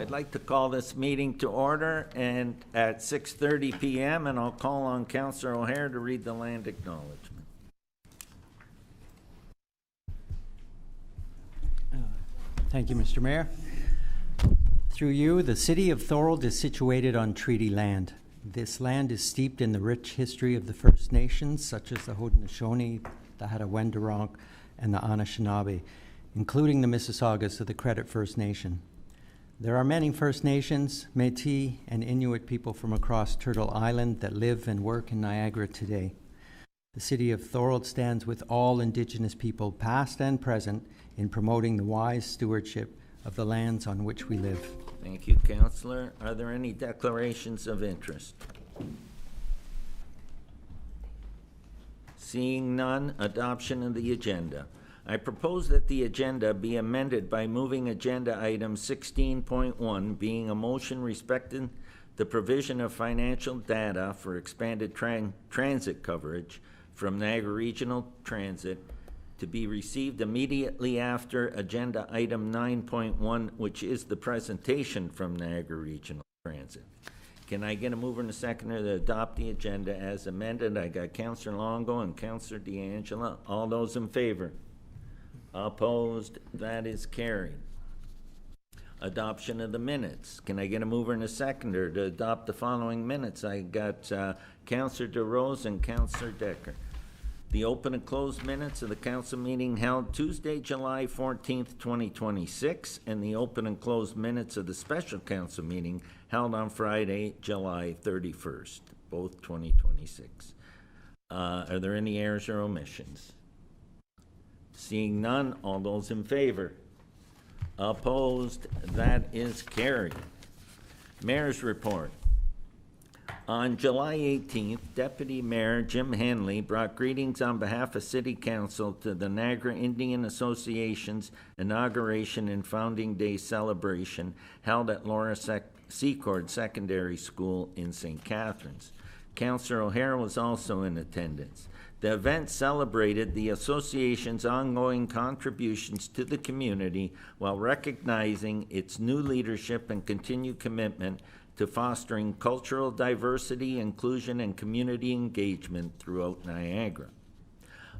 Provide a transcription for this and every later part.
I'd like to call this meeting to order and at 6:30 p.m. and I'll call on Councillor O'Hare to read the land acknowledgement. Thank you, Mr. Mayor. Through you, the city of Thorold is situated on treaty land. This land is steeped in the rich history of the First Nations, such as the Haudenosaunee, the Hattah-Wendoronk, and the Anishinaabe, including the Mississaugas of the Credit First Nation. There are many First Nations, Métis, and Inuit people from across Turtle Island that live and work in Niagara today. The city of Thorold stands with all Indigenous people, past and present, in promoting the wise stewardship of the lands on which we live. Thank you, Councillor. Are there any declarations of interest? Seeing none, adoption of the agenda. I propose that the agenda be amended by moving agenda item 16.1, being a motion respecting the provision of financial data for expanded transit coverage from Niagara Regional Transit to be received immediately after agenda item 9.1, which is the presentation from Niagara Regional Transit. Can I get a mover and a seconder to adopt the agenda as amended? I got Councillor Longo and Councillor D'Angela. All those in favor? Opposed? That is carried. Adoption of the minutes. Can I get a mover and a seconder to adopt the following minutes? I got Councillor DeRose and Councillor Decker. The open and closed minutes of the council meeting held Tuesday, July 14th, 2026, and the open and closed minutes of the special council meeting held on Friday, July 31st, both 2026. Are there any errors or omissions? Seeing none, all those in favor? Opposed? That is carried. Mayor's report. On July 18th, Deputy Mayor Jim Henley brought greetings on behalf of City Council to the Niagara Indian Association's inauguration and Founding Day celebration held at Laura Secord Secondary School in St. Catharines. Councillor O'Hare was also in attendance. The event celebrated the association's ongoing contributions to the community while recognizing its new leadership and continued commitment to fostering cultural diversity, inclusion, and community engagement throughout Niagara.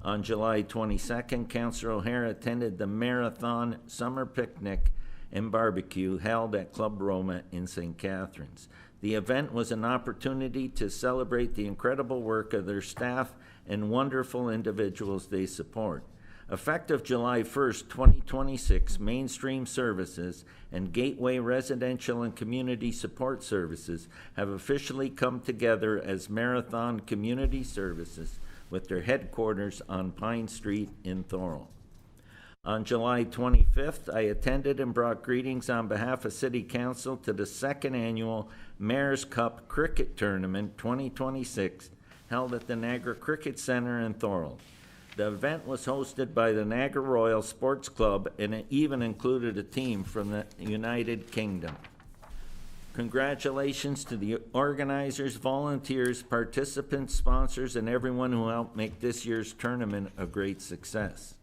On July 22nd, Councillor O'Hare attended the Marathon Summer Picnic and Barbecue held at Club Roma in St. Catharines. The event was an opportunity to celebrate the incredible work of their staff and wonderful individuals they support. Effective July 1st, 2026, Mainstream Services and Gateway Residential and Community Support Services have officially come together as Marathon Community Services with their headquarters on Pine Street in Thorold. On July 25th, I attended and brought greetings on behalf of City Council to the second annual Mayor's Cup Cricket Tournament 2026 held at the Niagara Cricket Center in Thorold. The event was hosted by the Niagara Royal Sports Club and it even included a team from the United Kingdom. Congratulations to the organizers, volunteers, participants, sponsors, and everyone who helped make this year's tournament a great success.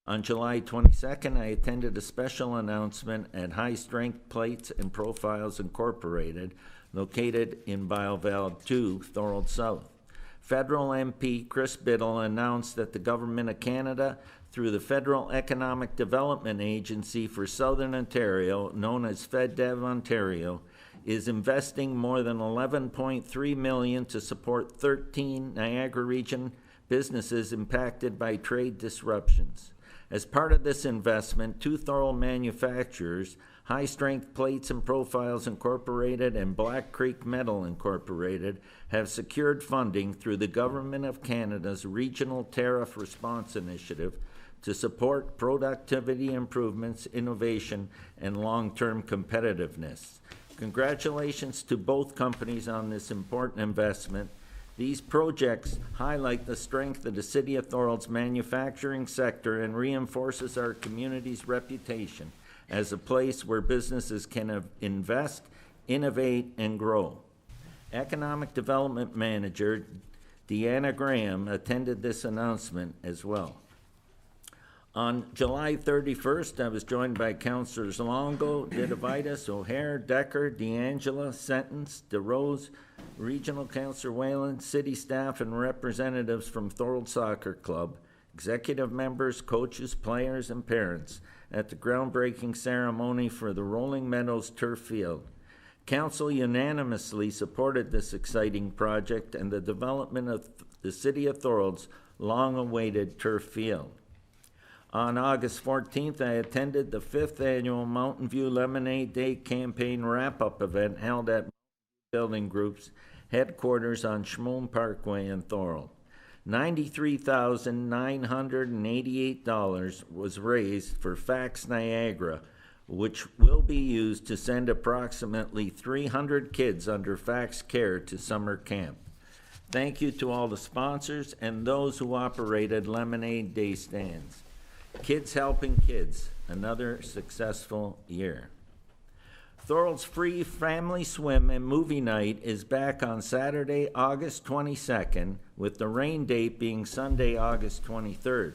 On July 22nd, I attended a special announcement at High Strength Plates and Profiles Incorporated, located in Bioval 2, Thorold South. Federal MP Chris Biddle announced that the Government of Canada, through the Federal Economic Development Agency for Southern Ontario, known as FedDev Ontario, is investing more than $11.3 million to support 13 Niagara Region businesses impacted by trade disruptions. As part of this investment, two Thorold manufacturers, High Strength Plates and Profiles Incorporated and Black Creek Metal Incorporated, have secured funding through the Government of Canada's Regional Tariff Response Initiative to support productivity improvements, innovation, and long-term competitiveness. Congratulations to both companies on this important investment. These projects highlight the strength of the City of Thorold's manufacturing sector and reinforces our community's reputation as a place where businesses can invest, innovate, and grow. Economic Development Manager Deanna Graham attended this announcement as well. On July 31st, I was joined by Councillors Longo, Didavitis, O'Hare, Decker, D'Angela, Sentence, DeRose, Regional Councillor Whalen, city staff, and representatives from Thorold Soccer Club, executive members, coaches, players, and parents at the groundbreaking ceremony for the Rolling Meadows Turf Field. Council unanimously supported this exciting project and the development of the City of Thorold's long-awaited turf field. On August 14th, I attended the 5th annual Mountain View Lemonade Day campaign wrap-up event held at Building Group's headquarters on Schmoon Parkway in Thorold. $93,988 was raised for Fax Niagara, which will be used to send approximately 300 kids under Fax care to summer camp. Thank you to all the sponsors and those who operated Lemonade Day stands. Kids helping kids, another successful year. Thorold's free family swim and movie night is back on Saturday, August 22nd, with the rain date being Sunday, August 23rd.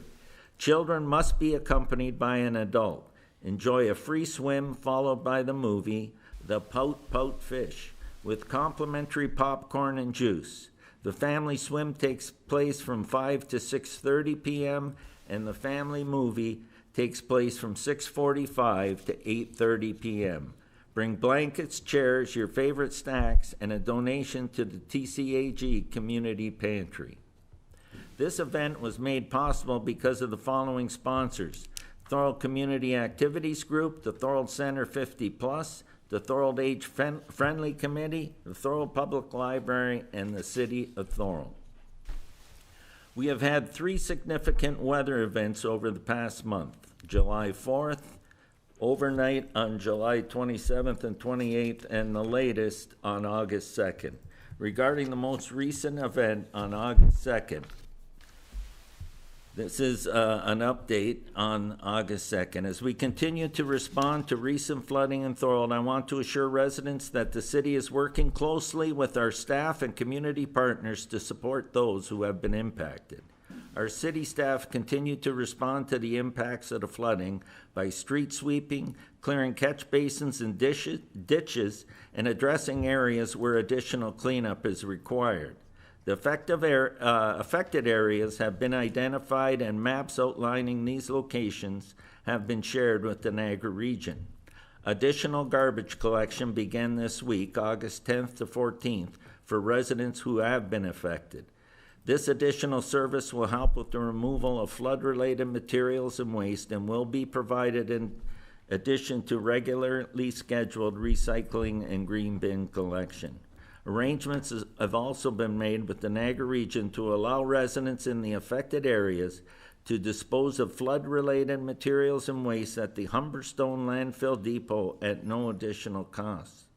Children must be accompanied by an adult. Enjoy a free swim followed by the movie, The Pout Pout Fish, with complimentary popcorn and juice. The family swim takes place from 5 to 6:30 p.m., and the family movie takes place from 6:45 to 8:30 p.m. Bring blankets, chairs, your favorite snacks, and a donation to the TCAG Community Pantry. This event was made possible because of the following sponsors: Thorold Community Activities Group, the Thorold Center 50+, the Thorold Age Friendly Committee, the Thorold Public Library, and the City of Thorold. We have had 3 significant weather events over the past month: July 4th, overnight on July 27th and 28th, and the latest on August 2nd. Regarding the most recent event on August 2nd, this is an update on August 2nd. As we continue to respond to recent flooding in Thorold, I want to assure residents that the city is working closely with our staff and community partners to support those who have been impacted. Our city staff continue to respond to the impacts of the flooding by street sweeping, clearing catch basins and ditches, and addressing areas where additional cleanup is required. The affected areas have been identified, and maps outlining these locations have been shared with the Niagara region. Additional garbage collection began this week, August 10th to 14th, for residents who have been affected. This additional service will help with the removal of flood-related materials and waste and will be provided in addition to regularly scheduled recycling and green bin collection. Arrangements have also been made with the Niagara region to allow residents in the affected areas to dispose of flood-related materials and waste at the Humberstone Landfill Depot at no additional cost.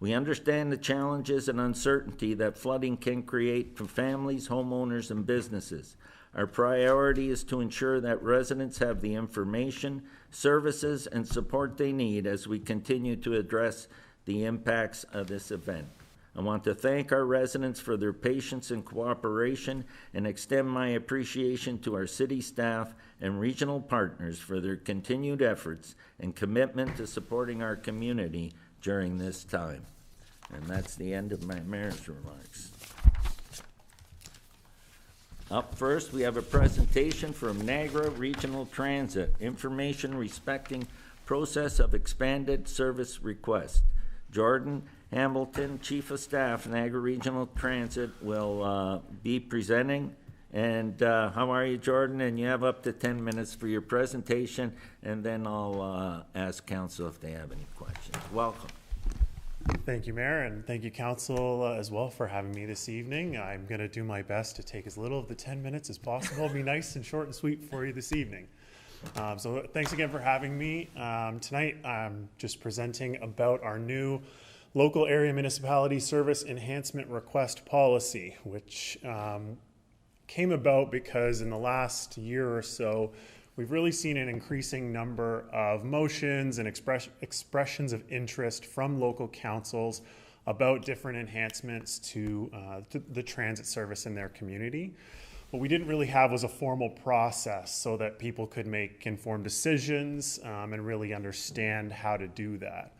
We understand the challenges and uncertainty that flooding can create for families, homeowners, and businesses. Our priority is to ensure that residents have the information, services, and support they need as we continue to address the impacts of this event. I want to thank our residents for their patience and cooperation and extend my appreciation to our city staff and regional partners for their continued efforts and commitment to supporting our community during this time. And that's the end of my mayor's remarks. Up first, we have a presentation from Niagara Regional Transit, information respecting process of expanded service request. Jordan Hamilton, Chief of Staff, Niagara Regional Transit, will be presenting. And how are you, Jordan? And you have up to 10 minutes for your presentation, and then I'll ask council if they have any questions. Welcome. Thank you, Mayor, and thank you, Council, as well for having me this evening. I'm going to do my best to take as little of the 10 minutes as possible, be nice and short and sweet for you this evening. So thanks again for having me. Tonight, I'm just presenting about our new local area municipality service enhancement request policy, which came about because in the last year or so, we've really seen an increasing number of motions and expressions of interest from local councils about different enhancements to the transit service in their community. what we didn't really have was a formal process so that people could make informed decisions and really understand how to do that.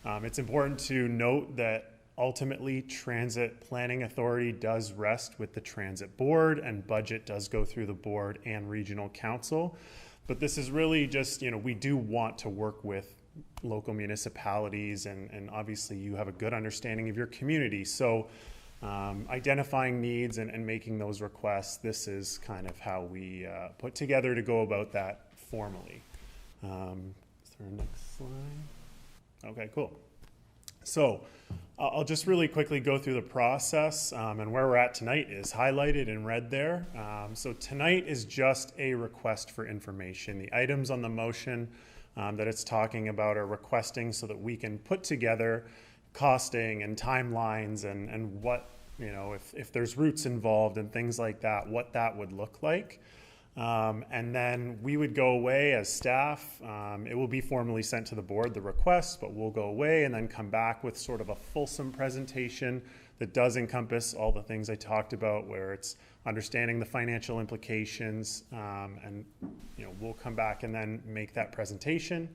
It's important to note that ultimately Transit Planning Authority does rest with the Transit Board, and budget does go through the board and regional council. But this is really just, we do want to work with local municipalities, and obviously you have a good understanding of your community. So identifying needs and making those requests, this is kind of how we put together to go about that formally. Is there a next slide? Okay, cool. So I'll just really quickly go through the process, and where we're at tonight is highlighted in red there. So tonight is just a request for information. The items on the motion that it's talking about are requesting so that we can put together costing and timelines and what, if there's routes involved and things like that, what that would look like. And then we would go away as staff. It will be formally sent to the board, the request, but we'll go away and then come back with sort of a fulsome presentation that does encompass all the things I talked about, where it's understanding the financial implications, and we'll come back and then make that presentation.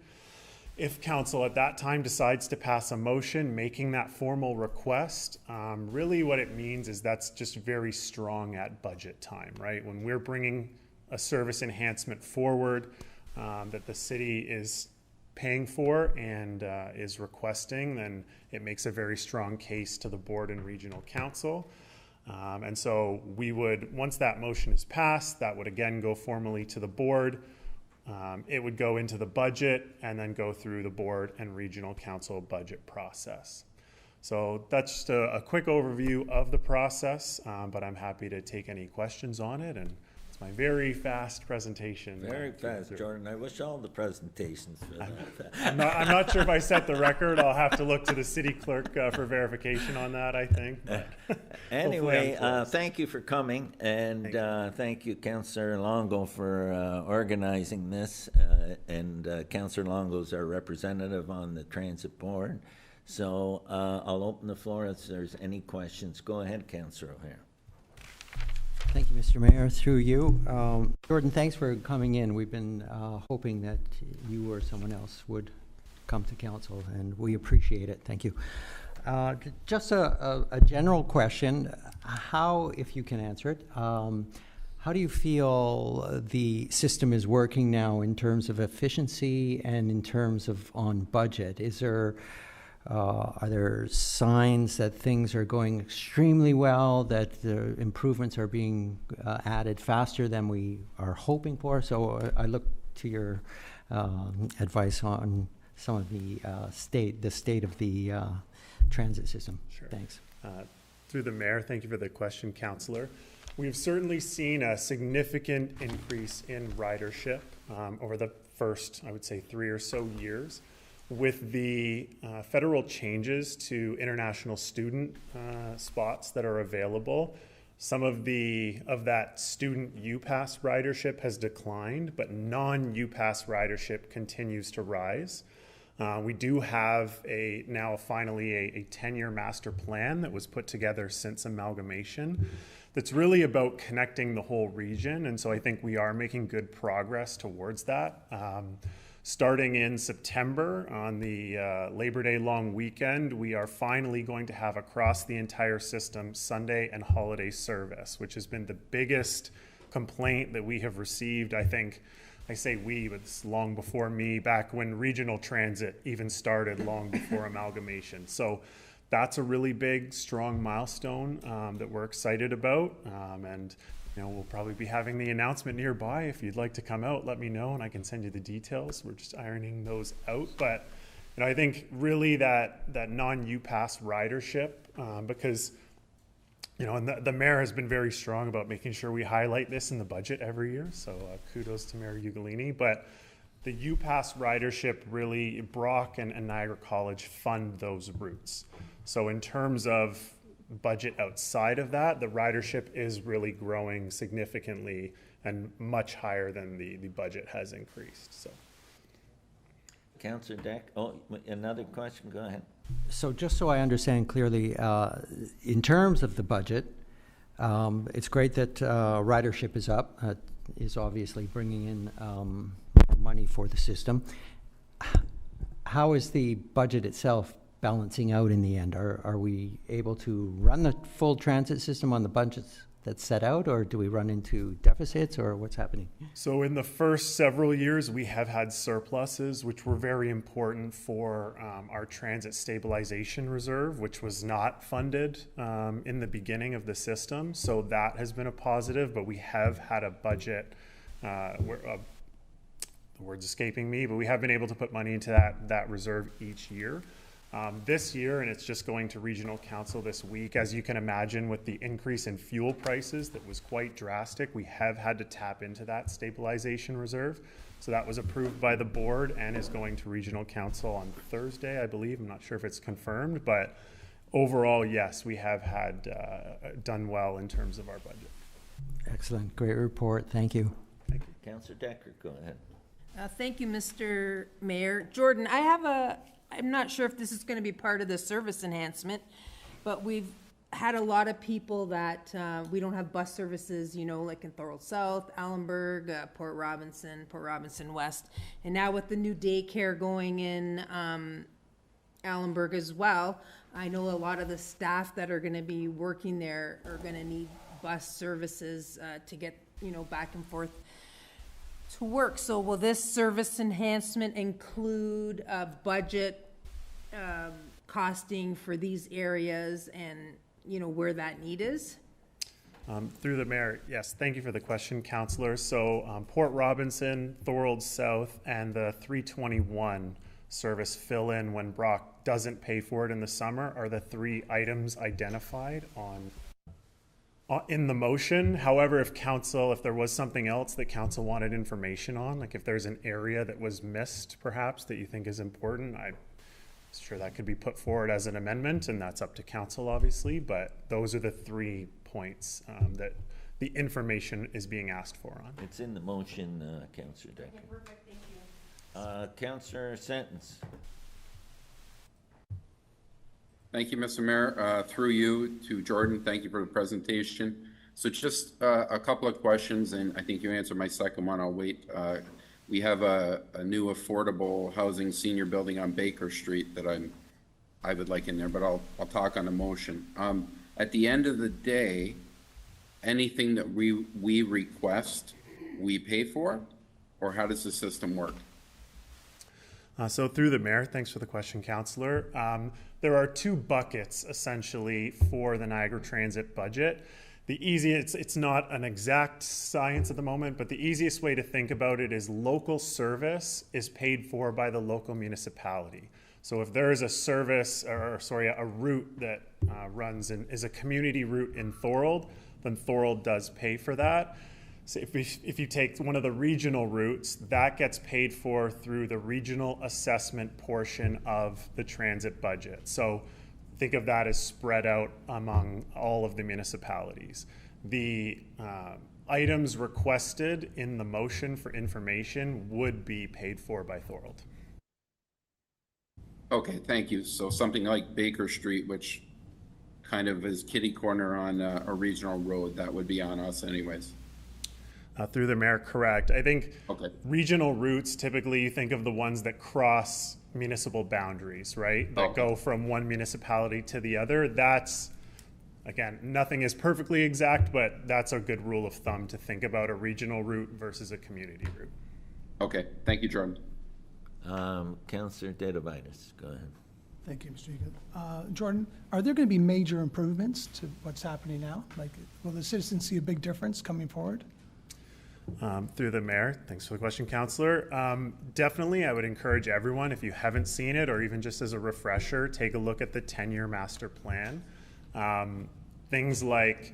If council at that time decides to pass a motion making that formal request, really what it means is that's just very strong at budget time, right? When we're bringing a service enhancement forward that the city is paying for and is requesting, then it makes a very strong case to the board and regional council. And so we would, once that motion is passed, that would again go formally to the board. It would go into the budget and then go through the board and regional council budget process. So that's just a quick overview of the process, but I'm happy to take any questions on it. And it's my very fast presentation. Very fast, Jordan. I wish all the presentations were that fast. I'm not sure if I set the record. I'll have to look to the city clerk for verification on that, I think. Anyway, thank you for coming, and thank you, Councillor Longo, for organizing this. And Councillor Longo is our representative on the Transit Board. So I'll open the floor if there's any questions. Go ahead, Councillor O'Hare. Thank you, Mr. Mayor. Through you. Jordan, thanks for coming in. We've been hoping that you or someone else would come to council, and we appreciate it. Thank you. Just a general question. How, if you can answer it, how do you feel the system is working now in terms of efficiency and in terms of on budget? Is there are there signs that things are going extremely well, that the improvements are being added faster than we are hoping for? So I look to your advice on some of the state of the transit system. Sure. Thanks. Through the mayor, thank you for the question, Councillor. We've certainly seen a significant increase in ridership over the first, I would say, 3 or so years. With the federal changes to international student spots that are available, some of that student U-Pass ridership has declined, but non-U-Pass ridership continues to rise. We do have now finally a 10-year master plan that was put together since amalgamation that's really about connecting the whole region, and so I think we are making good progress towards that. Starting in September on the Labor Day long weekend, we are finally going to have across the entire system Sunday and holiday service, which has been the biggest complaint that we have received. I think, I say we, but it's long before me, back when regional transit even started, long before amalgamation. So that's a really big, strong milestone that we're excited about. And we'll probably be having the announcement nearby. If you'd like to come out, let me know and I can send you the details. We're just ironing those out. But I think really that non-U-Pass ridership, because and the mayor has been very strong about making sure we highlight this in the budget every year. So kudos to Mayor Ugolini. But the U-Pass ridership really, Brock and Niagara College fund those routes. So in terms of budget outside of that, the ridership is really growing significantly and much higher than the budget has increased. So, Councillor Deck. Oh, another question. Go ahead. So just so I understand clearly, in terms of the budget, It's great that ridership is up, is obviously bringing in more money for the system. How is the budget itself balancing out in the end? Are we able to run the full transit system on the budgets that's set out, or do we run into deficits, or what's happening? So in the first several years, we have had surpluses, which were very important for our transit stabilization reserve, which was not funded in the beginning of the system. So that has been a positive, but we have had a budget, the word's escaping me, but we have been able to put money into that reserve each year. This year, and it's just going to regional council this week, as you can imagine, with the increase in fuel prices that was quite drastic, we have had to tap into that stabilization reserve. So that was approved by the board and is going to regional council on Thursday, I believe. I'm not sure if it's confirmed, but overall, yes, we have had done well in terms of our budget. Excellent, great report, thank you. Thank you. Councillor Decker, go ahead. Thank you, Mr. Mayor. Jordan, I'm not sure if this is going to be part of the service enhancement, but we've had a lot of people that we don't have bus services, you know, like in Thorold South, Allenburg, Port Robinson West. And now with the new daycare going in Allenburg as well, I know a lot of the staff that are going to be working there are going to need bus services to get, you know, back and forth to work. So will this service enhancement include a budget costing for these areas and, you know, where that need is? Through the mayor, yes, thank you for the question, Councillor. So Port Robinson, Thorold South, and the 321 service fill in when Brock doesn't pay for it in the summer are the three items identified in the motion. However, if there was something else that council wanted information on, like if there's an area that was missed perhaps that you think is important, I'm sure that could be put forward as an amendment, and that's up to council obviously, but those are the 3 points that the information is being asked for on. It's in the motion, Councillor Decker. Okay, perfect, thank you. Councillor Sentence. Thank you, Mr. Mayor. Through you to Jordan, thank you for the presentation. So just a couple of questions, and I think you answered my second one. I'll wait. We have a new affordable housing senior building on Baker Street that I would like in there, but I'll talk on the motion. At the end of the day, anything that we request, we pay for, or how does the system work? So through the mayor, thanks for the question, Councillor. There are 2 buckets essentially for the Niagara Transit budget. It's not an exact science at the moment, but the easiest way to think about it is local service is paid for by the local municipality. So if there is a service, a route that runs and is a community route in Thorold, then Thorold does pay for that. So if you take one of the regional routes, that gets paid for through the regional assessment portion of the transit budget. So think of that as spread out among all of the municipalities. The items requested in the motion for information would be paid for by Thorold. Okay, thank you. So something like Baker Street, which kind of is kitty corner on a regional road, that would be on us anyways. Through the mayor, correct. I think Okay. regional routes, typically you think of the ones that cross municipal boundaries, right? That Okay. go from one municipality to the other. That's, again, nothing is perfectly exact, but that's a good rule of thumb to think about a regional route versus a community route. Okay, thank you, Jordan. Councillor Dedivitis, go ahead. Thank you, Mr. Egan. Jordan, are there going to be major improvements to what's happening now? Like, will the citizens see a big difference coming forward? Through the mayor, thanks for the question, Councillor. Definitely, I would encourage everyone, if you haven't seen it, or even just as a refresher, take a look at the 10-year master plan. Things like,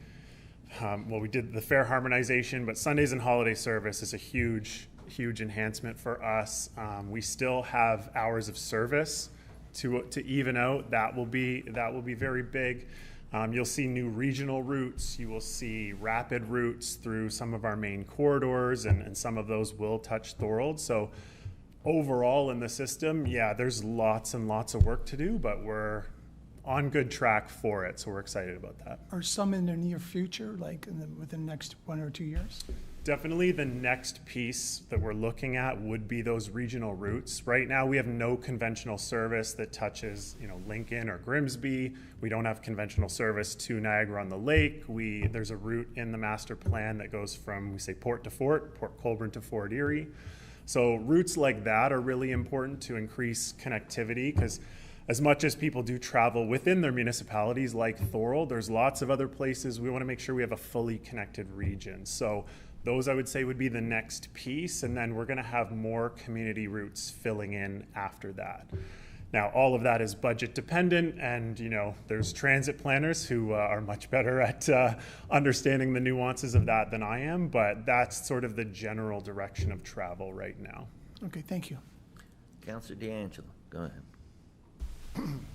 we did the fare harmonization, but Sundays and holiday service is a huge enhancement for us. We still have hours of service to even out. That will be very big. You'll see new regional routes. You will see rapid routes through some of our main corridors, and some of those will touch Thorold. So overall in the system, yeah, there's lots and lots of work to do, but we're on good track for it, so we're excited about that. Are some in the near future, like within the next 1 or 2 years? Definitely the next piece that we're looking at would be those regional routes. Right now, we have no conventional service that touches, Lincoln or Grimsby. We don't have conventional service to Niagara-on-the-Lake. There's a route in the master plan that goes from, we say, Port to Fort, Port Colborne to Fort Erie. So routes like that are really important to increase connectivity, because as much as people do travel within their municipalities like Thorold, there's lots of other places. We want to make sure we have a fully connected region. So those, I would say, would be the next piece, and then we're going to have more community routes filling in after that. Now, all of that is budget dependent, and there's transit planners who are much better at understanding the nuances of that than I am, but that's sort of the general direction of travel right now. Okay, thank you. Councillor D'Angelo, go ahead.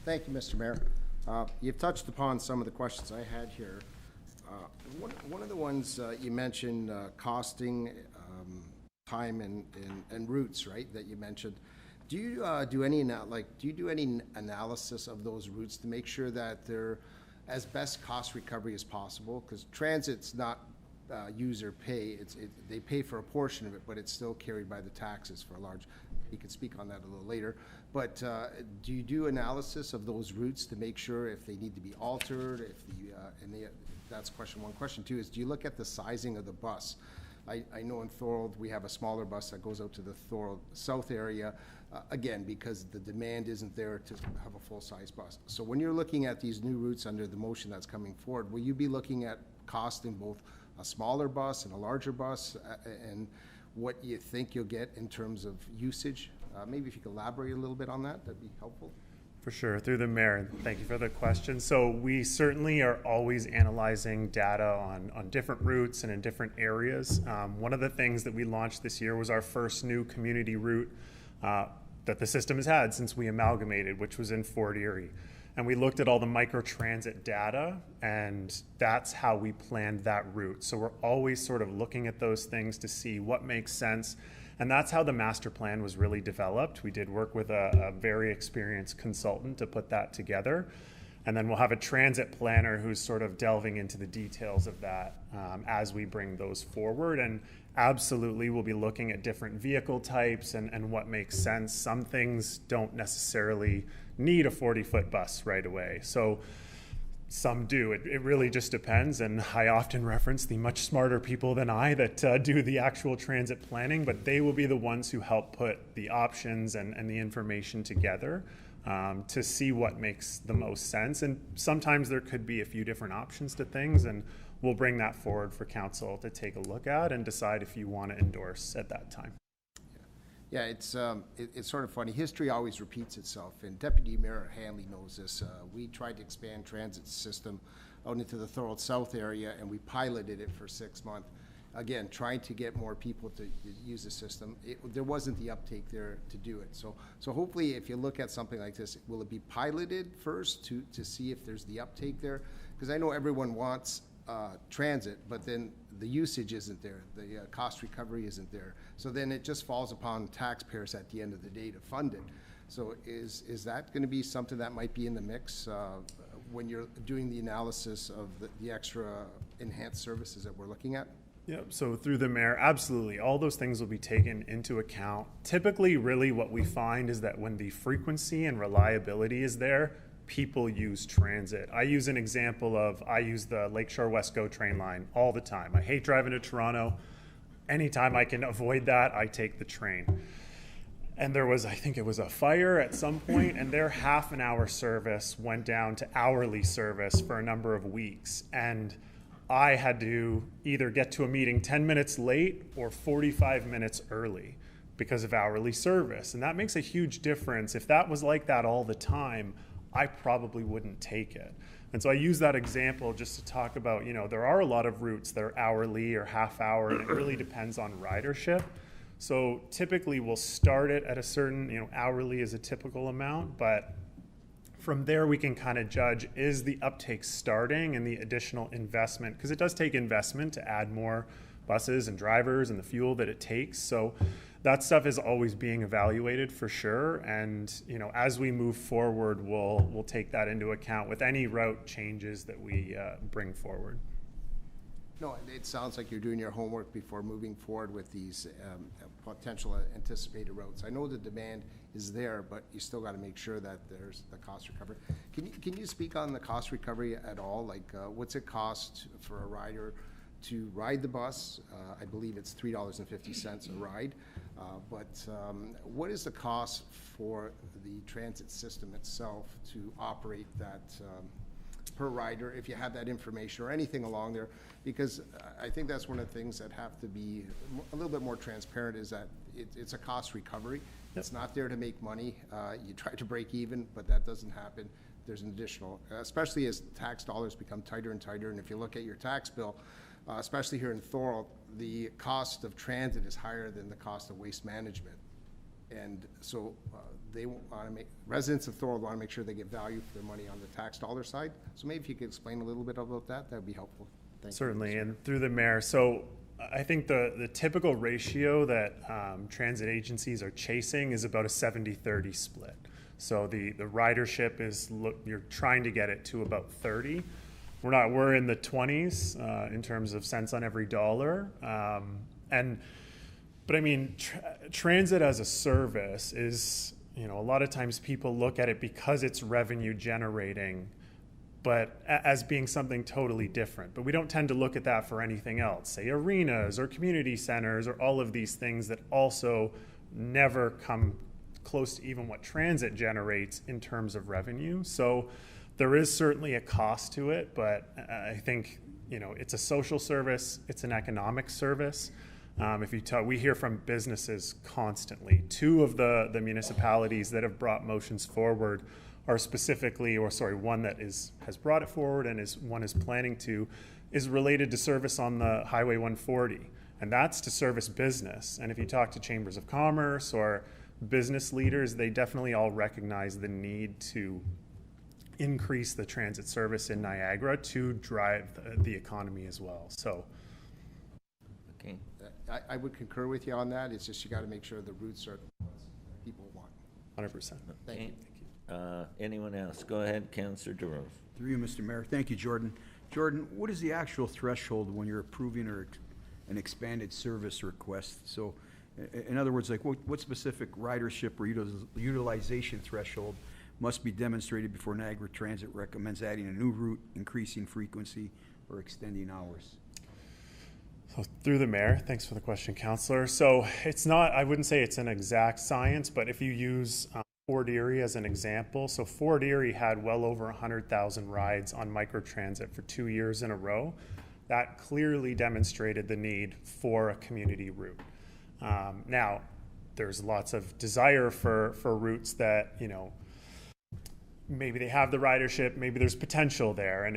Thank you, Mr. Mayor. You've touched upon some of the questions I had here. One of the ones you mentioned, costing, time, and routes, right? That you mentioned. Do you do any analysis of those routes to make sure that they're as best cost recovery as possible? Because transit's not user pay; they pay for a portion of it, but it's still carried by the taxes for a large. You can speak on that a little later. But do you do analysis of those routes to make sure if they need to be altered? That's question one. Question two is, do you look at the sizing of the bus? I know in Thorold we have a smaller bus that goes out to the Thorold South area, again, because the demand isn't there to have a full-size bus. So when you're looking at these new routes under the motion that's coming forward, will you be looking at cost in both a smaller bus and a larger bus, and what you think you'll get in terms of usage? Maybe if you could elaborate a little bit on that, that'd be helpful. For sure, through the mayor, and thank you for the question. So we certainly are always analyzing data on different routes and in different areas. One of the things that we launched this year was our first new community route that the system has had since we amalgamated, which was in Fort Erie. And we looked at all the microtransit data, and that's how we planned that route. So we're always sort of looking at those things to see what makes sense. And that's how the master plan was really developed. We did work with a very experienced consultant to put that together. And then we'll have a transit planner who's sort of delving into the details of that as we bring those forward. And absolutely, we'll be looking at different vehicle types and what makes sense. Some things don't necessarily need a 40-foot bus right away. So some do. It really just depends, and I often reference the much smarter people than I that do the actual transit planning, but they will be the ones who help put the options and the information together to see what makes the most sense. And sometimes there could be a few different options to things, and we'll bring that forward for council to take a look at and decide if you want to endorse at that time. Yeah, it's sort of funny. History always repeats itself, and Deputy Mayor Hanley knows this. We tried to expand transit system out into the Thorold South area, and we piloted it for 6 months. Again, trying to get more people to use the system. There wasn't the uptake there to do it. So hopefully, if you look at something like this, will it be piloted first to see if there's the uptake there? Because I know everyone wants transit, but then the usage isn't there, the cost recovery isn't there. So then it just falls upon taxpayers at the end of the day to fund it. So is that going to be something that might be in the mix when you're doing the analysis of the extra enhanced services that we're looking at? Yeah, so through the mayor, absolutely. All those things will be taken into account. Typically, really what we find is that when the frequency and reliability is there, people use transit. I use an example of, I use the Lakeshore West GO train line all the time. I hate driving to Toronto. Anytime I can avoid that, I take the train. And there was, I think it was a fire at some point, and their half-an-hour service went down to hourly service for a number of weeks. And I had to either get to a meeting 10 minutes late or 45 minutes early because of hourly service. And that makes a huge difference. If that was like that all the time, I probably wouldn't take it. And so I use that example just to talk about, there are a lot of routes that are hourly or half hour, and it really depends on ridership. So typically we'll start it at a certain, hourly is a typical amount, but from there we can kind of judge, is the uptake starting and the additional investment, because it does take investment to add more buses and drivers and the fuel that it takes. So that stuff is always being evaluated for sure. And, as we move forward, we'll take that into account with any route changes that we bring forward. No, it sounds like you're doing your homework before moving forward with these potential anticipated routes. I know the demand is there, but you still got to make sure that there's the cost recovery. Can you speak on the cost recovery at all? Like, what's it cost for a rider to ride the bus? I believe it's $3.50 a ride. But what is the cost for the transit system itself to operate that per rider, if you have that information or anything along there? Because I think that's one of the things that have to be a little bit more transparent, is that it's a cost recovery. Yep. It's not there to make money. You try to break even, but that doesn't happen. There's an additional, especially as tax dollars become tighter and tighter. And if you look at your tax bill, especially here in Thorold, the cost of transit is higher than the cost of waste management. And so they want to residents of Thorold want to make sure they get value for their money on the tax dollar side. So maybe if you could explain a little bit about that, that would be helpful. Thank Certainly, you. and through the mayor. So I think the typical ratio that transit agencies are chasing is about a 70-30 split. So the ridership is, you're trying to get it to about 30. We're in the 20s in terms of cents on every dollar. But I mean, transit as a service is, a lot of times people look at it because it's revenue generating, but as being something totally different. But we don't tend to look at that for anything else, say arenas or community centers or all of these things that also never come close to even what transit generates in terms of revenue. So there is certainly a cost to it, but I think, it's a social service, it's an economic service. We hear from businesses constantly. Two of the municipalities that have brought motions forward are specifically, one that has brought it forward and one is planning to, is related to service on the Highway 140. And that's to service business. And if you talk to chambers of commerce or business leaders, they definitely all recognize the need to increase the transit service in Niagara to drive the economy as well. So. Okay. I would concur with you on that. It's just you got to make sure the routes are people want. 100%. Thank you. Anyone else? Go ahead, Councillor DeRose. Through you, Mr. Mayor. Thank you, Jordan. Jordan, what is the actual threshold when you're approving an expanded service request? So, in other words, like what specific ridership or utilization threshold must be demonstrated before Niagara Transit recommends adding a new route, increasing frequency, or extending hours? So through the mayor, thanks for the question, Councillor. So it's not, I wouldn't say it's an exact science, but if you use Fort Erie as an example, so Fort Erie had well over 100,000 rides on microtransit for 2 years in a row. That clearly demonstrated the need for a community route. Now, there's lots of desire for routes that, maybe they have the ridership, maybe there's potential there, and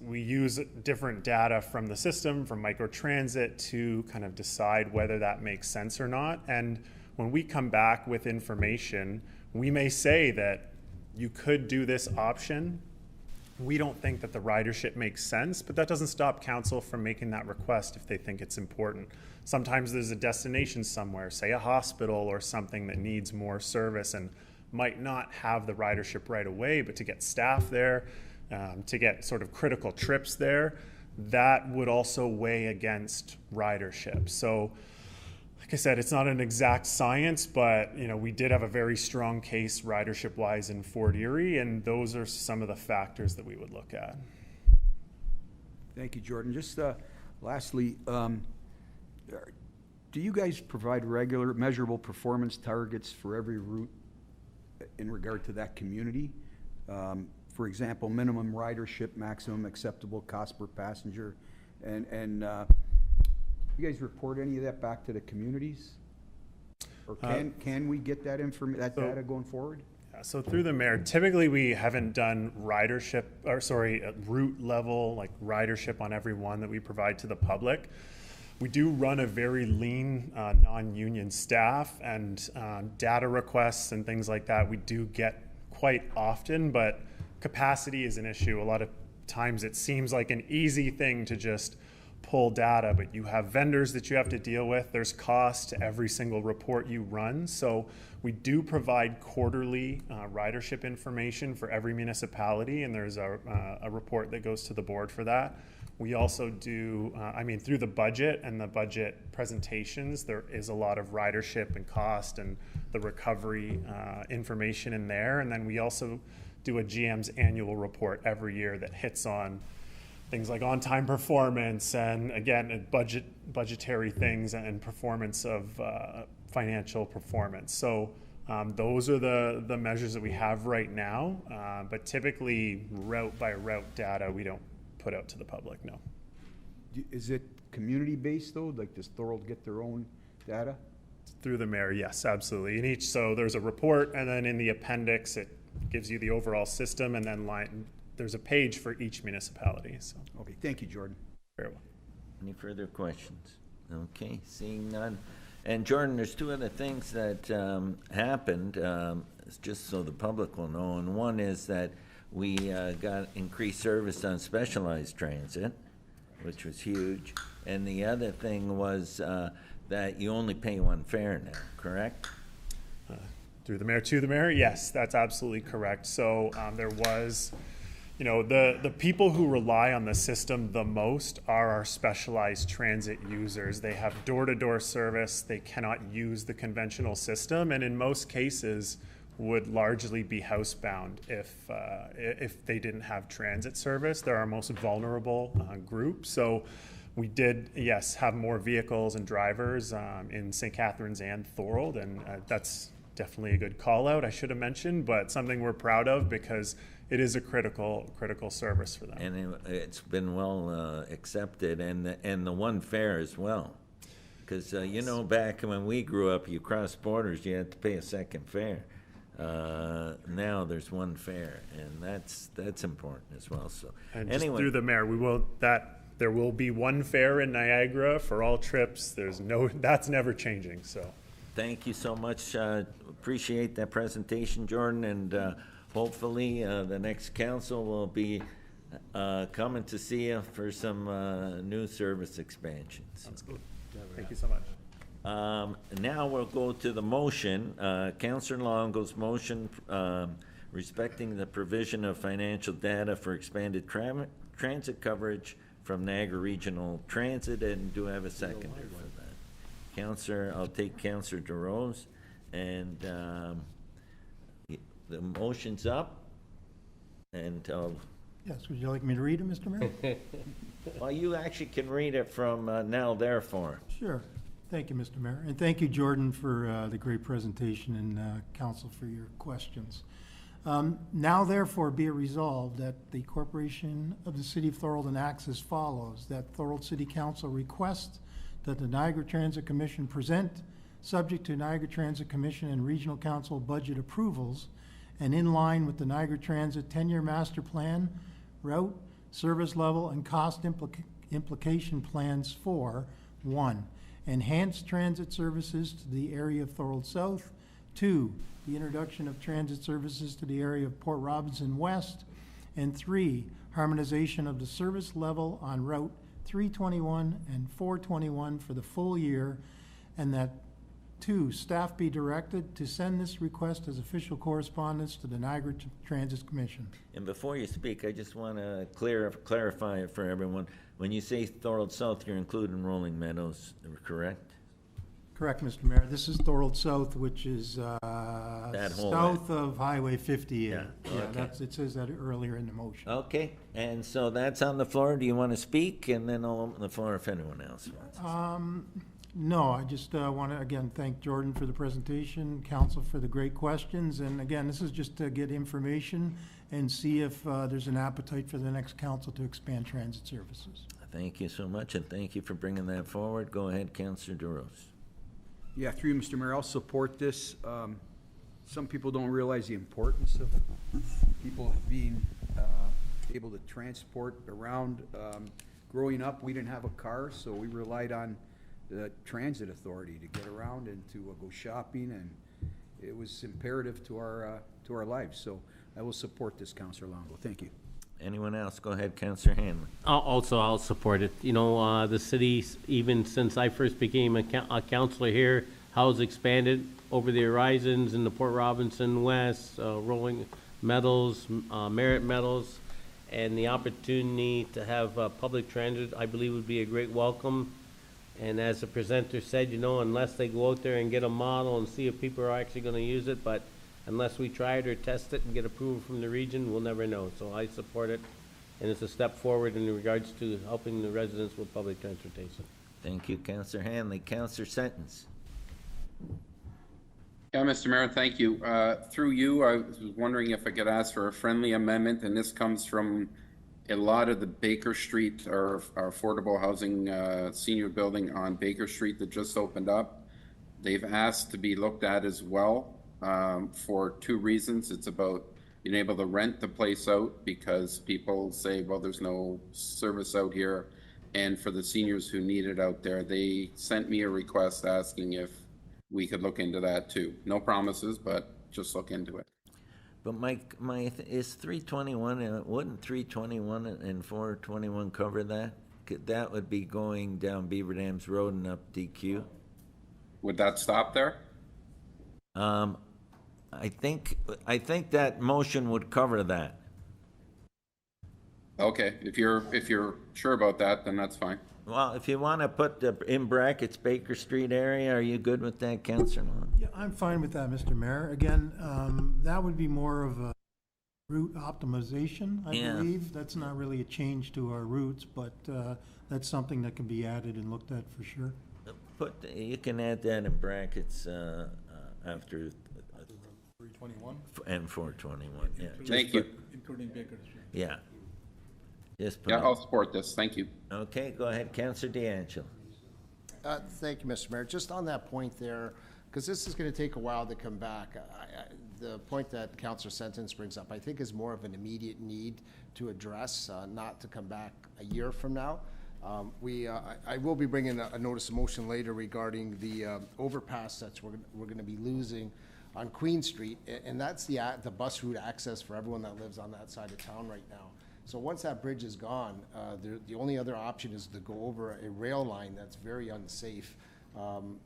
we use different data from the system, from microtransit, to kind of decide whether that makes sense or not. And when we come back with information, we may say that you could do this option. We don't think that the ridership makes sense, but that doesn't stop council from making that request if they think it's important. Sometimes there's a destination somewhere, say a hospital or something that needs more service and might not have the ridership right away, but to get staff there, to get sort of critical trips there, that would also weigh against ridership. So, like I said, it's not an exact science, but we did have a very strong case ridership-wise in Fort Erie, and those are some of the factors that we would look at. Thank you, Jordan. Just lastly, do you guys provide regular measurable performance targets for every route in regard to that community? For example, minimum ridership, maximum acceptable cost per passenger, and you guys report any of that back to the communities? Or can we get that data going forward? Yeah, so through the mayor, typically we haven't done route level, like ridership on every one that we provide to the public. We do run a very lean non-union staff, and data requests and things like that we do get quite often, but capacity is an issue. A lot of times it seems like an easy thing to just pull data, but you have vendors that you have to deal with. There's cost to every single report you run. So we do provide quarterly ridership information for every municipality, and there's a report that goes to the board for that. We also do, through the budget and the budget presentations, there is a lot of ridership and cost and the recovery information in there. And then we also do a GM's annual report every year that hits on things like on-time performance and, again, budgetary things and performance of financial performance. So those are the measures that we have right now. But typically, route by route data, we don't put out to the public, no. Is it community-based, though? Like, does Thorold get their own data? Through the mayor, yes, absolutely. So there's a report, and then in the appendix, it gives you the overall system, and then there's a page for each municipality. So. Okay, thank you, Jordan. Very well. Any further questions? Okay, seeing none. And Jordan, there's two other things that happened, just so the public will know. And one is that we got increased service on specialized transit, which was huge. And the other thing was that you only pay one fare now, correct? Through the mayor to the mayor, yes, that's absolutely correct. So there was, the people who rely on the system the most are our specialized transit users. They have door-to-door service. They cannot use the conventional system, and in most cases would largely be housebound if they didn't have transit service. They're our most vulnerable group. So we did, yes, have more vehicles and drivers in St. Catharines and Thorold, and that's definitely a good call out, I should have mentioned, but something we're proud of because it is a critical service for them. And it's been well accepted, and the one fare as well. Because, back when we grew up, you crossed borders, you had to pay a second fare. Now there's one fare, and that's important as well. So, and anyway, just through the mayor, there will be one fare in Niagara for all trips. That's never changing. So, thank you so much. Appreciate that presentation, Jordan, and hopefully the next council will be coming to see you for some new service expansions. Sounds good. Thank you so much. Now we'll go to the motion. Councillor Longo's motion respecting the provision of financial data for expanded transit coverage from Niagara Regional Transit, and do I have a seconder for that? I'll take Councillor DeRose, and the motion's up, and Yes, would you like me to read it, Mr. Mayor? well, you actually can read it from now, therefore. Sure. Thank you, Mr. Mayor. And thank you, Jordan, for the great presentation, and council for your questions. Now therefore be it resolved that the Corporation of the City of Thorold enacts as follows: that Thorold City Council requests that the Niagara Transit Commission present, subject to Niagara Transit Commission and Regional Council budget approvals, and in line with the Niagara Transit 10-year master plan, route, service level, and cost implication plans for 1. Enhanced transit services to the area of Thorold South. 2. The introduction of transit services to the area of Port Robinson West. And 3. Harmonization of the service level on Route 321 and 421 for the full year. And that 2. Staff be directed to send this request as official correspondence to the Niagara Transit Commission. And before you speak, I just want to clarify it for everyone. When you say Thorold South, you're including Rolling Meadows, correct? Correct, Mr. Mayor. This is Thorold South, which is That whole south of Highway 58. Yeah, okay. It says that earlier in the motion. Okay, and so that's on the floor. Do you want to speak? And then I'll open the floor if anyone else wants. No, I just want to, again, thank Jordan for the presentation, council for the great questions. And again, this is just to get information and see if there's an appetite for the next council to expand transit services. Thank you so much, and thank you for bringing that forward. Go ahead, Councillor DeRose. Yeah, through you, Mr. Mayor, I'll support this. Some people don't realize the importance of people being able to transport around. Growing up, we didn't have a car, so we relied on the transit authority to get around and to go shopping, and it was imperative to our lives. So I will support this, Councillor Longo. Thank you. Anyone else? Go ahead, Councillor Hanlon. I'll support it. You know, the city, even since I first became a councillor here, how it's expanded over the horizons in the Port Robinson West, Rolling Meadows, Merritt Meadows, and the opportunity to have public transit, I believe would be a great welcome. And as the presenter said, you know, unless they go out there and get a model and see if people are actually gonna use it, but unless we try it or test it and get approval from the region, we'll never know. So I support it, and it's a step forward in regards to helping the residents with public transportation. Thank you, Councillor Hanley. Councillor Sentence. Yeah, Mr. Mayor, thank you. Through you, I was wondering if I could ask for a friendly amendment, and this comes from a lot of the Baker Street or affordable housing senior building on Baker Street that just opened up. They've asked to be looked at as well for two reasons. It's about being able to rent the place out because people say, well, there's no service out here. And for the seniors who need it out there, they sent me a request asking if we could look into that too. No promises, but just look into it. But Mike, is 321, wouldn't 321 and 421 cover that? That would be going down Beaver Dams Road and up DQ. Would that stop there? I think that motion would cover that. Okay, if you're sure about that, then that's fine. Well, if you want to put in brackets Baker Street area, are you good with that, Councillor Long? Yeah, I'm fine with that, Mr. Mayor. Again, that would be more of a route optimization, I Yeah. believe. That's not really a change to our routes, but that's something that can be added and looked at for sure. You can add that in brackets after 321, and 421. Yeah. Thank you. including Baker Street. Yeah. Just put Yeah, it- I'll support this. Thank you. Okay, go ahead, Councillor DeAngelo. Thank you, Mr. Mayor. Just on that point there, because this is going to take a while to come back, the point that Councillor Sentence brings up, I think is more of an immediate need to address, not to come back a year from now. I will be bringing a notice of motion later regarding the overpass that we're going to be losing on Queen Street, and that's the bus route access for everyone that lives on that side of town right now. So once that bridge is gone, the only other option is to go over a rail line that's very unsafe.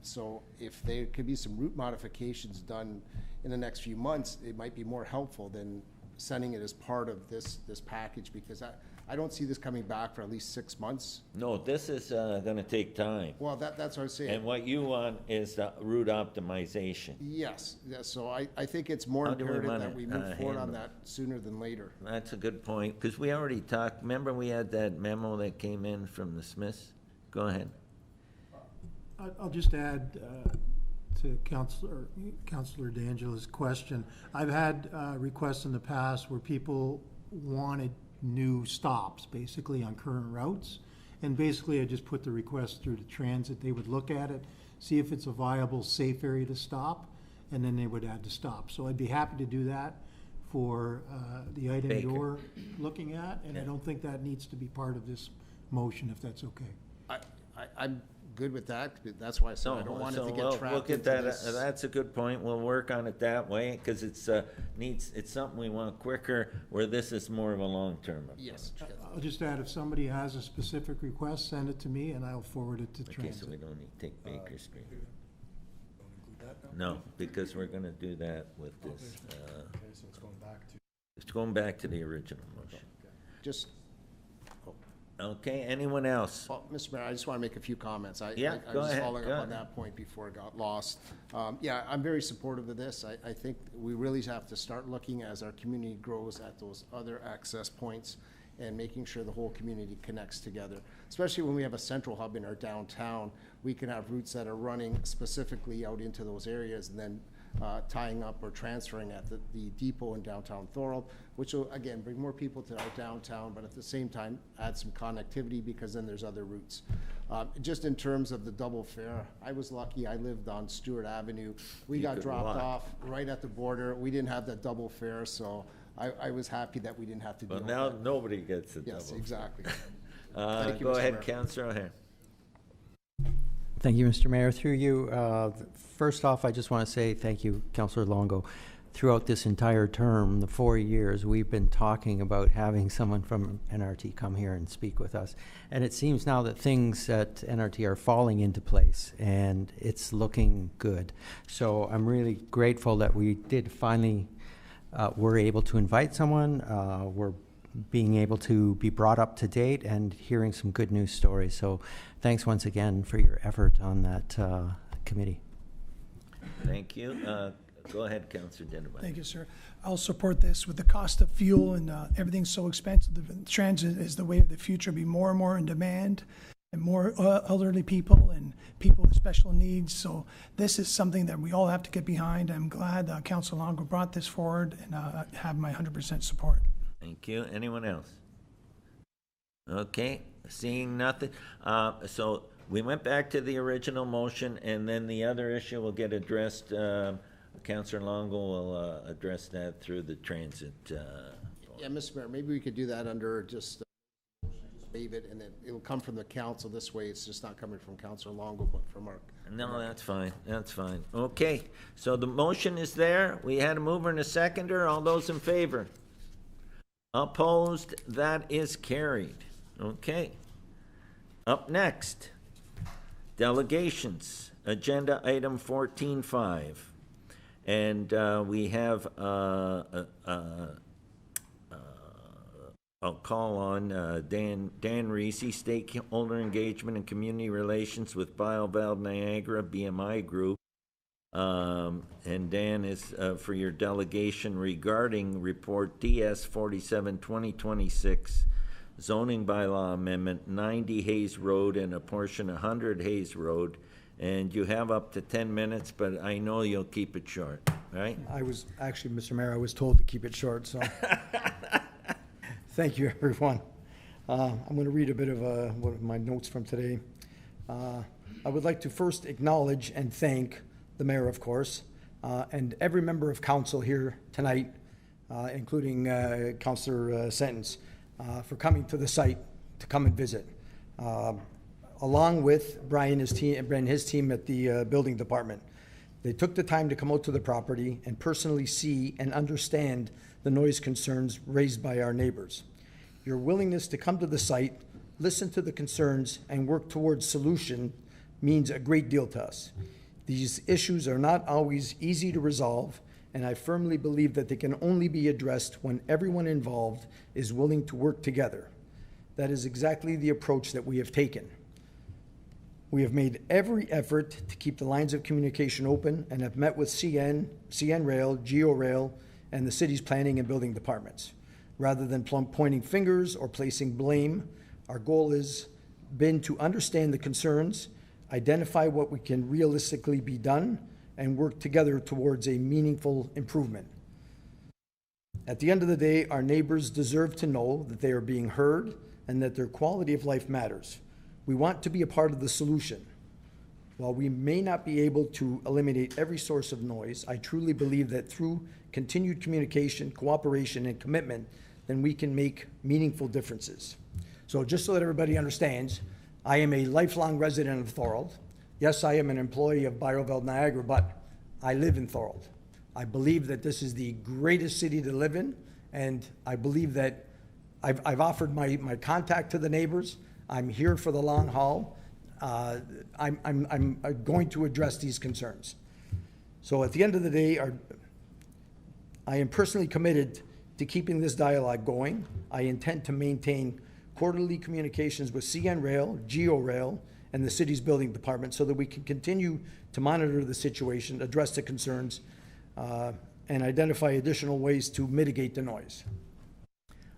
So if there could be some route modifications done in the next few months, it might be more helpful than sending it as part of this package, because I don't see this coming back for at least 6 months. No, this is gonna take time. Well, that's what I was saying. And what you want is the route optimization. Yes, so I think it's more How do we imperative want that it, we move forward on handled? that sooner than later. That's a good point, because we already talked, remember we had that memo that came in from the Smiths? Go ahead. I'll just add to Councillor D'Angelo's question. I've had requests in the past where people wanted new stops, basically on current routes. And basically, I just put the request through to transit. They would look at it, see if it's a viable, safe area to stop, and then they would add the stop. So I'd be happy to do that for the item Baker. you're looking at, and I don't think that needs to be part of this motion, if that's okay. I'm good with that. That's why I said I don't want it to we'll get get trapped into that. this. That's a good point. We'll work on it that way, because it's something we want quicker, where this is more of a long-term approach. Yes. I'll just add, if somebody has a specific request, send it to me and I'll forward it to Okay, so transit. we don't need to take Baker Street. Don't include that now? No, because we're gonna do that with this, Okay, so it's going back to, it's going back to the original motion. Just, Okay, anyone else? well, Mr. Mayor, I just want to make a few comments. I Yeah, I go was ahead, following go up on ahead. that point before it got lost. Yeah, I'm very supportive of this. I think we really have to start looking as our community grows at those other access points and making sure the whole community connects together. Especially when we have a central hub in our downtown, we can have routes that are running specifically out into those areas and then tying up or transferring at the depot in downtown Thorold, which will, again, bring more people to our downtown, but at the same time, add some connectivity, because then there's other routes. Just in terms of the double fare, I was lucky, I lived on Stewart Avenue. We You got could dropped walk. off right at the border. We didn't have that double fare, so I was happy that we didn't have to deal Well, with now that. nobody gets a double. Yes, exactly. Thank you, Go Mr. ahead, Mayor. Councillor O'Hare. Thank you, Mr. Mayor. Through you, first off, I just want to say thank you, Councillor Longo. throughout this entire term, the 4 years, we've been talking about having someone from NRT come here and speak with us. And it seems now that things at NRT are falling into place, and it's looking good. So I'm really grateful that we did finally, were able to invite someone. We're being able to be brought up to date and hearing some good news stories. So thanks once again for your effort on that committee. Thank you. Go ahead, Councillor Dinnerman. Thank you, sir. I'll support this. With the cost of fuel and everything's so expensive, the transit is the way of the future. Be more and more in demand, and more elderly people and people with special needs. So this is something that we all have to get behind. I'm glad Councillor Longo brought this forward, and have my 100% support. Thank you. Anyone else? Okay, seeing nothing. So we went back to the original motion, and then the other issue will get addressed. Councillor Longo will address that through the transit. Yeah, Mr. Mayor, maybe we could do that under just waive it, and then it'll come from the council. This way, it's just not coming from Councillor Longo, but from our. No, that's fine. That's fine. Okay, so the motion is there. We had a mover and a seconder. All those in favor? Opposed? That is carried. Okay. Up next, delegations. Agenda item 14.5. And we have I'll call on Dan Reese, Stakeholder Engagement and Community Relations with BioVal Niagara BMI Group. And Dan is for your delegation regarding Report DS 47-2026, Zoning Bylaw Amendment, 90 Hayes Road and a portion of 100 Hayes Road. And you have up to 10 minutes, but I know you'll keep it short, right? I was, actually, Mr. Mayor, I was told to keep it short, so. Thank you, everyone. I'm going to read a bit of one of my notes from today. I would like to first acknowledge and thank the mayor, of course, and every member of council here tonight, including Councillor Sentence, for coming to the site to come and visit. Along with Brian and his team at the building department. They took the time to come out to the property and personally see and understand the noise concerns raised by our neighbors. Your willingness to come to the site, listen to the concerns, and work towards solution means a great deal to us. These issues are not always easy to resolve, and I firmly believe that they can only be addressed when everyone involved is willing to work together. That is exactly the approach that we have taken. We have made every effort to keep the lines of communication open and have met with CN Rail, Geo Rail, and the city's planning and building departments. Rather than pointing fingers or placing blame, our goal has been to understand the concerns, identify what we can realistically be done, and work together towards a meaningful improvement. At the end of the day, our neighbors deserve to know that they are being heard and that their quality of life matters. We want to be a part of the solution. While we may not be able to eliminate every source of noise, I truly believe that through continued communication, cooperation, and commitment, then we can make meaningful differences. So just so that everybody understands, I am a lifelong resident of Thorold. Yes, I am an employee of BioVal Niagara, but I live in Thorold. I believe that this is the greatest city to live in, and I believe that I've offered my contact to the neighbors. I'm here for the long haul. I'm going to address these concerns. So at the end of the day, I am personally committed to keeping this dialogue going. I intend to maintain quarterly communications with CN Rail, Geo Rail, and the city's building department so that we can continue to monitor the situation, address the concerns, and identify additional ways to mitigate the noise.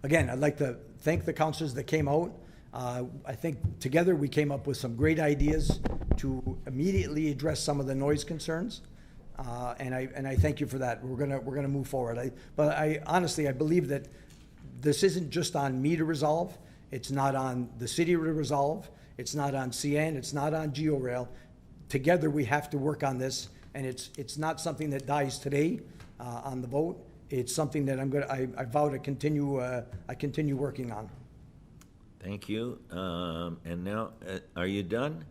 Again, I'd like to thank the councilors that came out. I think together we came up with some great ideas to immediately address some of the noise concerns, and I thank you for that. We're gonna move forward. But honestly, I believe that this isn't just on me to resolve. It's not on the city to resolve. It's not on CN. It's not on GeoRail. Together we have to work on this, and it's not something that dies today on the vote. It's something that I vow to continue. I continue working on. Thank you. And now, are you done?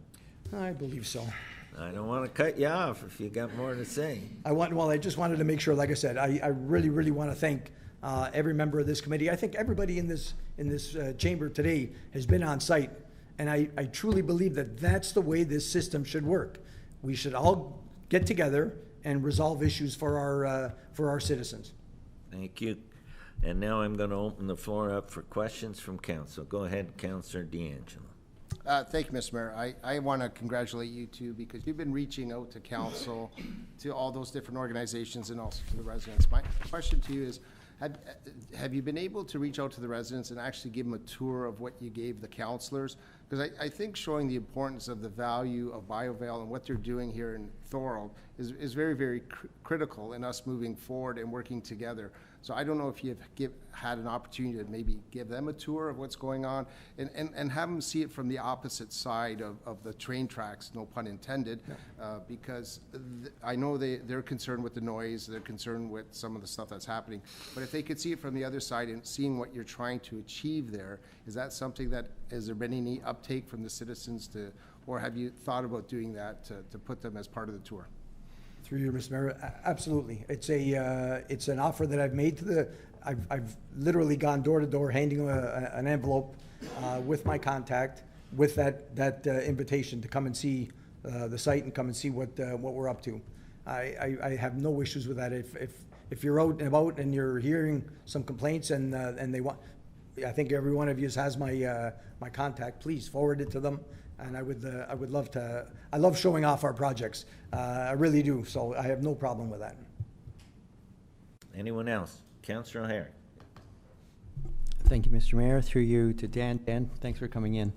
I believe so. I don't want to cut you off if you got more to say. I just wanted to make sure, like I said, I really, really want to thank every member of this committee. I think everybody in this chamber today has been on site, and I truly believe that that's the way this system should work. We should all get together and resolve issues for our citizens. Thank you. And now I'm going to open the floor up for questions from council. Go ahead, Councillor D'Angelo. Thank you, Mr. Mayor. I want to congratulate you too, because you've been reaching out to council, to all those different organizations, and also to the residents. My question to you is, have you been able to reach out to the residents and actually give them a tour of what you gave the councilors? Because I think showing the importance of the value of BioVale and what they're doing here in Thorold is very, very critical in us moving forward and working together. So I don't know if you've had an opportunity to maybe give them a tour of what's going on and have them see it from the opposite side of the train tracks, no pun intended, because I know they're concerned with the noise, they're concerned with some of the stuff that's happening, but if they could see it from the other side and seeing what you're trying to achieve there, is that something that, has there been any uptake from the citizens or have you thought about doing that to put them as part of the tour? Through you, Mr. Mayor, absolutely. It's an offer that I've made to I've literally gone door to door handing an envelope with my contact, with that invitation to come and see the site and come and see what we're up to. I have no issues with that. If you're out and about and you're hearing some complaints and they want, I think every one of you has my contact. Please forward it to them. And I would love to. I love showing off our projects. I really do. So I have no problem with that. Anyone else? Councillor O'Hare. Thank you, Mr. Mayor. Through you to Dan. Dan, thanks for coming in.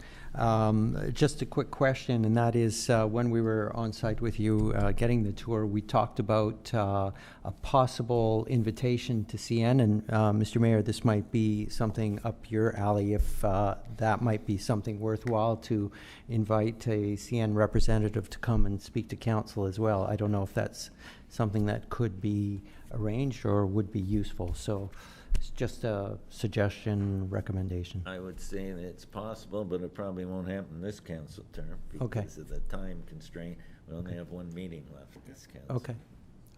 Just a quick question, and that is when we were on site with you getting the tour, we talked about a possible invitation to CN, and Mr. Mayor, this might be something up your alley if that might be something worthwhile to invite a CN representative to come and speak to council as well. I don't know if that's something that could be arranged or would be useful. So it's just a suggestion, recommendation. I would say that it's possible, but it probably won't happen this council term Okay. because of the time constraint. We only have one meeting left this council. Okay.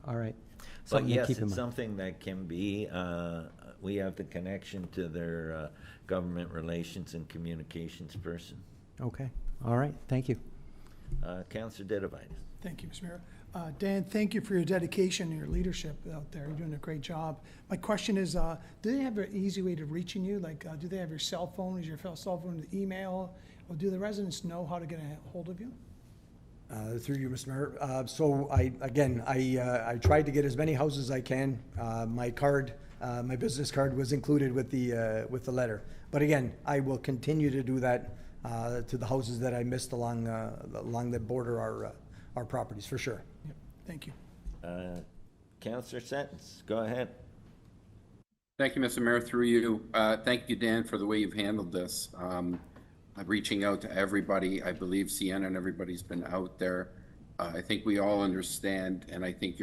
All right. But Something to yes, keep in it's mind. something that can be, we have the connection to their government relations and communications person. Okay. All right. Thank you. Councillor Dedivitis. Thank you, Mr. Mayor. Dan, thank you for your dedication and your leadership out there. You're doing a great job. My question is, do they have an easy way to reaching you? Like, do they have your cell phone? Is your cell phone the email? Or do the residents know how to get a hold of you? Through you, Mr. Mayor. So I tried to get as many houses as I can. My card, my business card was included with the letter. But again, I will continue to do that to the houses that I missed along the border, our properties, for sure. Yep. Thank you. Councillor Sentence, go ahead. Thank you, Mr. Mayor. Through you, thank you, Dan, for the way you've handled this. I'm reaching out to everybody. I believe Sienna and everybody's been out there. I think we all understand, and I think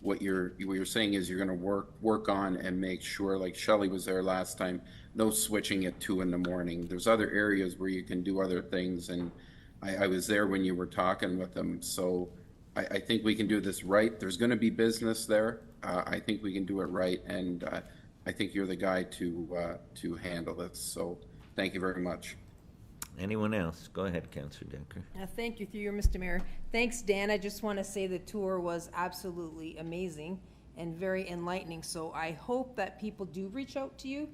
what you're saying is you're going to work on and make sure, like Shelley was there last time, no switching at 2 in the morning. There's other areas where you can do other things, and I was there when you were talking with them. So I think we can do this right. There's going to be business there. I think we can do it right, and I think you're the guy to handle this. So thank you very much. Anyone else? Go ahead, Councillor Decker. Thank you, through you, Mr. Mayor. Thanks, Dan. I just want to say the tour was absolutely amazing and very enlightening. So I hope that people do reach out to you.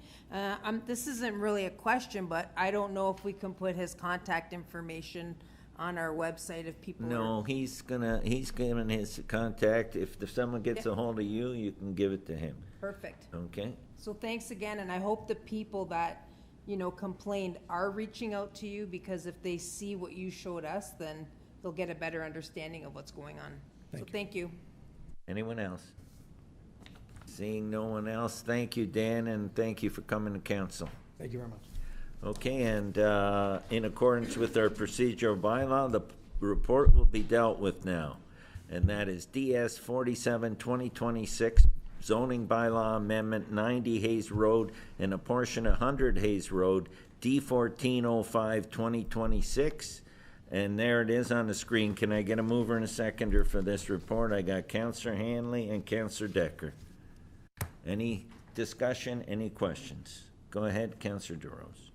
This isn't really a question, but I don't know if we can put his contact information on our website if people No, he's given his contact. If someone gets a hold of you, you can give it to him. Perfect. Okay? So thanks again, and I hope the people that, complained are reaching out to you, because if they see what you showed us, then they'll get a better understanding of what's going on. Thank you. Anyone else? Seeing no one else, thank you, Dan, and thank you for coming to council. Thank you very much. Okay, and in accordance with our procedural bylaw, the report will be dealt with now. And that is DS 47-2026, zoning bylaw amendment 90 Hayes Road and a portion of 100 Hayes Road, D 1405-2026, And there it is on the screen. Can I get a mover and a seconder for this report? I got Councillor Hanley and Councillor Decker. Any discussion, any questions? Go ahead, Councillor DeRose.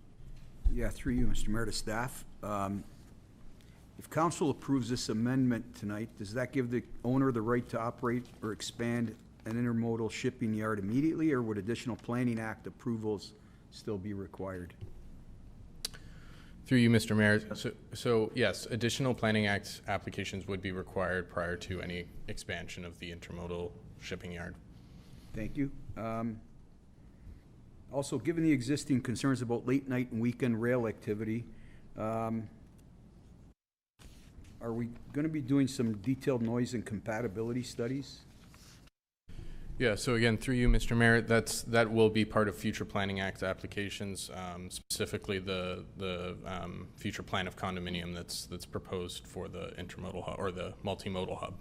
Yeah, through you, Mr. Mayor, to staff. If council approves this amendment tonight, does that give the owner the right to operate or expand an intermodal shipping yard immediately, or would additional Planning Act approvals still be required? Through you, Mr. Mayor. So yes, additional Planning Act applications would be required prior to any expansion of the intermodal shipping yard. Thank you. Also, given the existing concerns about late night and weekend rail activity, are we going to be doing some detailed noise and compatibility studies? Yeah, so again, through you, Mr. Mayor, that will be part of future Planning Act applications, specifically the future plan of condominium that's proposed for the intermodal hub or the multimodal hub.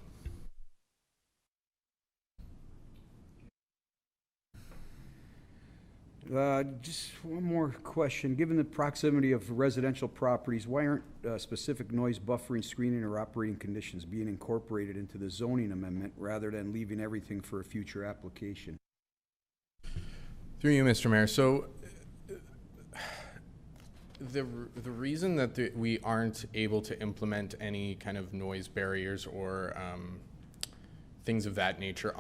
Just one more question. Given the proximity of residential properties, why aren't specific noise buffering, screening, or operating conditions being incorporated into the zoning amendment rather than leaving everything for a future application? Through you, Mr. Mayor. So the reason that we aren't able to implement any kind of noise barriers or things of that nature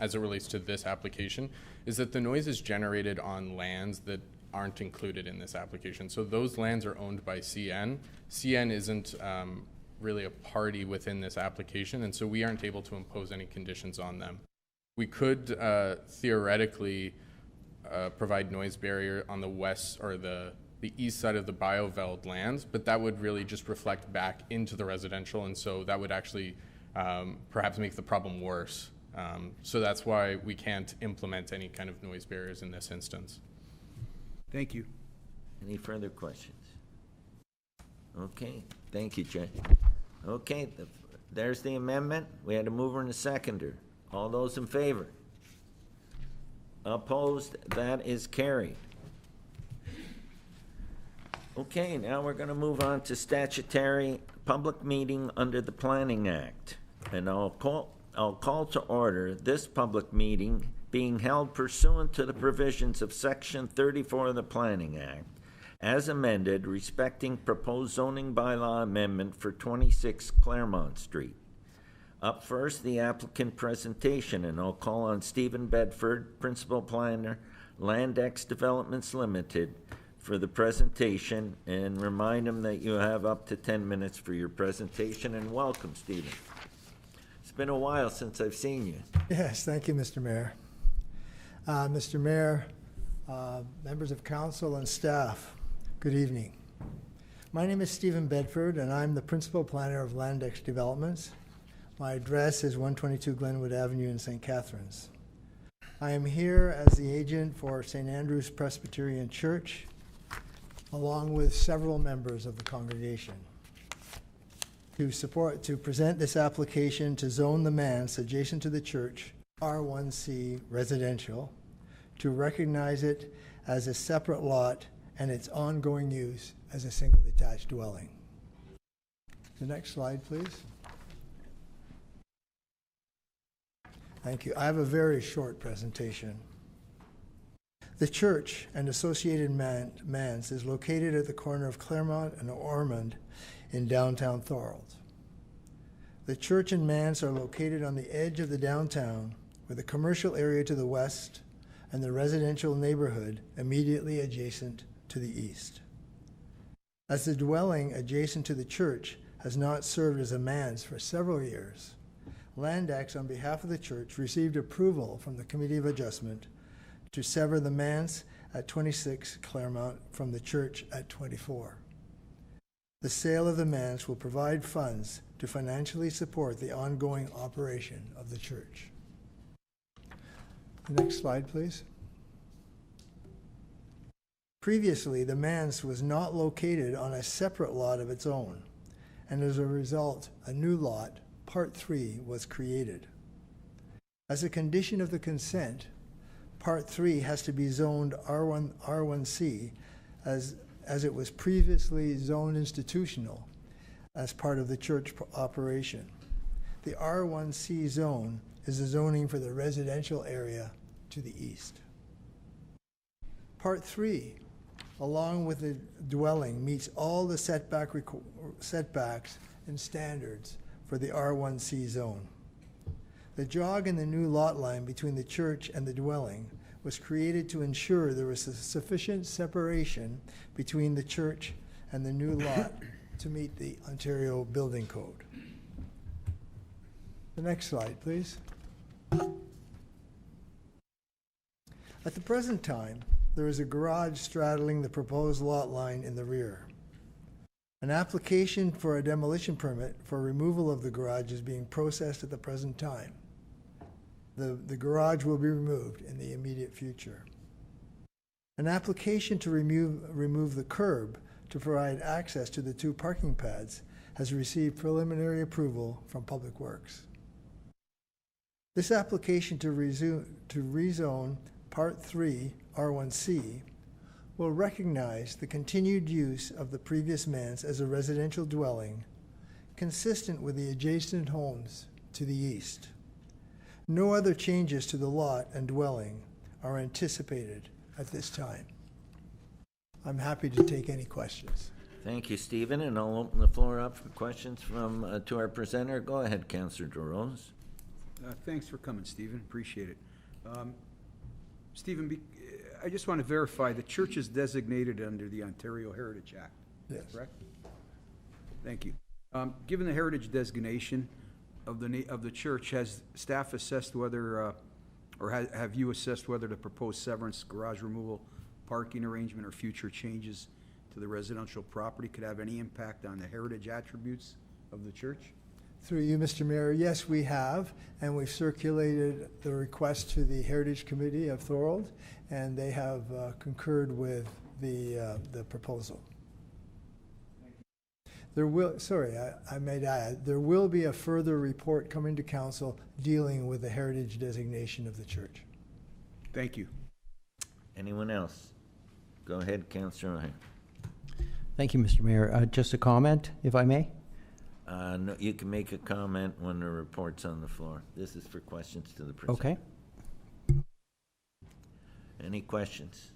as it relates to this application is that the noise is generated on lands that aren't included in this application. So those lands are owned by CN. CN isn't really a party within this application, and so we aren't able to impose any conditions on them. We could theoretically provide noise barrier on the west or the east side of the BioVeld lands, but that would really just reflect back into the residential, and so that would actually perhaps make the problem worse. So that's why we can't implement any kind of noise barriers in this instance. Thank you. Any further questions? Okay, thank you, Jay. Okay, there's the amendment. We had a mover and a seconder. All those in favor? Opposed? That is carried. Okay, now we're going to move on to statutory public meeting under the Planning Act. And I'll call to order this public meeting being held pursuant to the provisions of Section 34 of the Planning Act, as amended, respecting proposed zoning bylaw amendment for 26 Claremont Street. Up first, the applicant presentation, and I'll call on Stephen Bedford, Principal Planner, Landex Developments Limited, for the presentation, and remind him that you have up to 10 minutes for your presentation, and welcome, Stephen. It's been a while since I've seen you. Yes, thank you, Mr. Mayor. Mr. Mayor, members of council and staff, good evening. My name is Stephen Bedford, and I'm the Principal Planner of Landex Developments. My address is 122 Glenwood Avenue in St. Catharines. I am here as the agent for St. Andrew's Presbyterian Church, along with several members of the congregation, to present this application to zone the manse adjacent to the church R1C residential, to recognize it as a separate lot and its ongoing use as a single detached dwelling. The next slide, please. Thank you. I have a very short presentation. The church and associated manse is located at the corner of Claremont and Ormond in downtown Thorold. The church and manse are located on the edge of the downtown, with a commercial area to the west and the residential neighborhood immediately adjacent to the east. As the dwelling adjacent to the church has not served as a manse for several years, Landex, on behalf of the church, received approval from the Committee of Adjustment to sever the manse at 26 Claremont from the church at 24. The sale of the manse will provide funds to financially support the ongoing operation of the church. The next slide, please. Previously, the manse was not located on a separate lot of its own, and as a result, a new lot, Part 3, was created. As a condition of the consent, Part 3 has to be zoned R1C as it was previously zoned institutional, as part of the church operation. The R1C zone is the zoning for the residential area to the east. Part 3, along with the dwelling, meets all the setbacks and standards for the R1C zone. The jog in the new lot line between the church and the dwelling was created to ensure there was a sufficient separation between the church and the new lot to meet the Ontario Building Code. The next slide, please. At the present time, there is a garage straddling the proposed lot line in the rear. An application for a demolition permit for removal of the garage is being processed at the present time. The garage will be removed in the immediate future. An application to remove the curb to provide access to the 2 parking pads has received preliminary approval from Public Works. This application to rezone Part 3, R1C, will recognize the continued use of the previous manse as a residential dwelling, consistent with the adjacent homes to the east. No other changes to the lot and dwelling are anticipated at this time. I'm happy to take any questions. Thank you, Stephen, and I'll open the floor up for questions from to our presenter. Go ahead, Councillor DeRose. Thanks for coming, Stephen. Appreciate it. Stephen, I just want to verify the church is designated under the Ontario Heritage Act. Yes. Correct? Thank you. Given the heritage designation of the church, has staff assessed whether, or have you assessed whether the proposed severance, garage removal, parking arrangement, or future changes to the residential property could have any impact on the heritage attributes of the church? Through you, Mr. Mayor, yes, we have, and we've circulated the request to the Heritage Committee of Thorold, and they have concurred with the proposal. There will, sorry, I might add, there will be a further report coming to council dealing with the heritage designation of the church. Thank you. Anyone else? Go ahead, Councillor O'Hare. Thank you, Mr. Mayor. Just a comment, if I may. No, you can make a comment when the report's on the floor. This is for questions to the presenter. Okay. Any questions?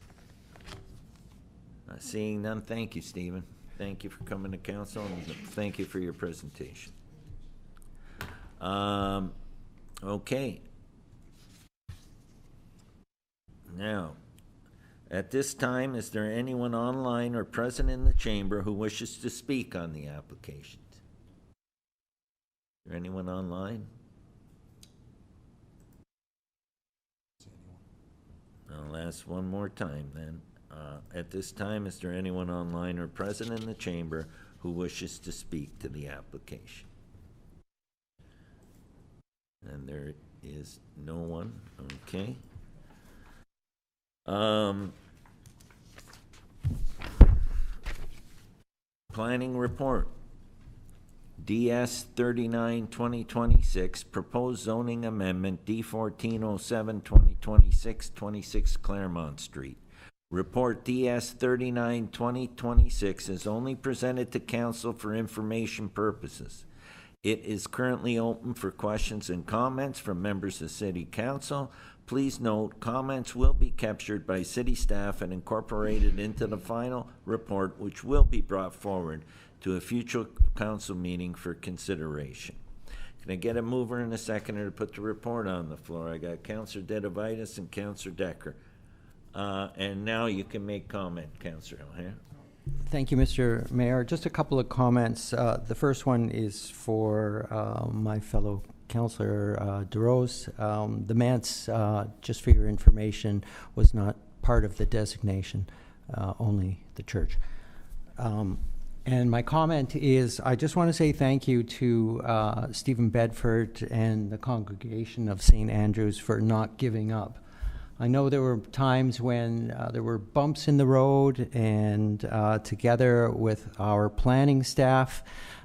Seeing none, thank you, Stephen. Thank you for coming to council, and thank you for your presentation. Okay. Now, at this time, is there anyone online or present in the chamber who wishes to speak on the applications? Is there anyone online? I'll ask one more time then. At this time, is there anyone online or present in the chamber who wishes to speak to the application? And there is no one. Okay. Planning report. DS 39-2026, proposed zoning amendment, D 1407-2026, 26 Claremont Street. Report DS 39-2026 is only presented to council for information purposes. It is currently open for questions and comments from members of City Council. Please note, comments will be captured by City staff and incorporated into the final report, which will be brought forward to a future council meeting for consideration. Can I get a mover and a seconder to put the report on the floor? I got Councillor Dedivitis and Councillor Decker. And now you can make comment, Councillor O'Hare. Thank you, Mr. Mayor. Just a couple of comments. The first one is for my fellow Councillor DeRose. The manse, just for your information, was not part of the designation, only the church. And my comment is, I just want to say thank you to Stephen Bedford and the congregation of St. Andrews for not giving up. I know there were times when there were bumps in the road, and together with our planning staff,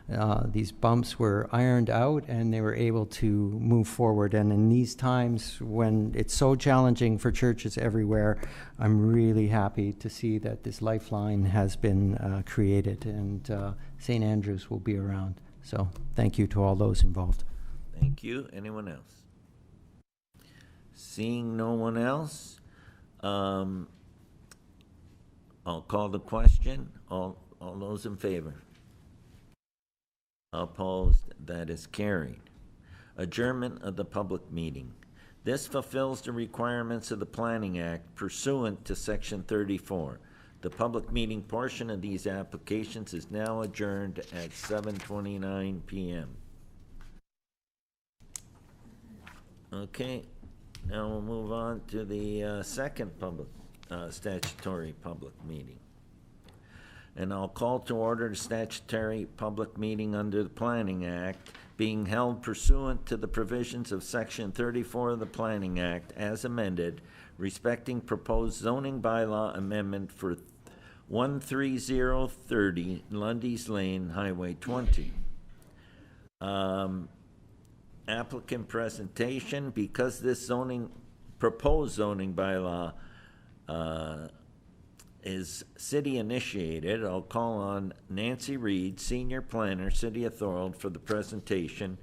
these bumps were ironed out and they were able to move forward. And in these times when it's so challenging for churches everywhere, I'm really happy to see that this lifeline has been created, and St. Andrews will be around. So thank you to all those involved. Thank you. Anyone else? Seeing no one else, I'll call the question. All those in favor? Opposed? That is carried. Adjournment of the public meeting. This fulfills the requirements of the Planning Act pursuant to Section 34. The public meeting portion of these applications is now adjourned at 7:29 p.m. Okay, now we'll move on to the second public, statutory public meeting. And I'll call to order the statutory public meeting under the Planning Act being held pursuant to the provisions of Section 34 of the Planning Act as amended, respecting proposed zoning bylaw amendment for 13030 Lundy's Lane, Highway 20. Applicant presentation. Because this proposed zoning bylaw is city initiated, I'll call on Nancy Reed, Senior Planner, City of Thorold, for the presentation.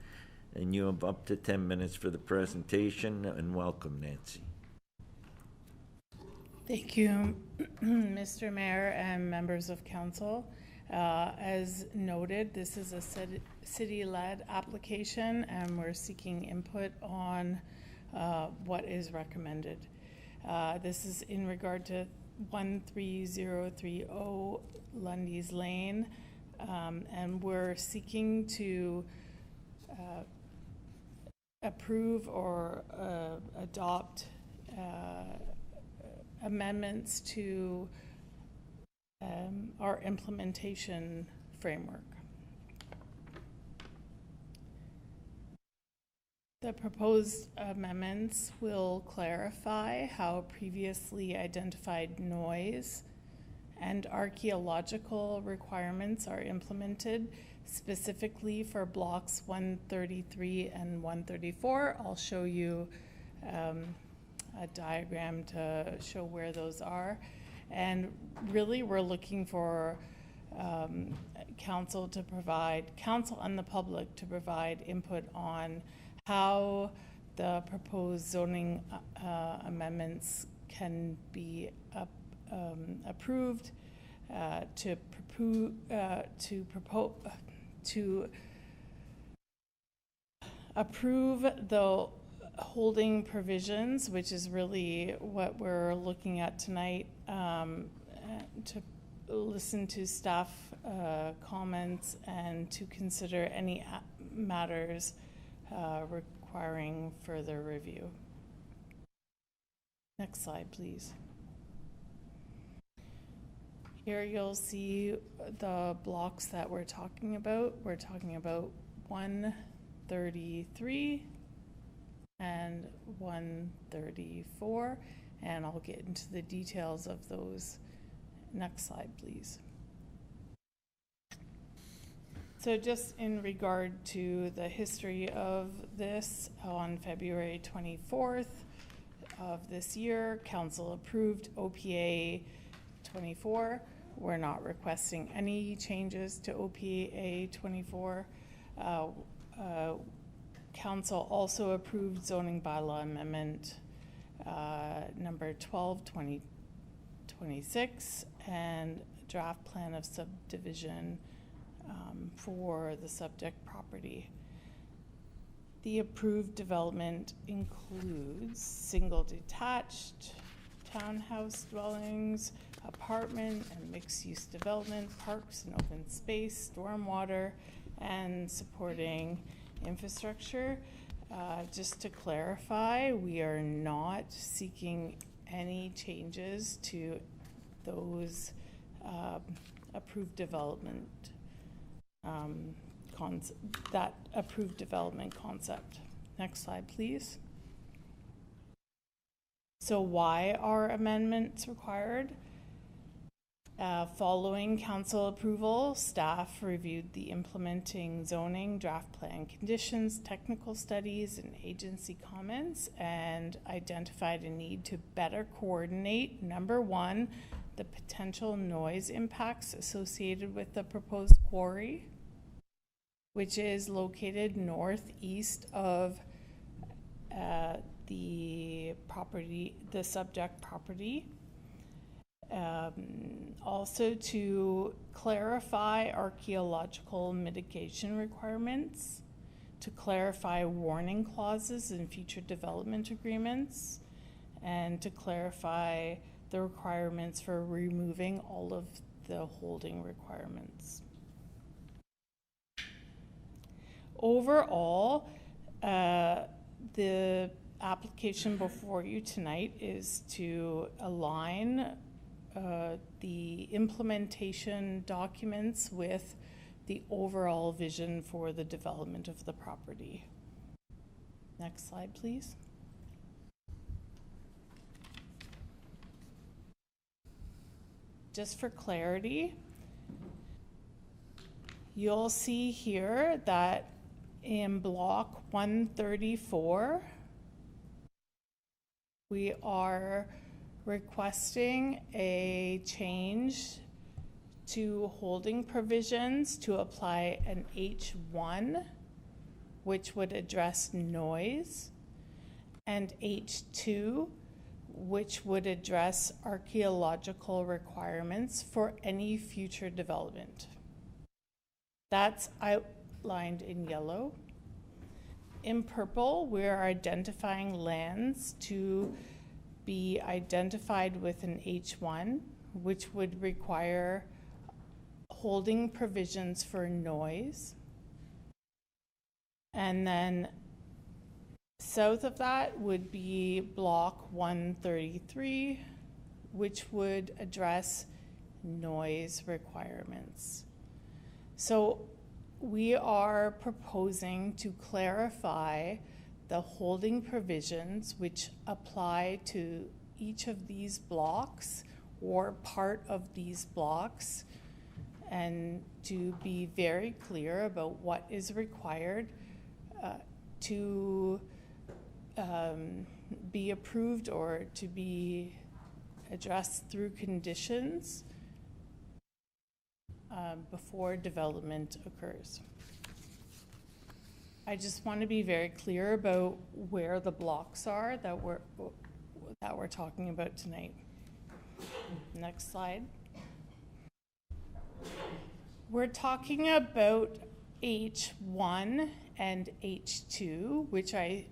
And you have up to 10 minutes for the presentation, and welcome, Nancy. Thank you, Mr. Mayor and members of council. As noted, this is a city-led application, and we're seeking input on what is recommended. This is in regard to 13030 Lundy's Lane, and we're seeking to approve or adopt amendments to our implementation framework. The proposed amendments will clarify how previously identified noise and archaeological requirements are implemented, specifically for blocks 133 and 134. I'll show you a diagram to show where those are. And really, we're looking for council and the public to provide input on how the proposed zoning amendments can be approved to approve the holding provisions, which is really what we're looking at tonight, to listen to staff comments and to consider any matters requiring further review. Next slide, please. Here you'll see the blocks that we're talking about. We're talking about 133 and 134, and I'll get into the details of those. Next slide, please. So just in regard to the history of this, on February 24th of this year, council approved OPA 24. We're not requesting any changes to OPA 24. Council also approved zoning bylaw amendment number 12/2026 and draft plan of subdivision for the subject property. The approved development includes single detached townhouse dwellings, apartment and mixed-use development, parks and open space, stormwater, and supporting infrastructure. Just to clarify, we are not seeking any changes to those approved development concept. Next slide, please. So why are amendments required? Following council approval, staff reviewed the implementing zoning, draft plan conditions, technical studies, and agency comments, and identified a need to better coordinate, number one, the potential noise impacts associated with the proposed quarry, which is located northeast of the subject property. Also to clarify archaeological mitigation requirements, to clarify warning clauses in future development agreements, and to clarify the requirements for removing all of the holding requirements. Overall, the application before you tonight is to align the implementation documents with the overall vision for the development of the property. Next slide, please. Just for clarity, you'll see here that in block 134, we are requesting a change to holding provisions to apply an H1, which would address noise, and H2, which would address archaeological requirements for any future development. That's outlined in yellow. In purple, we're identifying lands to be identified with an H1, which would require holding provisions for noise. And then south of that would be block 133, which would address noise requirements. So we are proposing to clarify the holding provisions which apply to each of these blocks or part of these blocks, and to be very clear about what is required to be approved or to be addressed through conditions before development occurs. I just want to be very clear about where the blocks are that we're talking about tonight. Next slide. We're talking about H1 and H2, which I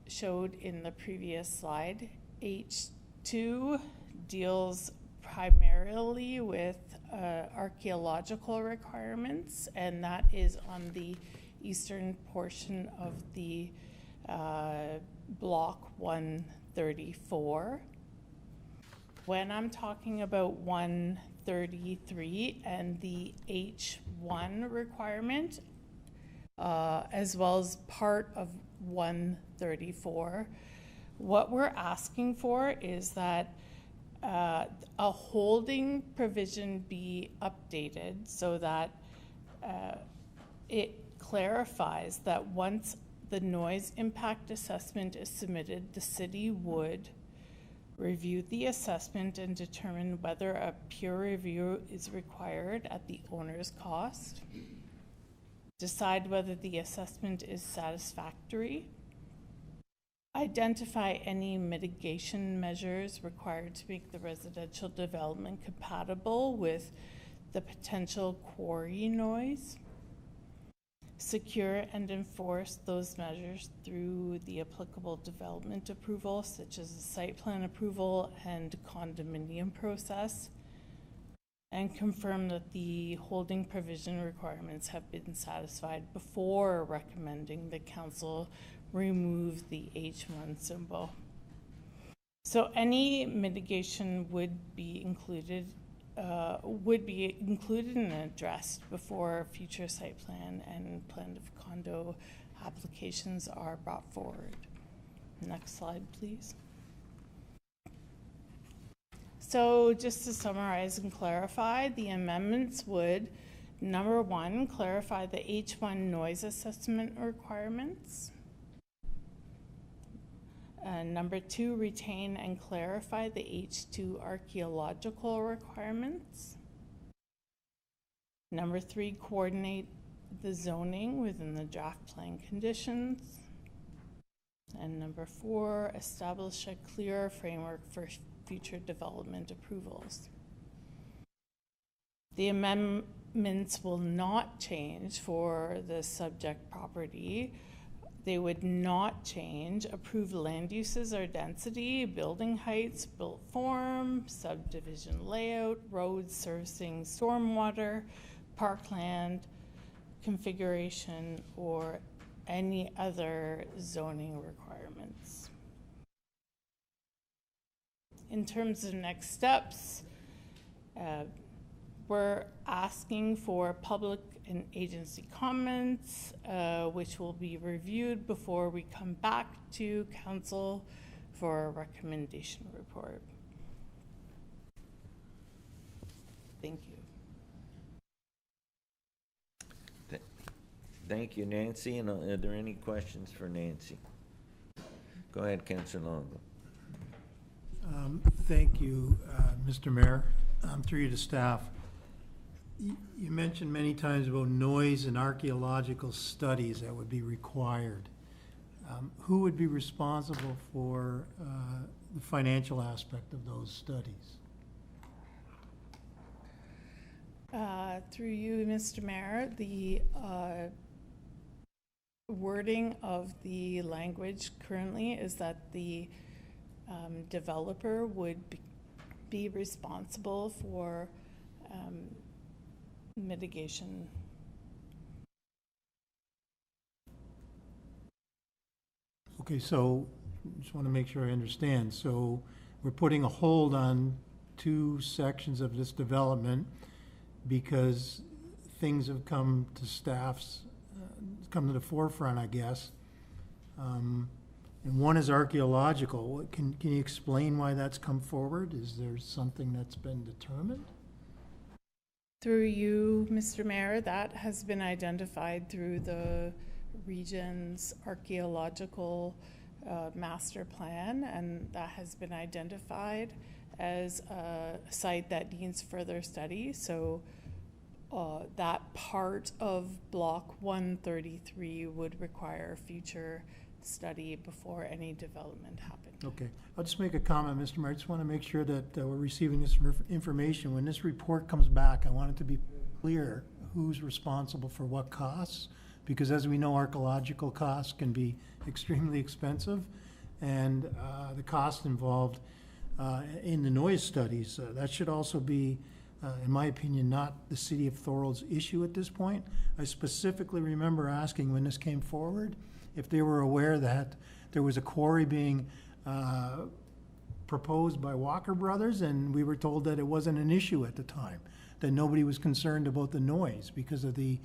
showed in the previous slide. H2 deals primarily with archaeological requirements, and that is on the eastern portion of the block 134. When I'm talking about 133 and the H1 requirement, as well as part of 134, what we're asking for is that a holding provision be updated so that it clarifies that once the noise impact assessment is submitted, the city would review the assessment and determine whether a peer review is required at the owner's cost, decide whether the assessment is satisfactory, identify any mitigation measures required to make the residential development compatible with the potential quarry noise, secure and enforce those measures through the applicable development approval, such as the site plan approval and condominium process, and confirm that the holding provision requirements have been satisfied before recommending the council remove the H1 symbol. So any mitigation would be included and addressed before future site plan and plan of condo applications are brought forward. Next slide, please. So just to summarize and clarify, the amendments would, number one, clarify the H1 noise assessment requirements. Number two, retain and clarify the H2 archaeological requirements. Number three, coordinate the zoning within the draft plan conditions. And number four, establish a clear framework for future development approvals. The amendments will not change for the subject property. They would not change approved land uses or density, building heights, built form, subdivision layout, roads servicing stormwater, parkland configuration, or any other zoning requirements. In terms of next steps, we're asking for public and agency comments, which will be reviewed before we come back to council for a recommendation report. Thank you. Thank you, Nancy. And are there any questions for Nancy? Go ahead, Councillor Longo. Thank you, Mr. Mayor. Through you to staff. You mentioned many times about noise and archaeological studies that would be required. Who would be responsible for the financial aspect of those studies? Through you, Mr. Mayor, the wording of the language currently is that the developer would be responsible for mitigation. Okay, so just want to make sure I understand. So we're putting a hold on 2 sections of this development because things have come to staff's, come to the forefront, I guess. And one is archaeological. Can you explain why that's come forward? Is there something that's been determined? Through you, Mr. Mayor, that has been identified through the region's archaeological master plan, and that has been identified as a site that needs further study. So that part of Block 133 would require future study before any development happened. Okay, I'll just make a comment, Mr. Mayor. I just want to make sure that we're receiving this information. When this report comes back, I want it to be clear who's responsible for what costs, because as we know, archaeological costs can be extremely expensive, and the cost involved in the noise studies, that should also be, in my opinion, not the City of Thorold's issue at this point. I specifically remember asking when this came forward if they were aware that there was a quarry being proposed by Walker Brothers, and we were told that it wasn't an issue at the time, that nobody was concerned about the noise because of the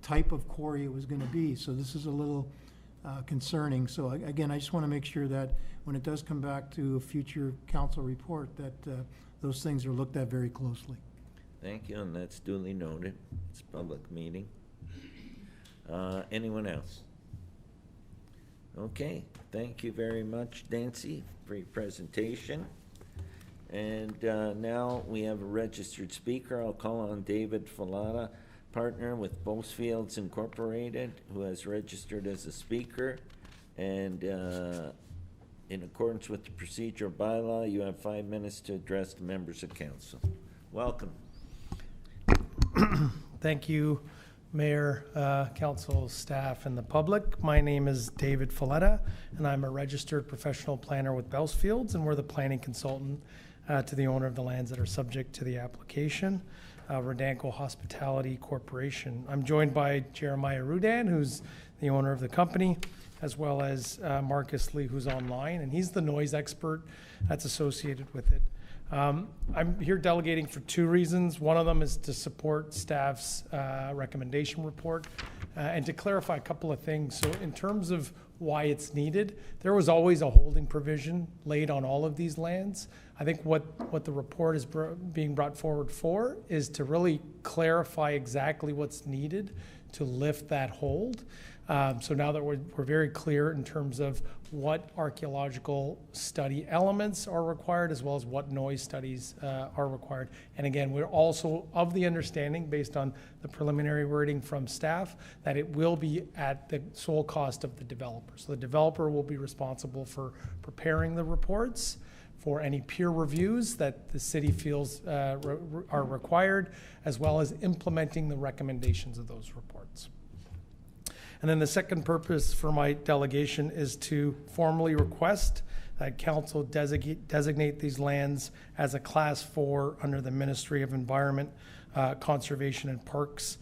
type of quarry it was going to be. So this is a little concerning. So again, I just want to make sure that when it does come back to a future council report, that those things are looked at very closely. Thank you, and that's duly noted. It's a public meeting. Anyone else? Okay, thank you very much, Nancy, for your presentation. And now we have a registered speaker. I'll call on David Falata, partner with Bosefields Incorporated, who has registered as a speaker. And in accordance with the procedural bylaw, you have 5 minutes to address the members of council. Welcome. Thank you, Mayor, council, staff, and the public. My name is David Faletta, and I'm a registered professional planner with Bosefields, and we're the planning consultant to the owner of the lands that are subject to the application, Rodanko Hospitality Corporation. I'm joined by Jeremiah Rudan, who's the owner of the company, as well as Marcus Lee, who's online, and he's the noise expert that's associated with it. I'm here delegating for 2 reasons. One of them is to support staff's recommendation report, And to clarify a couple of things, so in terms of why it's needed, there was always a holding provision laid on all of these lands. I think what the report is being brought forward for is to really clarify exactly what's needed to lift that hold. So now that we're very clear in terms of what archaeological study elements are required, as well as what noise studies are required. And again, we're also of the understanding, based on the preliminary wording from staff, that it will be at the sole cost of the developer. So the developer will be responsible for preparing the reports, for any peer reviews that the city feels are required, as well as implementing the recommendations of those reports. And then the second purpose for my delegation is to formally request that council designate these lands as a Class 4 under the Ministry of Environment, Conservation and Parks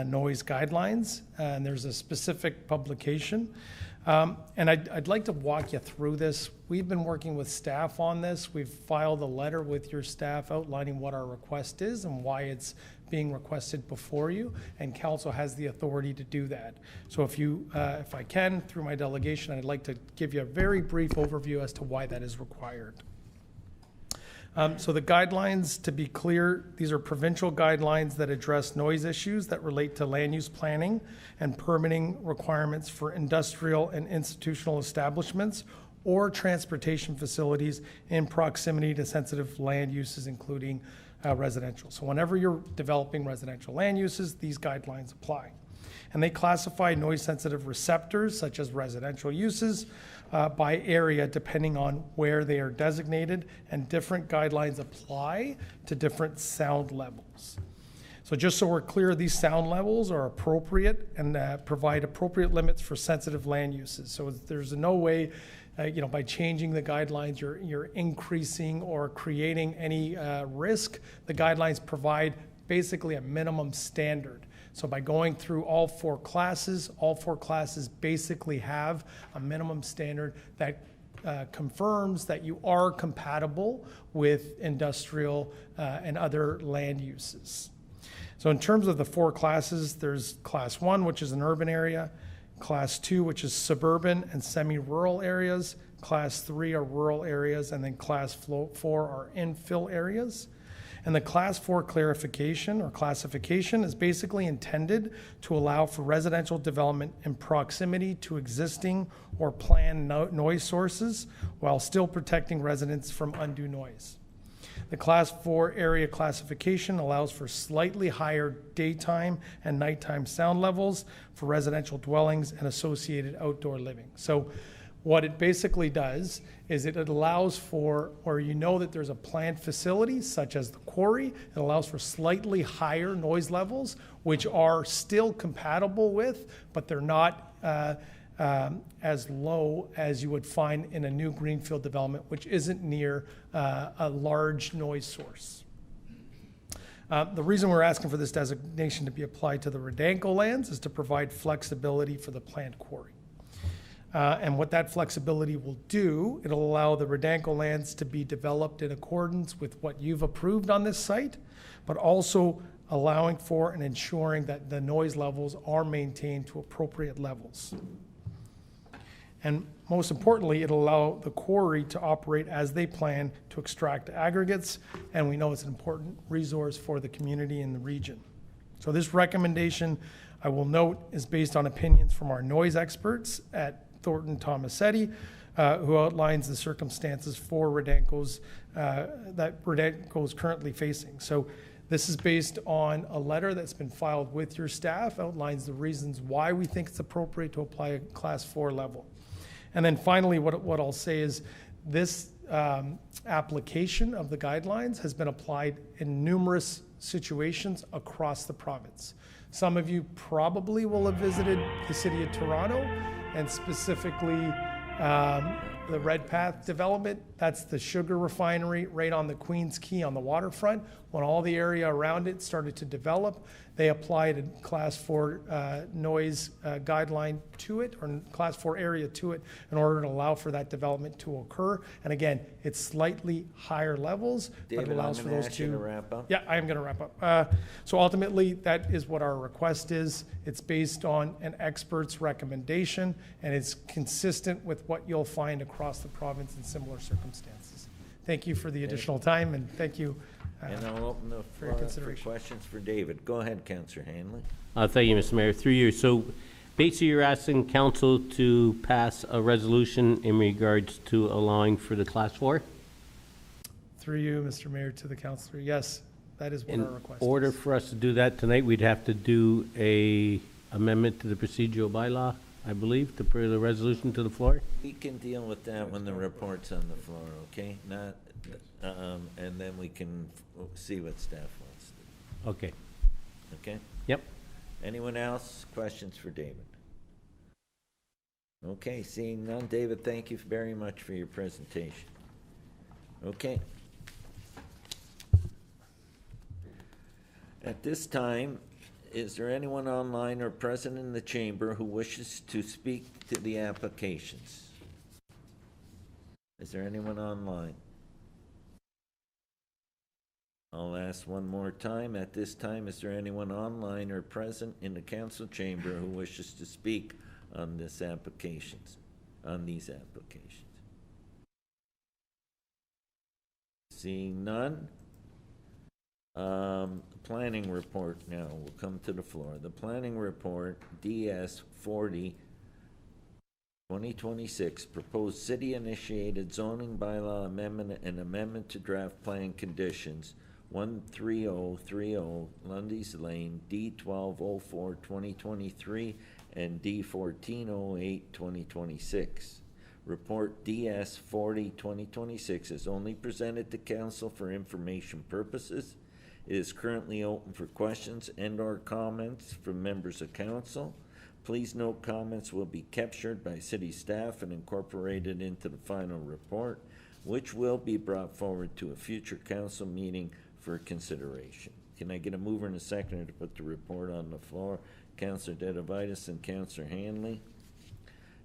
noise guidelines. And there's a specific publication. And I'd like to walk you through this. We've been working with staff on this. We've filed a letter with your staff outlining what our request is and why it's being requested before you, and council has the authority to do that. So if I can, through my delegation, I'd like to give you a very brief overview as to why that is required. So the guidelines, to be clear, these are provincial guidelines that address noise issues that relate to land use planning and permitting requirements for industrial and institutional establishments or transportation facilities in proximity to sensitive land uses, including residential. So whenever you're developing residential land uses, these guidelines apply. And they classify noise-sensitive receptors, such as residential uses, by area depending on where they are designated, and different guidelines apply to different sound levels. So just so we're clear, these sound levels are appropriate and provide appropriate limits for sensitive land uses. So there's no way by changing the guidelines, you're increasing or creating any risk. The guidelines provide basically a minimum standard. So by going through all four classes basically have a minimum standard that confirms that you are compatible with industrial and other land uses. So in terms of the four classes, there's Class 1, which is an urban area, Class 2, which is suburban and semi-rural areas, Class 3 are rural areas, and then Class 4 are infill areas. And the Class 4 classification is basically intended to allow for residential development in proximity to existing or planned noise sources while still protecting residents from undue noise. The Class 4 area classification allows for slightly higher daytime and nighttime sound levels for residential dwellings and associated outdoor living. So what it basically does is it allows for, or that there's a planned facility such as the quarry, it allows for slightly higher noise levels, which are still compatible with, but they're not as low as you would find in a new greenfield development, which isn't near a large noise source. The reason we're asking for this designation to be applied to the Redanko lands is to provide flexibility for the planned quarry. And what that flexibility will do, it'll allow the Redanko lands to be developed in accordance with what you've approved on this site, but also allowing for and ensuring that the noise levels are maintained to appropriate levels. And most importantly, it'll allow the quarry to operate as they plan to extract aggregates, and we know it's an important resource for the community in the region. So this recommendation, I will note, is based on opinions from our noise experts at Thornton Tomasetti, who outlines the circumstances for Redanko's that Redanko is currently facing. So this is based on a letter that's been filed with your staff, outlines the reasons why we think it's appropriate to apply a Class 4 level. And then finally, what I'll say is this application of the guidelines has been applied in numerous situations across the province. Some of you probably will have visited the city of Toronto, and specifically The Red Path development, that's the sugar refinery right on the Queens Quay on the waterfront. When all the area around it started to develop, they applied a Class 4 noise guideline to it, or Class 4 area to it, in order to allow for that development to occur. And again, it's slightly higher levels, but it David, allows I'm for gonna those ask you two. to wrap up. Yeah, I am going to wrap up. So ultimately, that is what our request is. It's based on an expert's recommendation, and it's consistent with what you'll find across the province in similar circumstances. Thank you for the additional time, and thank you And I'll open the for your floor for consideration. questions for David. Go ahead, Councillor Hanley. Thank you, Mr. Mayor. Through you. So basically, you're asking council to pass a resolution in regards to allowing for the Class 4? Through you, Mr. Mayor, to the councillor. Yes, that is what In our request order is. for us to do that tonight, we'd have to do a amendment to the procedural bylaw, I believe, to put the resolution to the floor. We can deal with that when the report's on the floor, okay? Not, and then we can see what staff wants to do, Okay. okay? Yep. Anyone else? Questions for David? Okay, seeing none. David, thank you very much for your presentation. Okay. At this time, is there anyone online or present in the chamber who wishes to speak to the applications? Is there anyone online? I'll ask one more time. At this time, is there anyone online or present in the council chamber who wishes to speak on these applications? Seeing none. Planning report now will come to the floor. The planning report, DS 40, 2026, proposed city-initiated zoning bylaw amendment and amendment to draft plan conditions, 13030 Lundy's Lane, D1204 2023 and D1408 2026. Report DS 40 2026 is only presented to council for information purposes. It is currently open for questions and/or comments from members of council. Please note comments will be captured by city staff and incorporated into the final report, which will be brought forward to a future council meeting for consideration. Can I get a mover and a seconder to put the report on the floor? Councillor Dedivitis and Councillor Hanley.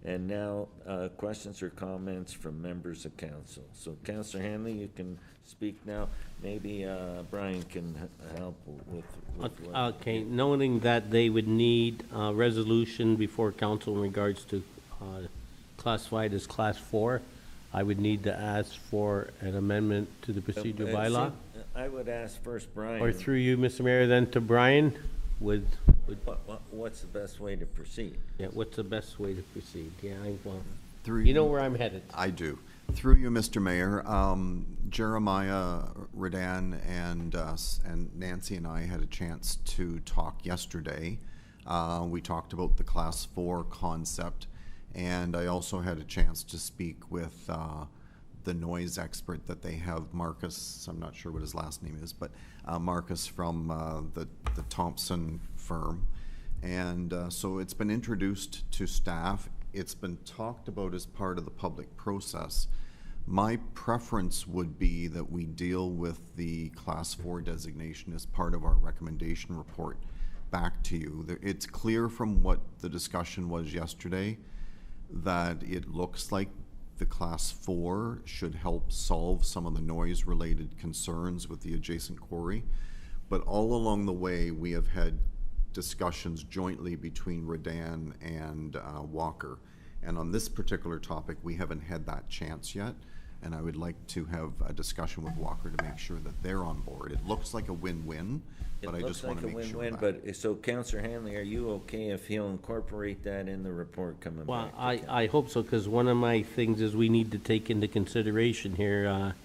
And now, questions or comments from members of council. So Councillor Hanley, you can speak now. Maybe Brian can help with what. Okay, noting that they would need a resolution before council in regards to classified as Class 4, I would need to ask for an amendment to the procedural bylaw. I would ask first Brian. Or through you, Mr. Mayor, then to Brian, What's the best way to proceed? Yeah, what's the best way to proceed? Yeah, well, Through you know where I'm headed. I do. Through you, Mr. Mayor, Jeremiah, Redan, and Nancy and I had a chance to talk yesterday. We talked about the Class 4 concept, and I also had a chance to speak with the noise expert that they have, Marcus. I'm not sure what his last name is, but Marcus from the Thompson firm. And so it's been introduced to staff. It's been talked about as part of the public process. My preference would be that we deal with the Class 4 designation as part of our recommendation report back to you. It's clear from what the discussion was yesterday that it looks like the Class 4 should help solve some of the noise-related concerns with the adjacent quarry. But all along the way, we have had discussions jointly between Redan and Walker. And on this particular topic, we haven't had that chance yet. And I would like to have a discussion with Walker to make sure that they're on board. It looks like a win-win, but I just want to make sure. It looks like a win-win, but so Councillor Hanley, are you okay if he'll incorporate that in the report coming back? Well, I hope so, because one of my things is we need to take into consideration here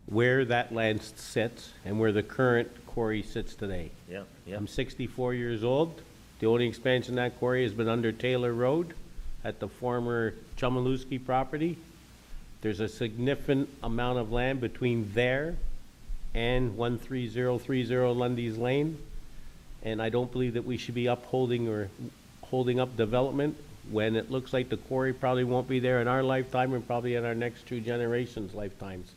where that land sits and where the current quarry sits today. Yeah. I'm 64 years old. The only expansion of that quarry has been under Taylor Road at the former Chmielewski property. There's a significant amount of land between there and 13030 Lundy's Lane, and I don't believe that we should be upholding or holding up development when it looks like the quarry probably won't be there in our lifetime and probably in our next 2 generations' lifetimes.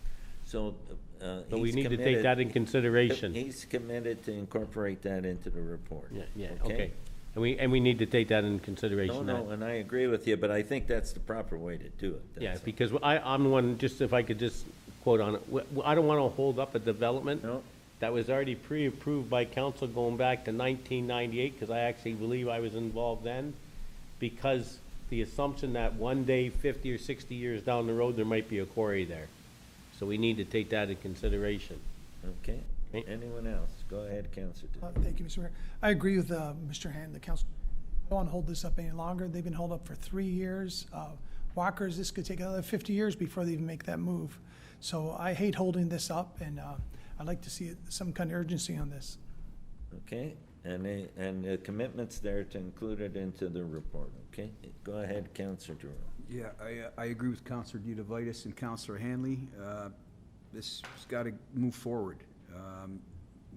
So, So we he's need to take committed- that in consideration. He's committed to incorporate that into the report. Yeah, okay. And we need to take that in No, consideration. no, and I agree with you, but I think that's the proper way to do it. Yeah, That's all. because I'm the one, just if I could just quote on it, I don't want to hold up a development No. that was already pre-approved by council going back to 1998, because I actually believe I was involved then, because the assumption that one day, 50 or 60 years down the road, there might be a quarry there. So we need to take that in consideration. Okay, anyone else? Go ahead, Councilor. Thank you, Mr. Mayor. I agree with Mr. Hand, the council. I don't want to hold this up any longer. They've been held up for 3 years. Walkers, this could take another 50 years before they even make that move. So I hate holding this up, and I'd like to see some kind of urgency on this. Okay, and the commitment's there to include it into the report, okay? Go ahead, Councilor Thorold. Yeah, I agree with Councilor Didavitis and Councilor Hanley. This has got to move forward.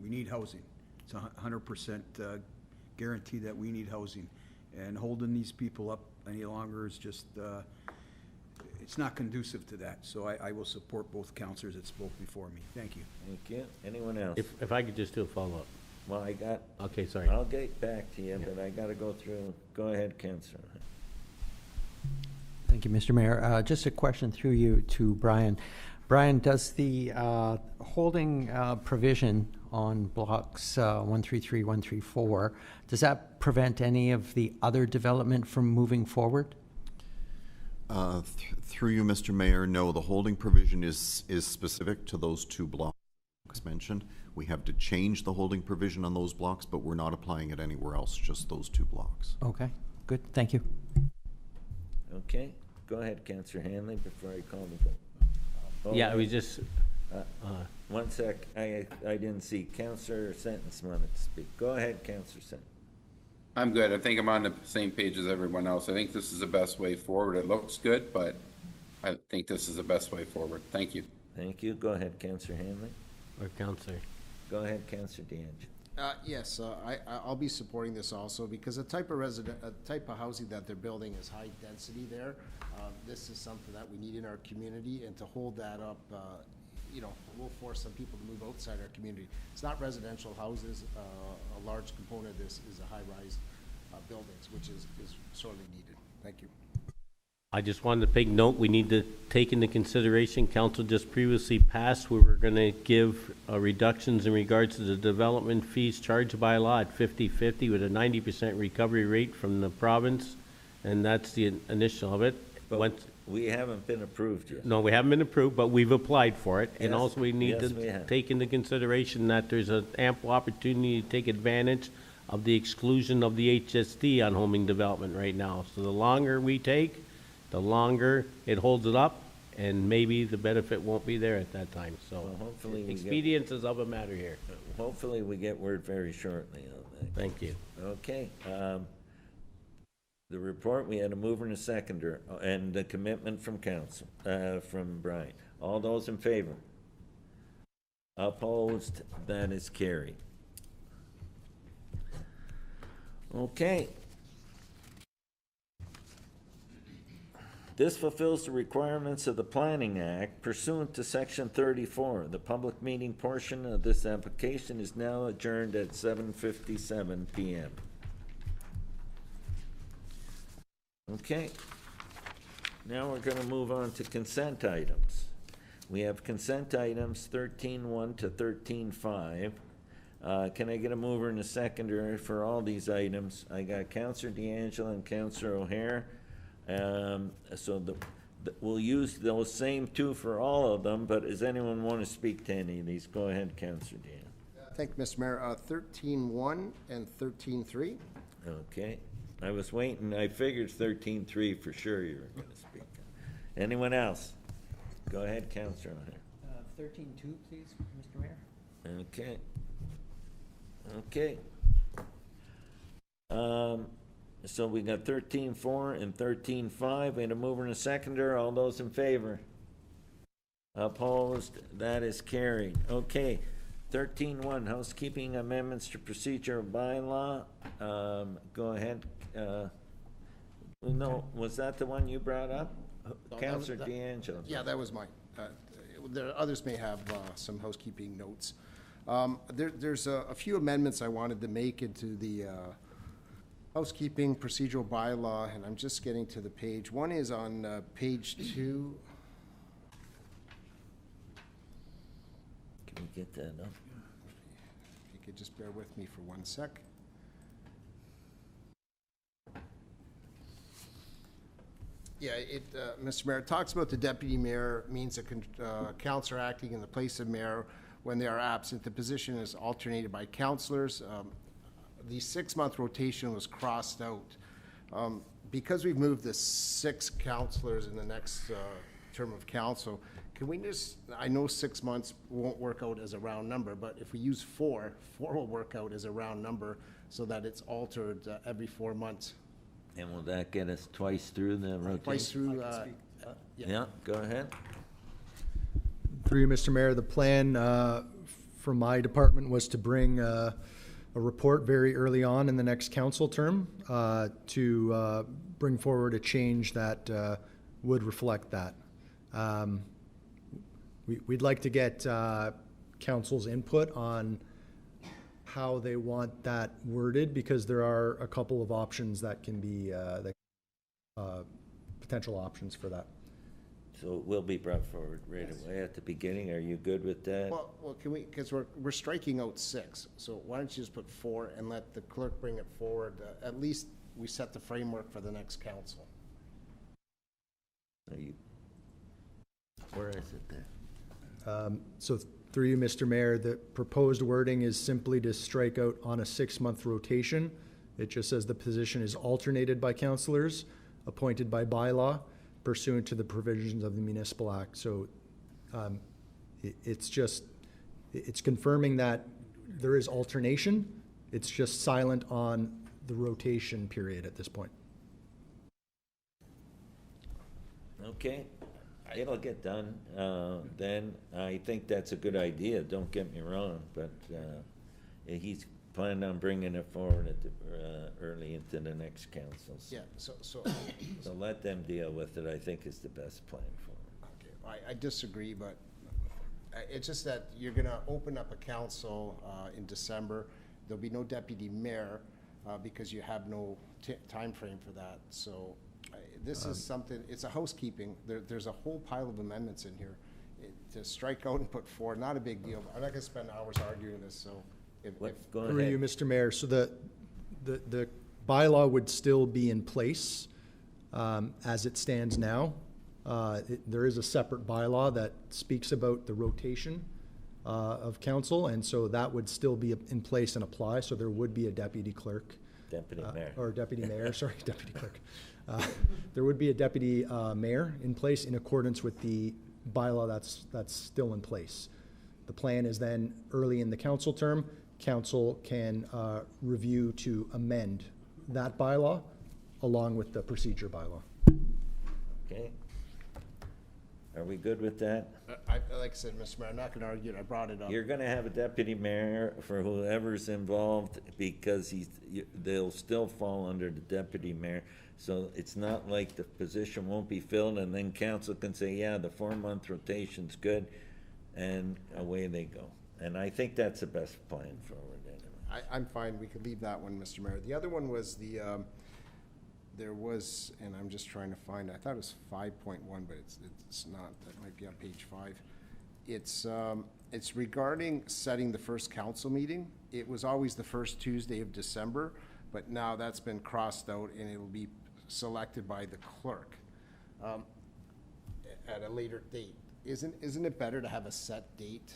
We need housing. It's 100% guarantee that we need housing. And holding these people up any longer is just, it's not conducive to that. So I will support both councilors that spoke before me. Thank you. Thank you. Anyone else? If I could just do a follow-up. Well, I got. Okay, sorry. I'll get back to you, but I gotta go through. Go ahead, Councilor. Thank you, Mr. Mayor. Just a question through you to Brian. Brian, does the holding provision on blocks 133, 134, does that prevent any of the other development from moving forward? Through you, Mr. Mayor, no, the holding provision is specific to those 2 blocks mentioned. We have to change the holding provision on those blocks, but we're not applying it anywhere else, just those 2 blocks. Okay, good, thank you. Okay, go ahead, Councilor Hanley, before I call the vote. Oh, Yeah, we just, 1 sec, I didn't see. Councilor Sentence wanted to speak. Go ahead, Councilor Sentence. I'm good. I think I'm on the same page as everyone else. I think this is the best way forward. It looks good, but I think this is the best way forward. Thank you. Thank you. Go ahead, Councilor Hanley. or Councilor. Go ahead, Councilor DeAngelo. Yes, I'll be supporting this also because the type of housing that they're building is high density there. This is something that we need in our community, and to hold that up, you know, will force some people to move outside our community. It's not residential houses. A large component of this is a high-rise buildings, which is sorely needed. Thank you. I just wanted to take note, we need to take into consideration, council just previously passed, we were gonna give reductions in regards to the development fees charged by law at 50/50 with a 90% recovery rate from the province, and that's the initial of it. Once, We haven't been approved yet. no, we haven't been approved, but we've applied for it. And Yes, also we need yes, we to have. take into consideration that there's an ample opportunity to take advantage of the exclusion of the HSD on homing development right now. So the longer we take, the longer it holds it up, and maybe the benefit won't be there at that time. So Well, hopefully we get- expedience is of a matter here. Hopefully, we get word very shortly on that. Thank you. Okay, the report, we had a mover and a seconder, and the commitment from council, from Brian. All those in favor? Opposed? That is carried. Okay. This fulfills the requirements of the Planning Act pursuant to Section 34. The public meeting portion of this application is now adjourned at 7:57 PM. Okay. Now we're gonna move on to consent items. We have consent items 13.1 to 13.5. Can I get a mover and a seconder for all these items? I got Councilor DeAngelo and Councilor O'Hare. So we'll use those same two for all of them, but does anyone want to speak to any of these? Go ahead, Councilor Dan. Thank you, Mr. Mayor. 13.1 and 13.3. Okay, I was waiting, I figured 13.3 for sure you were gonna speak. Anyone else? Go ahead, Councilor O'Hare. 13.2, please, Mr. Mayor. Okay. Okay. So we got 13.4 and 13.5, and a mover and a seconder. All those in favor? Opposed? That is carried. Okay. 13.1, housekeeping amendments to procedure bylaw. Go ahead, No, was that the one you brought up? No, Councillor that- D'Angelo? Yeah, that was mine. Others may have some housekeeping notes. There's a few amendments I wanted to make into the housekeeping procedural bylaw, and I'm just getting to the page. One is on page 2. Can we get that up? If you could just bear with me for 1 sec. Yeah, Mr. Mayor, it talks about the deputy mayor means a councillor acting in the place of mayor when they are absent. The position is alternated by councillors. The 6-month rotation was crossed out. Because we've moved the 6 councillors in the next term of council, can we just, I know 6 months won't work out as a round number, but if we use 4 will work out as a round number so that it's altered every 4 months. And will that get us twice through the rotation? Twice through, Yeah, go ahead. Through you, Mr. Mayor, the plan from my department was to bring a report very early on in the next council term to bring forward a change that would reflect that. We'd like to get council's input on how they want that worded, because there are a couple of options that can be potential options for that. So it will be brought forward right away at the beginning. Are you good with that? Well, can we, because we're striking out 6, so why don't you just put 4 and let the clerk bring it forward? At least we set the framework for the next council. Are you, where is it there? So through you, Mr. Mayor, the proposed wording is simply to strike out on a 6-month rotation. It just says the position is alternated by councillors appointed by bylaw pursuant to the provisions of the Municipal Act. So it's confirming that there is alternation. It's just silent on the rotation period at this point. Okay, it'll get done. Then I think that's a good idea, don't get me wrong, but he's planning on bringing it forward at the, early into the next council. Yeah, so So let them deal with it, I think is the best plan for it. okay, I disagree, but it's just that you're gonna open up a council in December. There'll be no deputy mayor because you have no time frame for that. So this is something, it's a housekeeping. There's a whole pile of amendments in here. To strike out and put 4, not a big deal. I'm not gonna spend hours arguing this, so Go Through you, ahead. Mr. Mayor, so the bylaw would still be in place as it stands now. There is a separate bylaw that speaks about the rotation of council, and so that would still be in place and apply, so there would be a deputy clerk. Deputy mayor. Or deputy mayor, sorry, deputy clerk. There would be a deputy mayor in place in accordance with the bylaw that's still in place. The plan is then, early in the council term, council can review to amend that bylaw along with the procedure bylaw. Okay. Are we good with that? like I said, Mr. Mayor, I'm not gonna argue it. I brought it up. You're gonna have a deputy mayor for whoever's involved, because they'll still fall under the deputy mayor. So it's not like the position won't be filled and then council can say, yeah, the 4-month rotation's good, and away they go. And I think that's the best plan forward anyway. I'm fine. We could leave that one, Mr. Mayor. The other one was there was, and I'm just trying to find, I thought it was 5.1, but it's not. That might be on page 5. It's regarding setting the first council meeting. It was always the first Tuesday of December, but now that's been crossed out and it'll be selected by the clerk at a later date. Isn't it better to have a set date?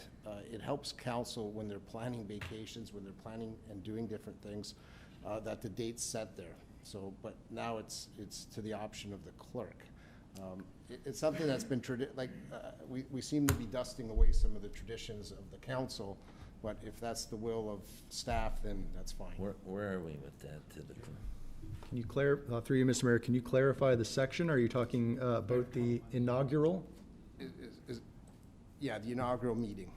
It helps council when they're planning vacations, when they're planning and doing different things, that the date's set there. So, but now it's to the option of the clerk. It's something that's been we seem to be dusting away some of the traditions of the council, but if that's the will of staff, then that's fine. Where are we with that? Can you through you, Mr. Mayor, can you clarify the section? Are you talking about the inaugural? Yeah, the inaugural meeting,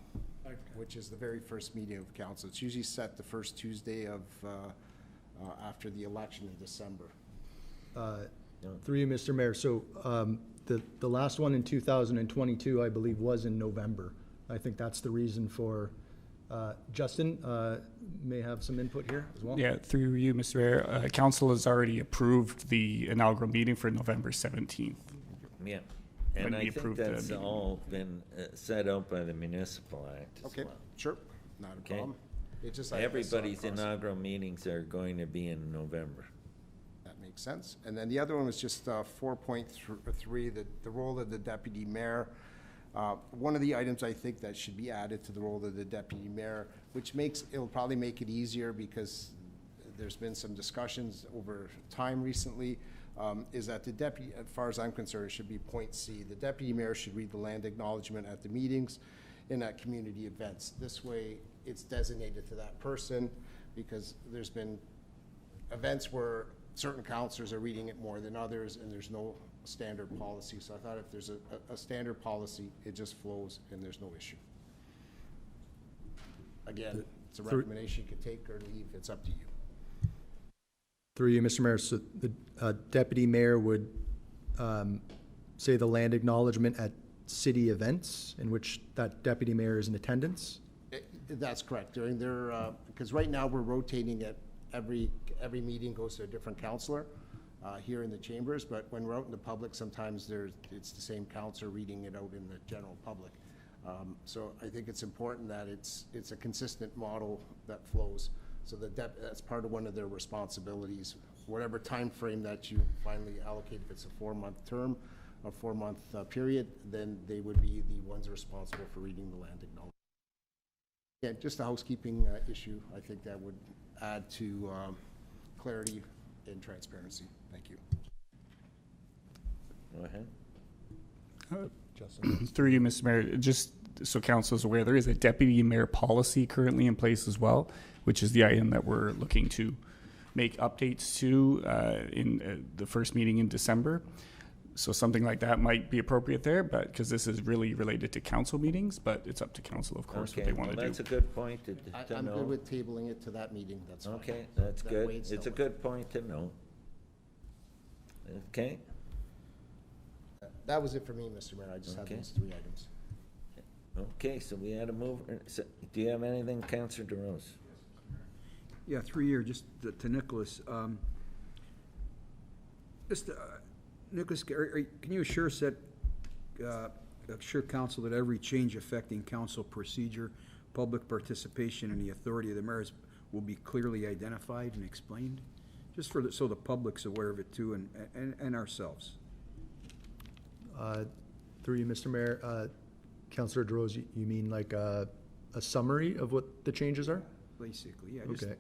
which is the very first meeting of council. It's usually set the first Tuesday of after the election in December. Through you, Mr. Mayor. So the last one in 2022, I believe, was in November. I think that's the reason for, Justin may have some input here as well. Yeah, through you, Mr. Mayor. Council has already approved the inaugural meeting for November 17th. Yeah, and I think that's all been set out by the Municipal Act as Okay, well. sure, not a Okay. problem. It's just I saw Everybody's across. inaugural meetings are going to be in November. That makes sense. And then the other one was just 4.3, the role of the deputy mayor. One of the items I think that should be added to the role of the deputy mayor, which it'll probably make it easier because there's been some discussions over time recently, is that the deputy, as far as I'm concerned, it should be point C. The deputy mayor should read the land acknowledgement at the meetings and at community events. This way, it's designated to that person because there's been events where certain councilors are reading it more than others and there's no standard policy. So I thought if there's a standard policy, it just flows and there's no issue. Again, it's a recommendation you can take or leave. It's up to you. Through you, Mr. Mayor, so the deputy mayor would say the land acknowledgement at city events in which that deputy mayor is in attendance? That's correct. During their, because right now we're rotating it. Every meeting goes to a different counselor here in the chambers, but when we're out in the public, sometimes it's the same counselor reading it out in the general public. So I think it's important that it's a consistent model that flows. So that's part of one of their responsibilities. Whatever time frame that you finally allocate, if it's a 4-month term, a 4-month period, then they would be the ones responsible for reading the land acknowledgement. Yeah, just a housekeeping issue. I think that would add to clarity and transparency. Thank you. Go ahead. Justin. Through you, Mr. Mayor, just so council is aware, there is a deputy mayor policy currently in place as well, which is the item that we're looking to make updates to in the first meeting in December. So something like that might be appropriate there, but because this is really related to council meetings, but it's up to council, of course, what they want to do. That's a good point to I'm know. good with tabling it to that meeting. That's fine. Okay, that's That good. way it's It's a dealt good point to know. Okay, with. That was it for me, Mr. Mayor. I just had those 3 items. okay, so we had a move. Do you have anything, Councillor DeRose? Yeah, 3 year, just to Nicholas. Nicholas, can you assure council that every change affecting council procedure, public participation, and the authority of the mayors will be clearly identified and explained? Just so the public's aware of it too, and ourselves. Through you, Mr. Mayor, Councillor DeRose, you mean like a summary of what the changes are? Basically, yeah. Okay.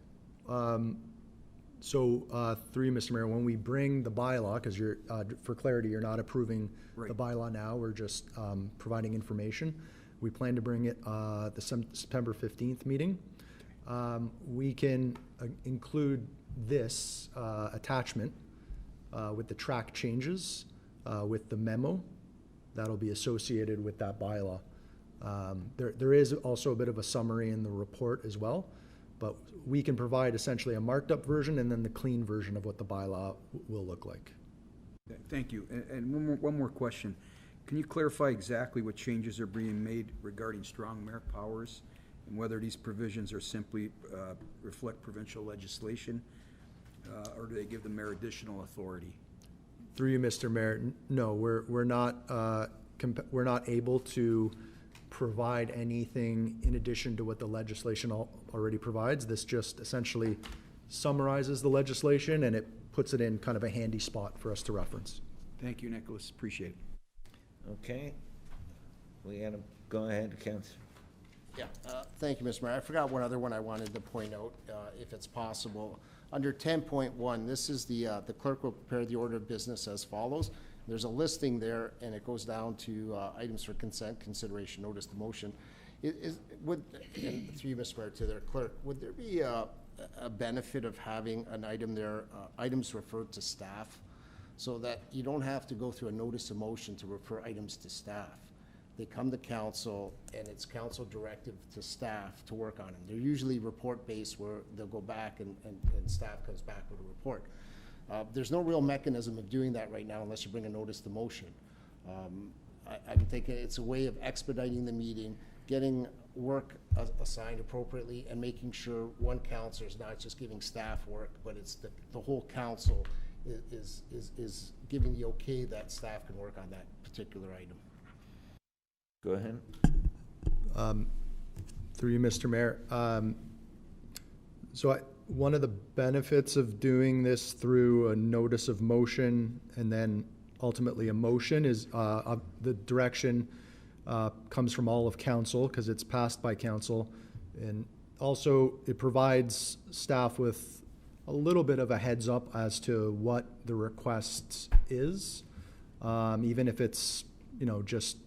So through you, Mr. Mayor, when we bring the bylaw, because you're, for clarity, you're not approving the bylaw now, we're just providing information. We plan to bring it the September 15th meeting. We can include this attachment with the track changes, with the memo that'll be associated with that bylaw. There is also a bit of a summary in the report as well, but we can provide essentially a marked up version and then the clean version of what the bylaw will look like. Thank you. And one more question. Can you clarify exactly what changes are being made regarding strong mayor powers and whether these provisions are simply reflect provincial legislation or do they give the mayor additional authority? Through you, Mr. Mayor, no, we're not able to provide anything in addition to what the legislation already provides. This just essentially summarizes the legislation and it puts it in kind of a handy spot for us to reference. Thank you, Nicholas. Appreciate it. Okay. We had to go ahead, Councillor. Yeah, thank you, Mr. Mayor. I forgot one other one I wanted to point out, if it's possible. Under 10.1, this is the clerk will prepare the order of business as follows. There's a listing there, and it goes down to items for consent, consideration, notice to motion. Through you, Mr. Mayor, to their clerk, would there be a benefit of having an item there, items referred to staff, so that you don't have to go through a notice of motion to refer items to staff? They come to council, and it's council directive to staff to work on them. They're usually report-based, where they'll go back and staff comes back with a report. There's no real mechanism of doing that right now unless you bring a notice to motion. I'm thinking it's a way of expediting the meeting, getting work assigned appropriately, and making sure one counselor is not just giving staff work, but it's the whole council is giving the okay that staff can work on that particular item. Go ahead. Through you, Mr. Mayor. One of the benefits of doing this through a notice of motion and then ultimately a motion is the direction comes from all of council because it's passed by council. And also it provides staff with a little bit of a heads up as to what the request is, even if it's, just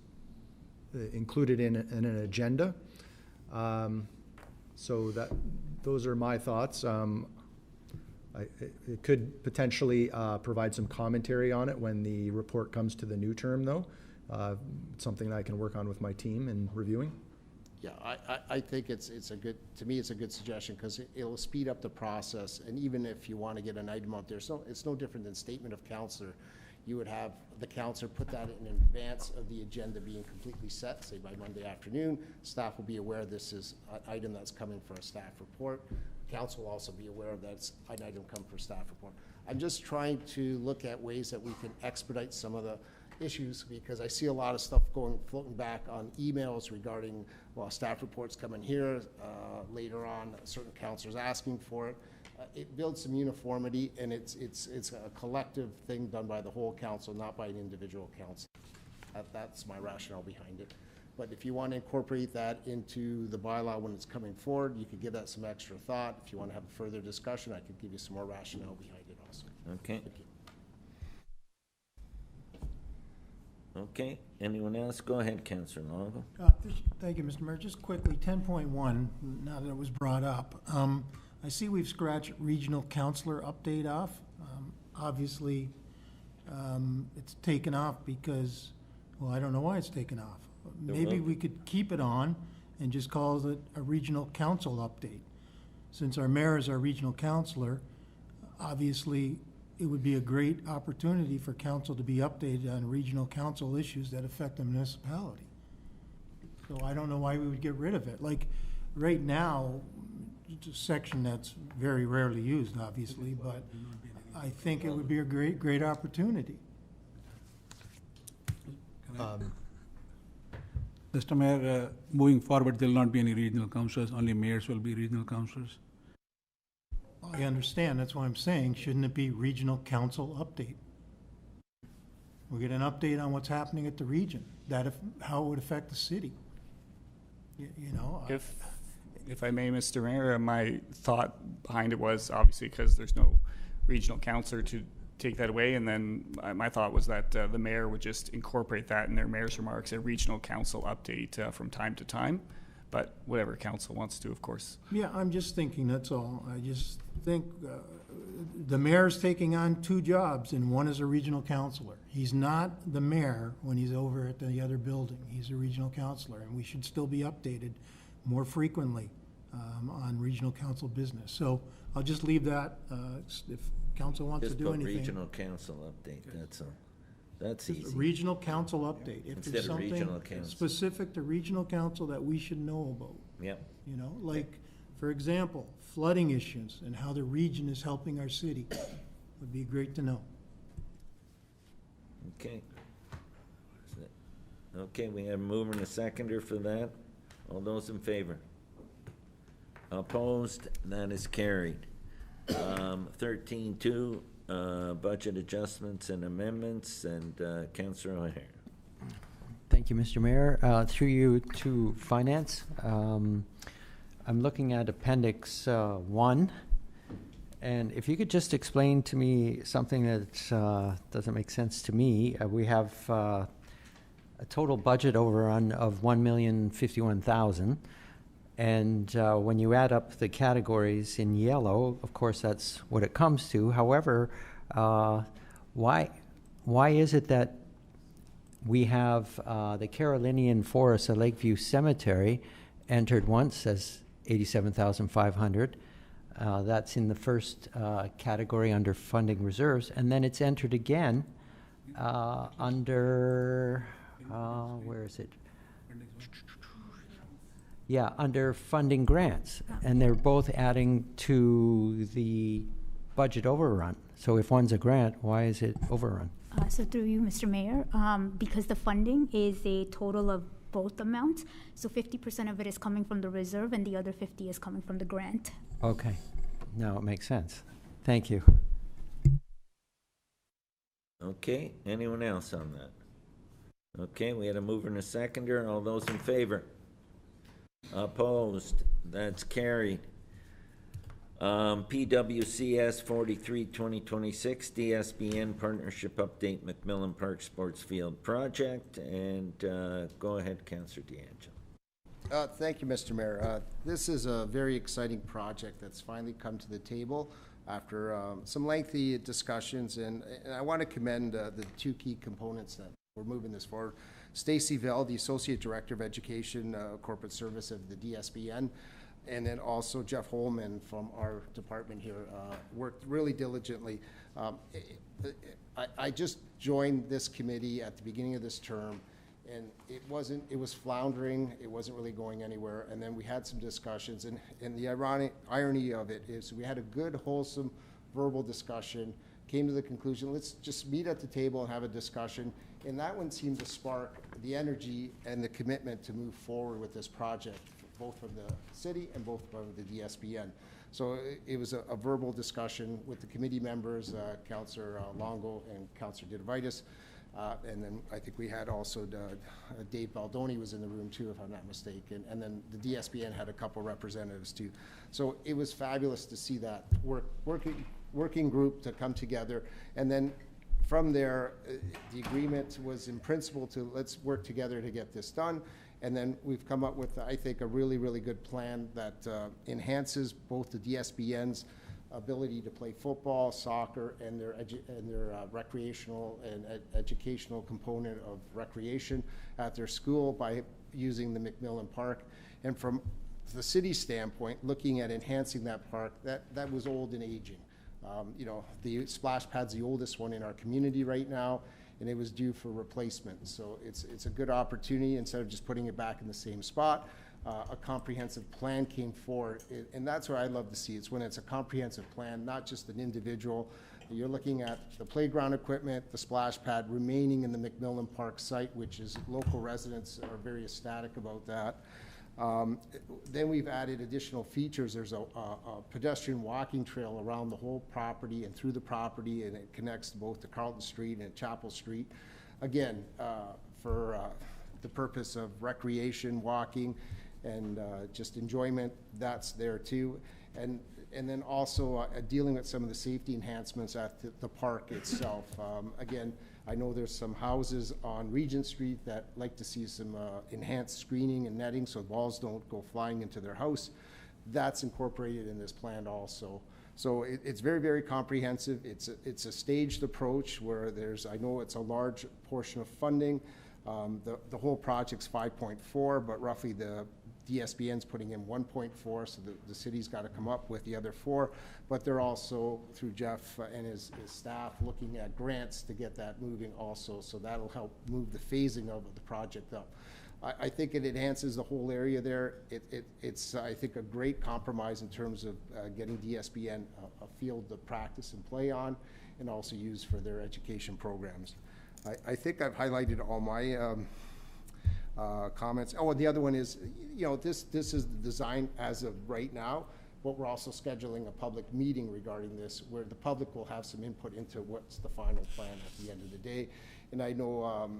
included in an agenda. So those are my thoughts. It could potentially provide some commentary on it when the report comes to the new term, though. It's something that I can work on with my team in reviewing. Yeah, I think it's a good, to me, it's a good suggestion because it'll speed up the process. And even if you want to get an item out there, it's no different than statement of counselor. You would have the counselor put that in advance of the agenda being completely set, say by Monday afternoon. Staff will be aware this is an item that's coming for a staff report. Council will also be aware of that's an item come for staff report. I'm just trying to look at ways that we can expedite some of the issues because I see a lot of stuff floating back on emails regarding, well, staff reports coming here, later on certain councilors asking for it. It builds some uniformity, and it's a collective thing done by the whole council, not by an individual council. That's my rationale behind it. But if you want to incorporate that into the bylaw when it's coming forward, you could give that some extra thought. If you want to have a further discussion, I could give you some more rationale behind it also. Okay. Thank you. Okay. Anyone else? Go ahead, Councillor Longo. Thank you, Mr. Mayor. Just quickly, 10.1, now that it was brought up. I see we've scratched regional counselor update off. Obviously, it's taken off because, well, I don't know why it's taken off. Maybe we could keep it on and just call it a regional council update. Since our mayor is our regional counselor, obviously, it would be a great opportunity for council to be updated on regional council issues that affect the municipality. So I don't know why we would get rid of it. Like, right now, it's a section that's very rarely used, obviously, but I think it would be a great opportunity. Mr. Mayor, moving forward, there will not be any regional councillors, only mayors will be regional councillors. I understand, that's why I'm saying, shouldn't it be regional council update? We get an update on what's happening at the region, how it would affect the city. If I may, Mr. Mayor, my thought behind it was obviously because there's no regional councillor to take that away, and then my thought was that the mayor would just incorporate that in their mayor's remarks, a regional council update from time to time, but whatever council wants to, of course. Yeah, I'm just thinking, that's all. I just think the mayor's taking on 2 jobs, and one is a regional councillor. He's not the mayor when he's over at the other building. He's a regional councillor, and we should still be updated more frequently on regional council business. So I'll just leave that if council wants to do anything. Regional council update, that's easy. Regional council update. If Instead there's of regional something council. specific to regional council that we should know about. Yep. Like, for example, flooding issues and how the region is helping our city would be great to know. Okay. Okay, we have a mover and a seconder for that. All those in favor? Opposed? That is carried. 13.2, budget adjustments and amendments, and Councillor O'Hare. Thank you, Mr. Mayor. Through you to Finance. I'm looking at Appendix 1, and if you could just explain to me something that doesn't make sense to me. We have a total budget overrun of $1,051,000. And when you add up the categories in yellow, of course, that's what it comes to. However, why is it that we have the Carolinian Forest at Lakeview Cemetery entered once as $87,500, That's in the first category under funding reserves, and then it's entered again under, where is it? Yeah, under funding grants, and they're both adding to the budget overrun. So if one's a grant, why is it overrun? So through you, Mr. Mayor, because the funding is a total of both amounts, so 50% of it is coming from the reserve and the other 50 is coming from the grant. Okay, now it makes sense. Thank you. Okay, anyone else on that? Okay, we had a mover and a seconder. All those in favor? Opposed? That's carried. PWCS 43-2026 DSBN Partnership Update McMillan Park Sports Field Project. And go ahead, Councillor DeAngelo. Thank you, Mr. Mayor. This is a very exciting project that's finally come to the table after some lengthy discussions, and I want to commend the two key components that we're moving this forward. Stacy Vell, the Associate Director of Education Corporate Service of the DSBN, and then also Jeff Holman from our department here worked really diligently. I just joined this committee at the beginning of this term, and it was floundering, it wasn't really going anywhere, and then we had some discussions, and the irony of it is we had a good, wholesome, verbal discussion, came to the conclusion, let's just meet at the table and have a discussion, and that one seemed to spark the energy and the commitment to move forward with this project, both from the city and both from the DSBN. So it was a verbal discussion with the committee members, Councillor Longo and Councillor Didavitis. And then I think we had also Dave Baldoni was in the room too, if I'm not mistaken. And then the DSBN had a couple representatives too. So it was fabulous to see that working group to come together. And then from there, the agreement was in principle to let's work together to get this done. And then we've come up with, I think, a really, really good plan that enhances both the DSBN's ability to play football, soccer, and their recreational and educational component of recreation at their school by using the McMillan Park. And from the city standpoint, looking at enhancing that park, that was old and aging. You know, the splash pad's the oldest one in our community right now, and it was due for replacement. So it's a good opportunity. Instead of just putting it back in the same spot, a comprehensive plan came forward, and that's what I love to see. It's when it's a comprehensive plan, not just an individual. You're looking at the playground equipment, the splash pad remaining in the McMillan Park site, which is local residents are very ecstatic about that. Then we've added additional features. There's a pedestrian walking trail around the whole property and through the property, and it connects both to Carlton Street and Chapel Street. Again, for the purpose of recreation, walking, and just enjoyment, that's there too. And then also dealing with some of the safety enhancements at the park itself. Again, I know there's some houses on Regent Street that like to see some enhanced screening and netting so balls don't go flying into their house. That's incorporated in this plan also. So it's very, very comprehensive. It's a staged approach where I know it's a large portion of funding. The whole project's 5.4, but roughly the DSBN's putting in 1.4, so the city's got to come up with the other 4. But they're also, through Jeff and his staff, looking at grants to get that moving also, so that'll help move the phasing of the project up. I think it enhances the whole area there. It's I think, a great compromise in terms of getting DSBN a field to practice and play on, and also use for their education programs. I think I've highlighted all my comments. Oh, and the other one is, you know, this is the design as of right now, but we're also scheduling a public meeting regarding this where the public will have some input into what's the final plan at the end of the day. And I know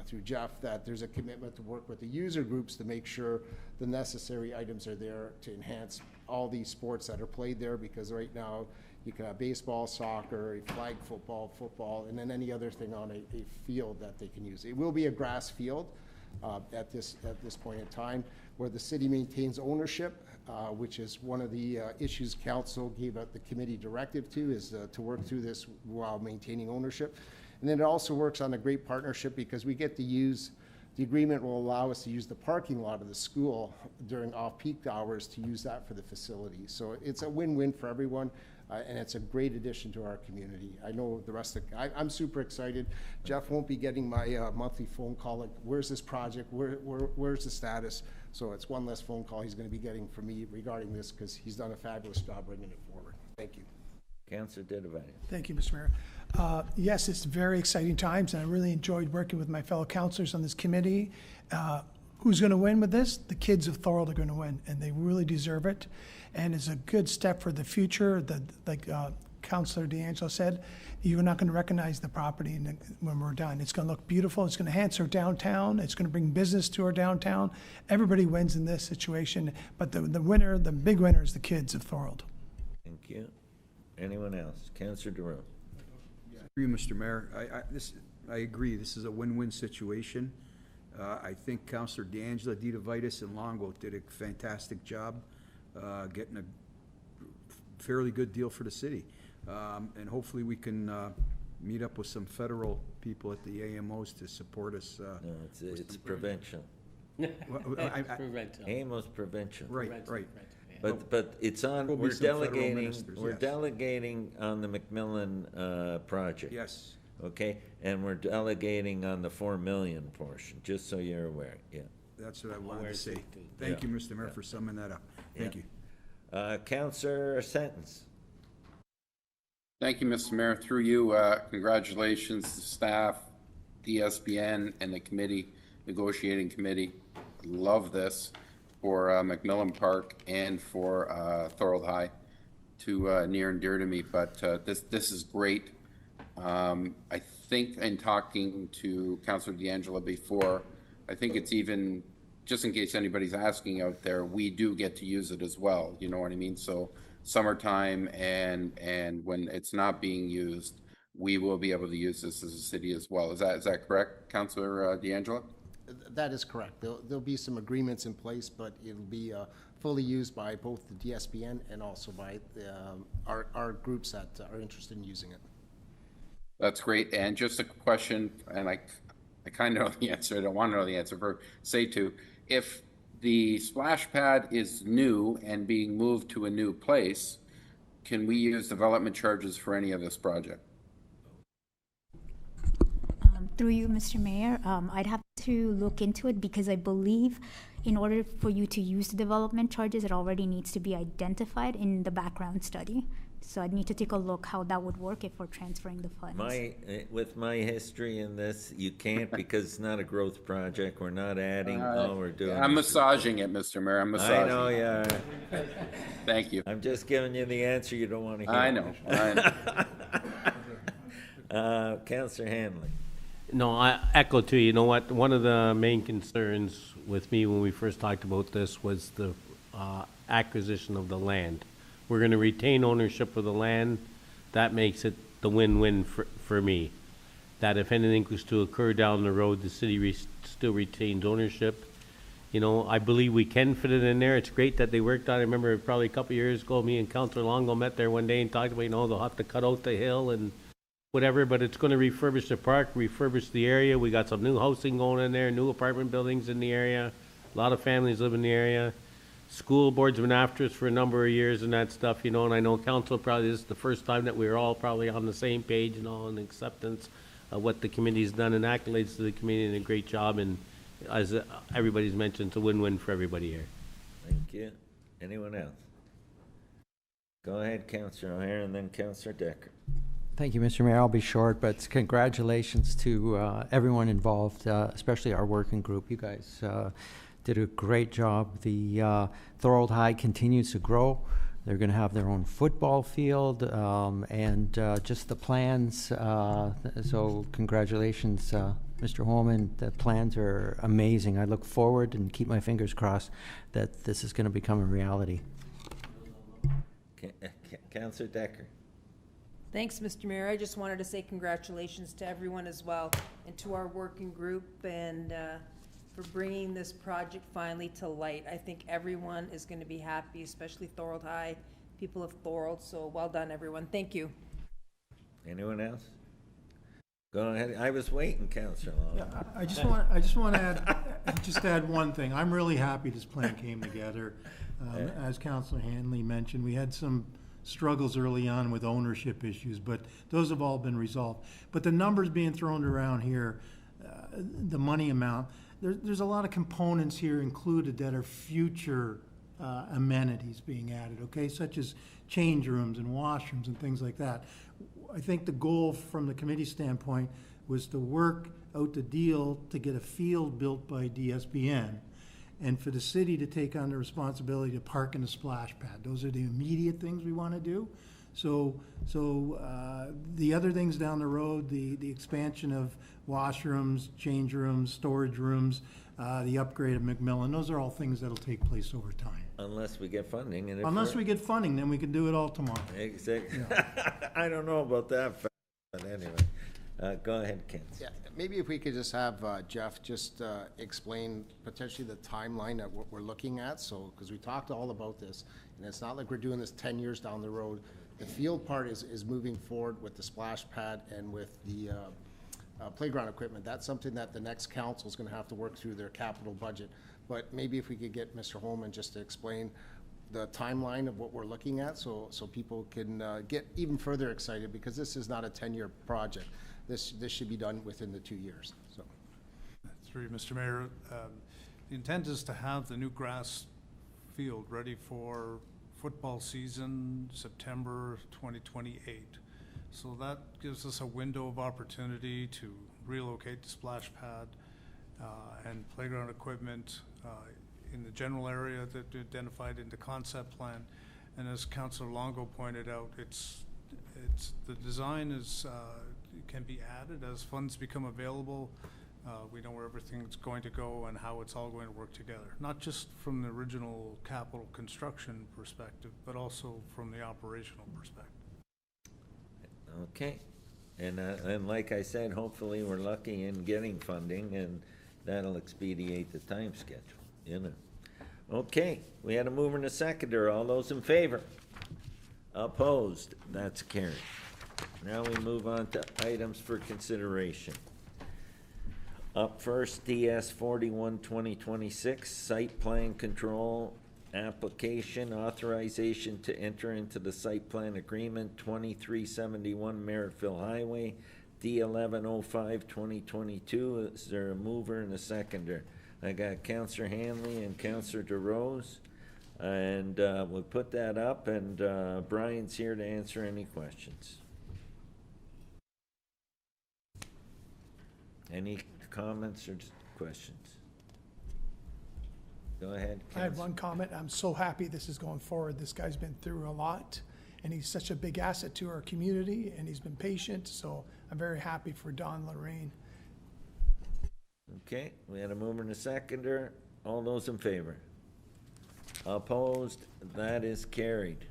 through Jeff that there's a commitment to work with the user groups to make sure the necessary items are there to enhance all these sports that are played there, because right now you can have baseball, soccer, flag football, and then any other thing on a field that they can use. It will be a grass field at this point in time, where the city maintains ownership, which is one of the issues council gave out the committee directive to, is to work through this while maintaining ownership. And then it also works on a great partnership because we get to use The agreement will allow us to use the parking lot of the school during off-peak hours to use that for the facility. So it's a win-win for everyone, and it's a great addition to our community. I know the rest of, I'm super excited. Jeff won't be getting my monthly phone call, like, where's this project, where's the status? So it's one less phone call he's gonna be getting from me regarding this, because he's done a fabulous job bringing it forward. Thank you. Councillor Dedevati. Thank you, Mr. Mayor. Yes, it's very exciting times, and I really enjoyed working with my fellow councilors on this committee. Who's going to win with this? The kids of Thorold are going to win, and they really deserve it. And it's a good step for the future. Like Councillor D'Angelo said, you're not going to recognize the property when we're done. It's going to look beautiful. It's going to enhance our downtown. It's going to bring business to our downtown. Everybody wins in this situation, but the winner, the big winner, is the kids of Thorold. Thank you. Anyone else? Councillor DeRoe. I agree, Mr. Mayor. I agree. This is a win-win situation. I think Councillor D'Angelo, DeVitis, and Longboat did a fantastic job getting a fairly good deal for the city. And hopefully we can meet up with some federal people at the AMOs to support us. No, it's provincial. Prevention. AMO's provincial. Right. But it's on, There'll be we're some federal delegating, ministers, we're yes. delegating on the McMillan project. Yes. Okay, and we're delegating on the 4 million portion, just so you're aware, yeah. That's what I wanted to Aware say. too. Thank you, Yeah. Mr. Mayor, for summing that up. Thank Yeah. you. Councillor Sentence. Thank you, Mr. Mayor. Through you, congratulations to staff, DSBN, and the committee, negotiating committee. Love this for McMillan Park and for Thorold High, too near and dear to me. But this is great. I think in talking to Councillor D'Angelo before, I think it's even, just in case anybody's asking out there, we do get to use it as well. You know what I mean? So summertime and when it's not being used, we will be able to use this as a city as well. Is that correct, Councillor D'Angelo? That is correct. There'll be some agreements in place, but it'll be fully used by both the DSBN and also by our groups that are interested in using it. That's great. And just a question, and I kind of know the answer. I don't want to know the answer. For say to, if the splash pad is new and being moved to a new place, can we use development charges for any of this project? Through you, Mr. Mayor, I'd have to look into it because I believe in order for you to use the development charges, it already needs to be identified in the background study. So I'd need to take a look how that would work if we're transferring the funds. With my history in this, you can't because it's not a growth project. We're not adding, all we're doing. I'm massaging it, Mr. Mayor. I'm massaging. I know, yeah. Thank you. I'm just giving you the answer you don't want to hear. I know. Councillor Hanley. No, I echo to you. You know what? One of the main concerns with me when we first talked about this was the acquisition of the land. We're going to retain ownership of the land. That makes it the win-win for me. That if anything was to occur down the road, the city still retains ownership. You know, I believe we can fit it in there. It's great that they worked on it. I remember probably a couple of years ago, me and Councillor Longo met there one day and talked about, you know, they'll have to cut out the hill and whatever, but it's going to refurbish the park, refurbish the area. We got some new housing going in there, new apartment buildings in the area. A lot of families live in the area. School board's been after us for a number of years and that stuff, you know, and I know council probably this is the first time that we're all probably on the same page and all in acceptance of what the committee's done and accolades to the committee and a great job. And as everybody's mentioned, it's a win-win for everybody here. Thank you. Anyone else? Go ahead, Councillor O'Hare, and then Councillor Decker. Thank you, Mr. Mayor. I'll be short, but congratulations to everyone involved, especially our working group. You guys did a great job. The Thorold High continues to grow. They're going to have their own football field and just the plans. So congratulations, Mr. Holman. The plans are amazing. I look forward and keep my fingers crossed that this is going to become a reality. Councillor Decker. Thanks, Mr. Mayor. I just wanted to say congratulations to everyone as well and to our working group and for bringing this project finally to light. I think everyone is going to be happy, especially Thorold High, people of Thorold. So well done, everyone. Thank you. Anyone else? Go ahead. I was waiting, Councillor Long. Yeah, I just want to add one thing. I'm really happy this plan came together. As Councillor Hanley mentioned, we had some struggles early on with ownership issues, but those have all been resolved. But the numbers being thrown around here, the money amount, there's a lot of components here included that are future amenities being added, okay, such as change rooms and washrooms and things like that. I think the goal from the committee standpoint was to work out the deal to get a field built by DSBN and for the city to take on the responsibility to park in the splash pad. Those are the immediate things we want to do. So the other things down the road, the expansion of washrooms, change rooms, storage rooms, the upgrade of McMillan, those are all things that'll take place over time. Unless we get funding. And Unless we get funding, then we can do it all tomorrow. Exactly. Yeah. I don't know about that, but anyway. Go ahead, Ken. Yeah, maybe if we could just have Jeff just explain potentially the timeline of what we're looking at. So, because we talked all about this, and it's not like we're doing this 10 years down the road. The field part is moving forward with the splash pad and with the playground equipment. That's something that the next council is going to have to work through their capital budget. But maybe if we could get Mr. Holman just to explain the timeline of what we're looking at, so people can get even further excited, because this is not a 10-year project. This should be done within the 2 years. So, through you, Mr. Mayor, the intent is to have the new grass field ready for football season, September 2028. So that gives us a window of opportunity to relocate the splash pad and playground equipment in the general area that we identified in the concept plan. And as Councillor Longo pointed out, the design is can be added as funds become available. We know where everything's going to go and how it's all going to work together, not just from the original capital construction perspective, but also from the operational perspective. Okay. And like I said, hopefully we're lucky in getting funding, and that'll expedite the time schedule, you know. Okay, we had a mover and a seconder. All those in favor? Opposed? That's carried. Now we move on to items for consideration. Up first, DS 41-2026, site plan control application, authorization to enter into the site plan agreement, 2371 Merrittville Highway, D1105-2022. Is there a mover and a seconder? I got Councillor Hanley and Councillor DeRose, and we'll put that up, and Brian's here to answer any questions. Any comments or just questions? Go ahead, I had one comment. I'm so happy this is going forward. This guy's been through a lot, and he's such a big asset to our community, and he's been patient, so I'm very happy for Don Lorraine. Okay, we had a mover and a seconder. All those in favor? Opposed? That is carried.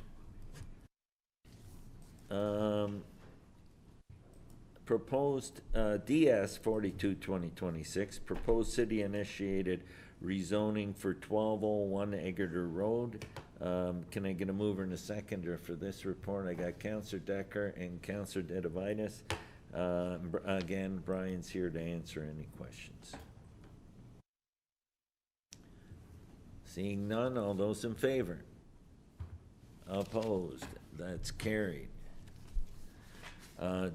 Proposed DS 42-2026, proposed city-initiated rezoning for 1201 Eggerter Road. Can I get a mover and a seconder for this report? I got Councillor Decker and Councillor Dedivitis. Again, Brian's here to answer any questions. Seeing none, all those in favor? Opposed? That's carried.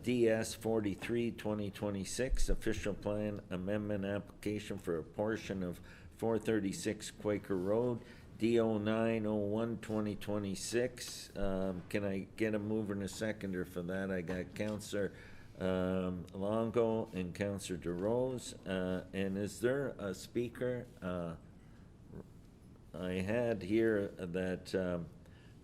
DS 43-2026, official plan amendment application for a portion of 436 Quaker Road, D0901-2026. Can I get a mover and a seconder for that? I got Councillor Longo and Councillor DeRose. And is there a speaker? I had here that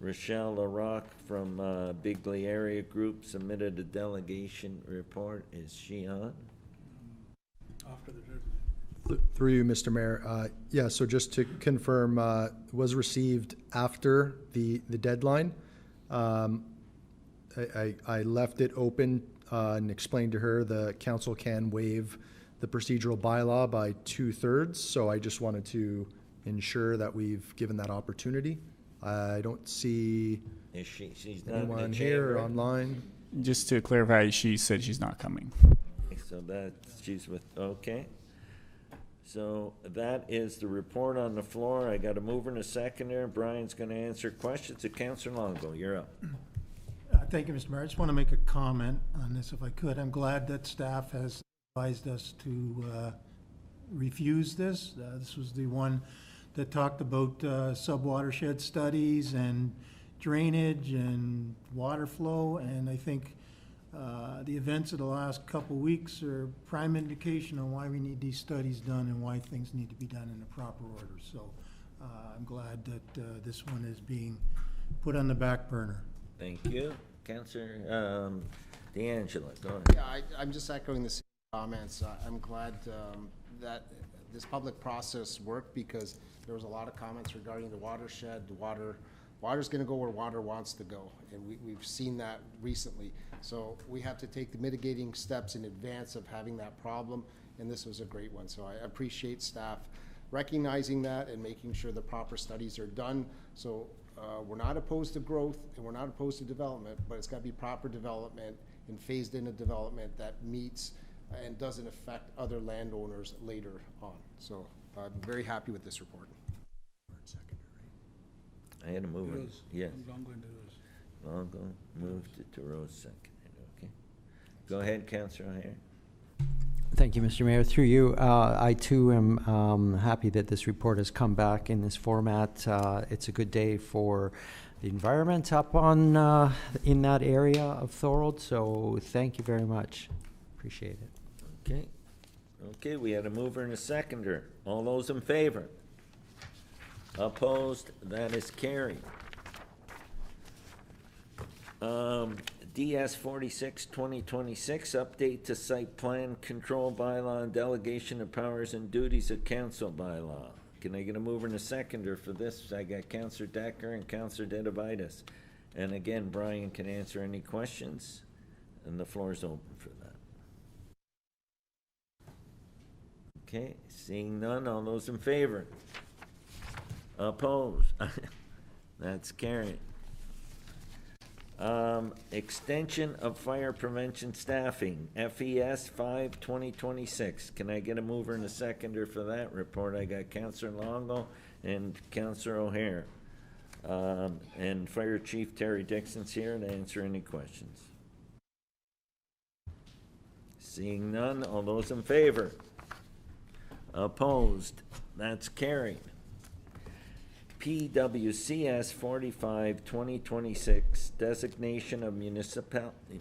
Rochelle LaRock from Bigley Area Group submitted a delegation report. Is she on? After the deadline. Through you, Mr. Mayor. Yeah, so just to confirm, was received after the deadline. I left it open and explained to her the council can waive the procedural bylaw by 2/3. So I just wanted to ensure that we've given that opportunity. I don't see she's not anyone in the here or chamber? online. Just to clarify, she said she's not coming. So she's with, okay. So that is the report on the floor. I got a mover and a seconder. Brian's gonna answer questions. Councillor Longo, you're up. Thank you, Mr. Mayor. I just want to make a comment on this if I could. I'm glad that staff has advised us to refuse this. This was the one that talked about sub-watershed studies and drainage and water flow, and I think the events of the last couple weeks are prime indication on why we need these studies done and why things need to be done in the proper order. So I'm glad that this one is being put on the back burner. Thank you. Councillor D'Angelo, go ahead. Yeah, I'm just echoing the same comments. I'm glad that this public process worked because there was a lot of comments regarding the watershed. Water's going to go where water wants to go, and we've seen that recently. So we have to take the mitigating steps in advance of having that problem, and this was a great one. So I appreciate staff recognizing that and making sure the proper studies are done. So we're not opposed to growth and we're not opposed to development, but it's got to be proper development and phased in a development that meets and doesn't affect other landowners later on. So I'm very happy with this report. I had a mover. Yes. Longo moved it to Rose seconded. Okay. Go ahead, Councillor O'Hare. Thank you, Mr. Mayor. Through you, I too am happy that this report has come back in this format. It's a good day for the environment up on in that area of Thorold. So thank you very much. Appreciate it. Okay. Okay, we had a mover and a seconder. All those in favor? Opposed? That is carried. DS 46, 2026, update to site plan control bylaw and delegation of powers and duties of council bylaw. Can I get a mover and a seconder for this? I got Councillor Decker and Councillor Dedivitis. And again, Brian can answer any questions, and the floor is open for that. Okay, seeing none, all those in favor? Opposed? That's carried. Extension of fire prevention staffing, FES 5, 2026. Can I get a mover and a seconder for that report? I got Councillor Longo and Councillor O'Hare. And Fire Chief Terry Dixon's here to answer any questions. Seeing none, all those in favor? Opposed? That's carried. PWCS 45, 2026, designation of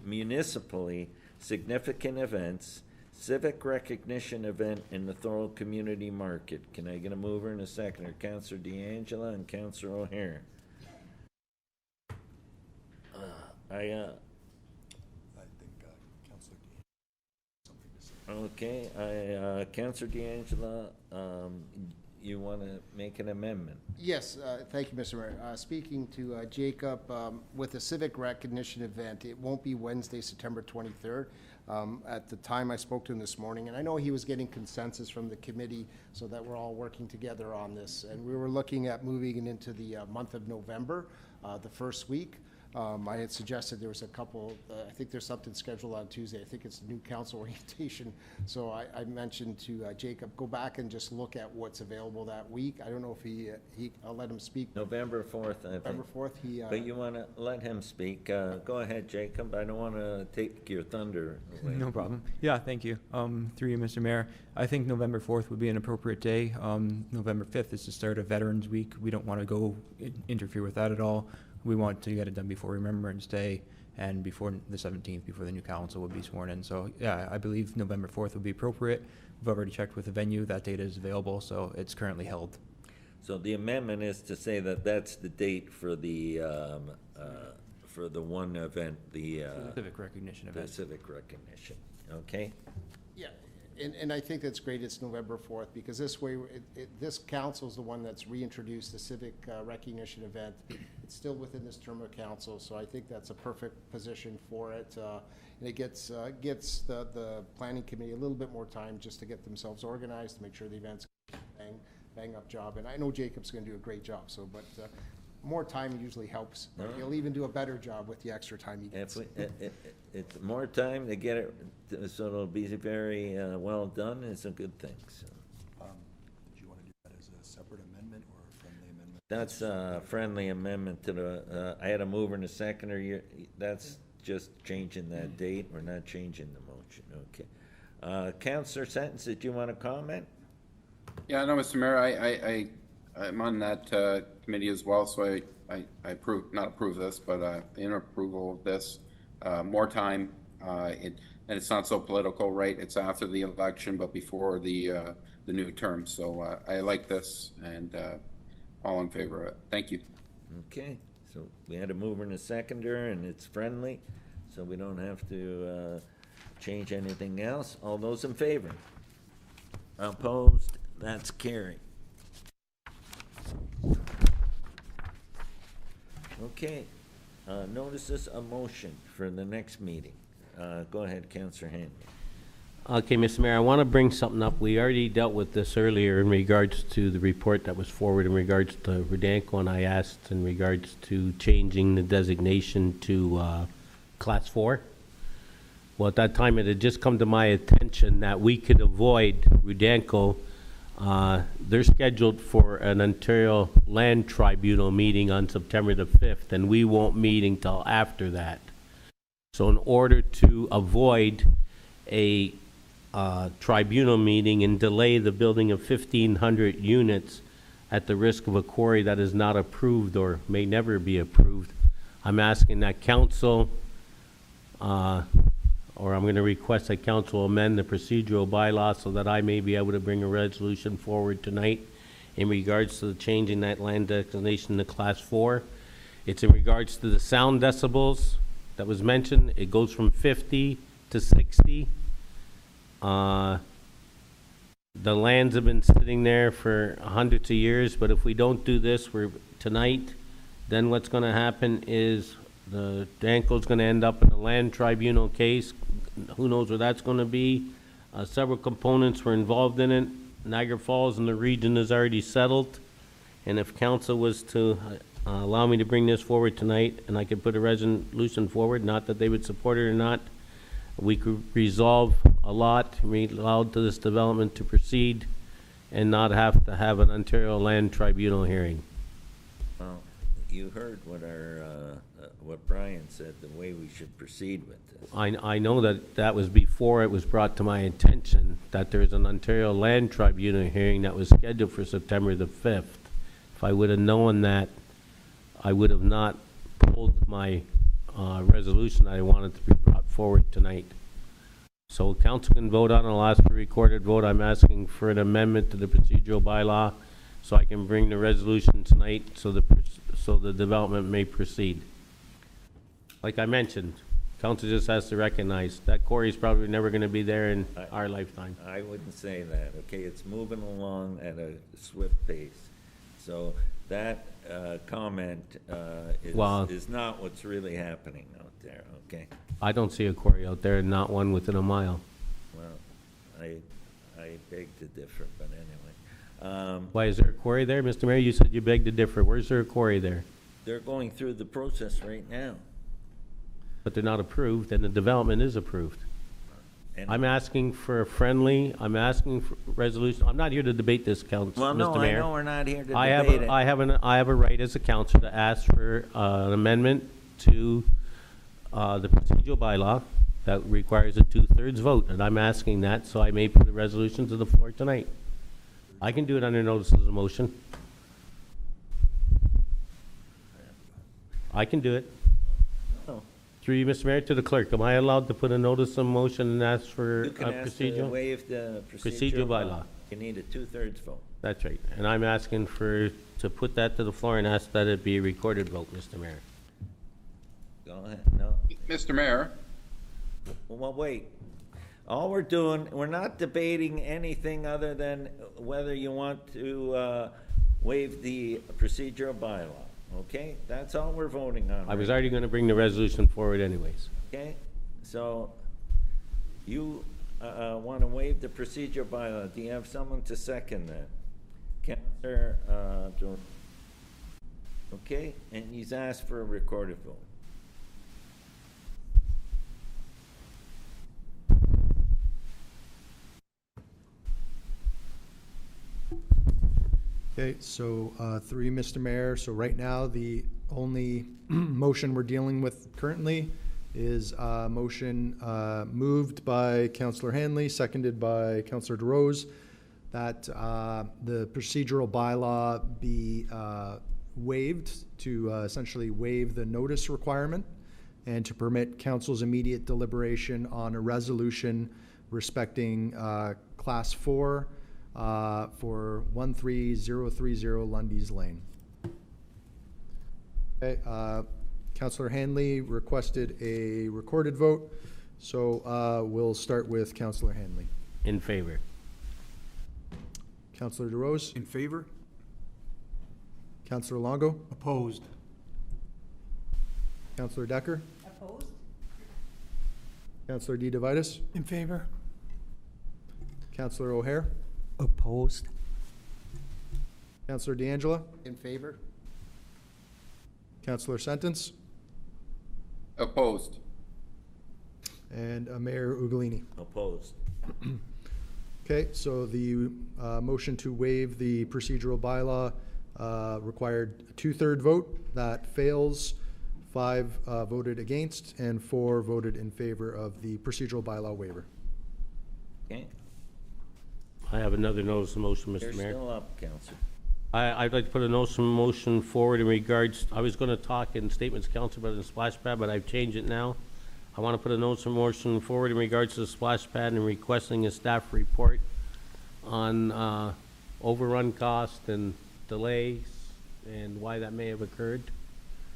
municipally significant events, civic recognition event in the Thorold Community Market. Can I get a mover and a seconder? Councillor D'Angelo and Councillor O'Hare. Okay, Councillor D'Angelo, you want to make an amendment? Yes, thank you, Mr. Mayor. Speaking to Jacob, with the civic recognition event, it won't be Wednesday, September 23rd. At the time I spoke to him this morning, and I know he was getting consensus from the committee so that we're all working together on this. And we were looking at moving it into the month of November, the first week. I had suggested there was a couple, I think there's something scheduled on Tuesday. I think it's new council orientation. So I mentioned to Jacob, go back and just look at what's available that week. I don't know if I'll let him speak. November 4th, I think. November 4th, But you want to let him speak. Go ahead, Jacob. I don't want to take your thunder away. No problem. Yeah, thank you. Through you, Mr. Mayor. I think November 4th would be an appropriate day. November 5th is the start of Veterans Week. We don't want to go interfere with that at all. We want to get it done before Remembrance Day and before the 17th, before the new council would be sworn in. So, yeah, I believe November 4th would be appropriate. We've already checked with the venue. That date is available, so it's currently held. So the amendment is to say that that's the date for the one event, the civic recognition event. The civic recognition. Okay. Yeah, and I think that's great. It's November 4th because this way, this council is the one that's reintroduced the civic recognition event. It's still within this term of council, so I think that's a perfect position for it. And it gets the planning committee a little bit more time just to get themselves organized, to make sure the event's bang up job. And I know Jacob's going to do a great job. So, but more time usually helps. You'll even do a better job with the extra time you get. It's more time to get it, so it'll be very well done, it's a good thing, so. Did you want to do that as a separate amendment or a friendly amendment? That's a friendly amendment to the, I had a mover and a seconder, that's just changing that date, we're not changing the motion, okay. Councillor Sentence, did you want to comment? Yeah, no, Mr. Mayor, I'm on that committee as well, so I approve, not approve this, but in approval of this, more time, and it's not so political, right? It's after the election, but before the new term. So I like this, and all in favor of it. Thank you. Okay, so we had a mover and a seconder, and it's friendly, so we don't have to change anything else. All those in favor? Opposed? That's carried. Okay, notices of motion for the next meeting. Go ahead, Councillor Hanley. Okay, Mr. Mayor, I want to bring something up. We already dealt with this earlier in regards to the report that was forwarded in regards to Rudanko, and I asked in regards to changing the designation to Class 4. Well, at that time, it had just come to my attention that we could avoid Rudanko. They're scheduled for an Ontario Land Tribunal meeting on September the 5th, and we won't meet until after that. So in order to avoid a tribunal meeting and delay the building of 1,500 units at the risk of a quarry that is not approved or may never be approved, I'm asking that council, or I'm going to request that council amend the procedural bylaw so that I may be able to bring a resolution forward tonight in regards to the changing that land designation to Class 4. It's in regards to the sound decibels that was mentioned. It goes from 50 to 60. The lands have been sitting there for hundreds of years, but if we don't do this tonight, then what's going to happen is the Danko's going to end up in a land tribunal case. Who knows where that's going to be? Several components were involved in it. Niagara Falls and the region is already settled. And if council was to allow me to bring this forward tonight, and I could put a resolution forward, not that they would support it or not, we could resolve a lot, allow to this development to proceed, and not have to have an Ontario Land Tribunal hearing. Well, you heard what Brian said, the way we should proceed with this. I know that was before it was brought to my attention that there's an Ontario Land Tribunal hearing that was scheduled for September the 5th. If I would have known that, I would have not pulled my resolution that I wanted to be brought forward tonight. So council can vote on it. I'll ask for a recorded vote. I'm asking for an amendment to the procedural bylaw so I can bring the resolution tonight so the development may proceed. Like I mentioned, council just has to recognize that quarry is probably never going to be there in our lifetime. I wouldn't say that, okay? It's moving along at a swift pace. So that comment is not what's really happening out there, okay? I don't see a quarry out there, not one within a mile. Well, I beg to differ, but anyway. Why, is there a quarry there? Mr. Mayor, you said you beg to differ. Where's there a quarry there? They're going through the process right now. But they're not approved, and the development is approved. And I'm asking for a friendly, I'm asking for resolution. I'm not here to debate this, Council, well, no, Mr. Mayor. I know we're not here to debate it. I have a right as a council to ask for an amendment to the procedural bylaw that requires a 2/3 vote, and I'm asking that so I may put a resolution to the floor tonight. I can do it under notices of motion. I can do it. Through you, Mr. Mayor, to the clerk, am I allowed to put a notice of motion and ask for You can ask to procedural? waive the Procedural bylaw. You need a 2/3 vote. That's right. And I'm asking to put that to the floor and ask that it be a recorded vote, Mr. Mayor. Go ahead, no. Mr. Mayor? Well, wait. All we're doing, we're not debating anything other than whether you want to waive the procedural bylaw. Okay, that's all we're voting on. I was already going to bring the resolution forward anyways. Okay, so you want to waive the procedure bylaw. Do you have someone to second that? Councillor Jordan. Okay, and he's asked for a recorded vote. Okay, so through you, Mr. Mayor, so right now, the only motion we're dealing with currently is a motion moved by Councillor Hanley, seconded by Councillor DeRose, that the procedural bylaw be waived, to essentially waive the notice requirement and to permit council's immediate deliberation on a resolution respecting Class 4 for 13030 Lundy's Lane. Okay, Councillor Hanley requested a recorded vote, so we'll start with Councillor Hanley. In favor. Councillor DeRose? In favor? Councillor Longo? Opposed. Councillor Decker? Opposed? Councillor DeVitis? In favor? Councillor O'Hare? Opposed. Councillor DeAngela? In favor? Councillor Sentence? Opposed. And Mayor Ugolini. Opposed. Okay, so the motion to waive the procedural bylaw required a 2/3 vote. That fails. 5 voted against and 4 voted in favor of the procedural bylaw waiver. Okay, I have another notice of motion, you're Mr. Mayor. still up, Councillor. I'd like to put a notice of motion forward in regards, I was gonna talk in statements of council about the splash pad, but I've changed it now. I wanna put a notice of motion forward in regards to the splash pad and requesting a staff report on overrun cost and delays and why that may have occurred.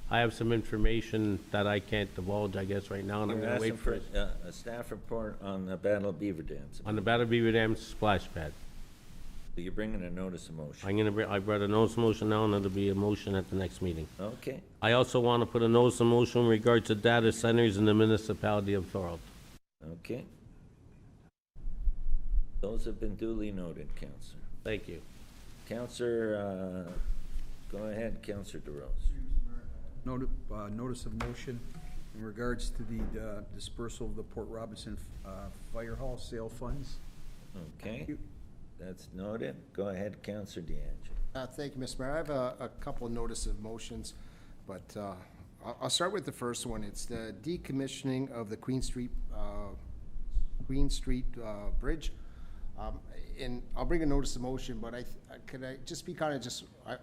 I have some information that I can't divulge, I guess, right now, and I'm You're gonna wait asking for for it. a staff report on the Battle of Beaver Dams. On the Battle Beaver Dam splash pad. So you're bringing a notice of motion. I brought a notice of motion now, and it'll be a motion at the next meeting. Okay, I also want to put a notice of motion in regards to data centers in the municipality of Thorold. okay. Those have been duly noted, Councillor. Thank you. Councillor, go ahead, Councillor DeRose. Notice of motion in regards to the dispersal of the Port Robinson Fire Hall sale funds. Okay, that's noted. Go ahead, Councillor DeAngelo. Thank you, Mr. Mayor. I have a couple of notice of motions, but I'll start with the first one. It's the decommissioning of the Queen Street Bridge. And I'll bring a notice of motion, but could I just be kind of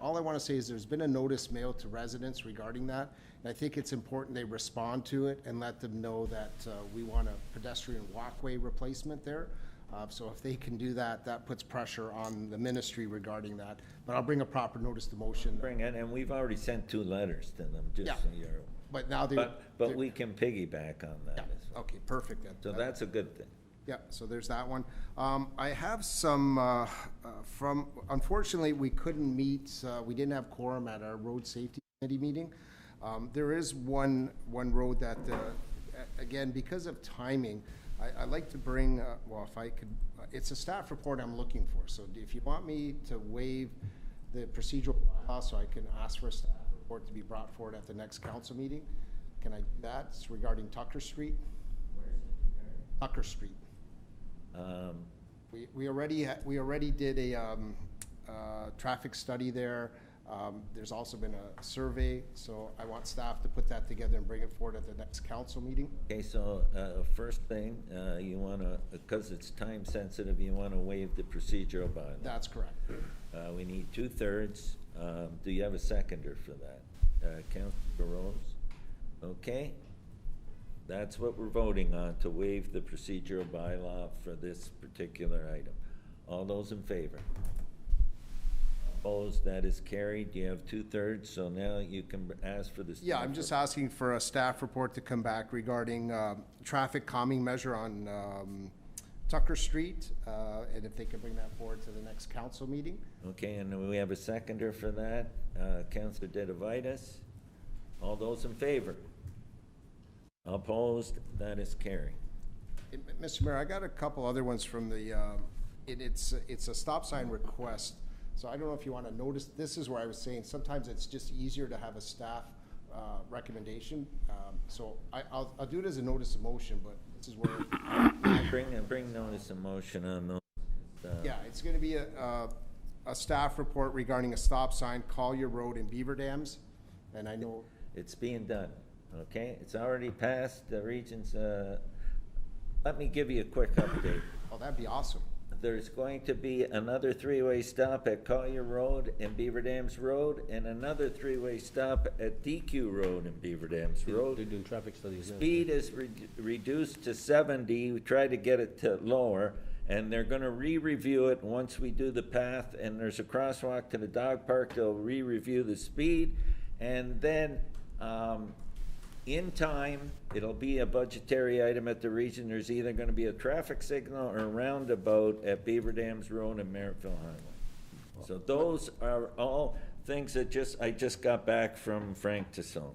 all I want to say is there's been a notice mailed to residents regarding that. And I think it's important they respond to it and let them know that we want a pedestrian walkway replacement there. So if they can do that, that puts pressure on the ministry regarding that. But I'll bring a proper notice to motion. Bring it, and we've already sent 2 letters to them, just Yeah. so you're. But now But we can piggyback on that as well. Okay, perfect then. So that's a good thing. Yeah, so there's that one. I have some, unfortunately, we couldn't meet, we didn't have quorum at our road safety committee meeting. There is one road that, again, because of timing, I'd like to bring, well, if I could, it's a staff report I'm looking for. So if you want me to waive the procedural bylaw so I can ask for a staff report to be brought forward at the next council meeting, can I do that? It's regarding Tucker Street. Tucker Street. We already did a traffic study there. There's also been a survey, so I want staff to put that together and bring it forward at the next council meeting. Okay, so first thing, you want to, because it's time sensitive, you want to waive the procedural bylaw. That's correct. We need 2/3. Do you have a seconder for that? Councilor Rose? Okay. That's what we're voting on, to waive the procedural bylaw for this particular item. All those in favor? Opposed? That is carried. You have 2/3, so now you can ask for this. Yeah, I'm just asking for a staff report to come back regarding traffic calming measure on Tucker Street, and if they can bring that forward to the next council meeting. Okay, and we have a seconder for that, Councilor Dedivitis. All those in favor? Opposed? That is carried. Mr. Mayor, I got a couple other ones from the, it's a stop sign request So I don't know if you want to notice, this is where I was saying, sometimes it's just easier to have a staff recommendation. So I'll do it as a notice of motion, but this is where. Bring notice of motion on those. Yeah, it's going to be a staff report regarding a stop sign, Collier Road in Beaver Dams. And I know. It's being done, okay? It's already passed the region's, let me give you a quick update. Oh, that'd be awesome. There's going to be another three-way stop at Collier Road and Beaver Dams Road, and another three-way stop at DQ Road and Beaver Dams Road. They're doing traffic studies now. Speed is reduced to 70. We tried to get it to lower, and they're gonna re-review it once we do the path, and there's a crosswalk to the dog park. They'll re-review the speed, and then, in time, it'll be a budgetary item at the region. There's either gonna be a traffic signal or a roundabout at Beaver Dams Road and Merrittville Highway. So those are all things that I just got back from Frank Tassoni,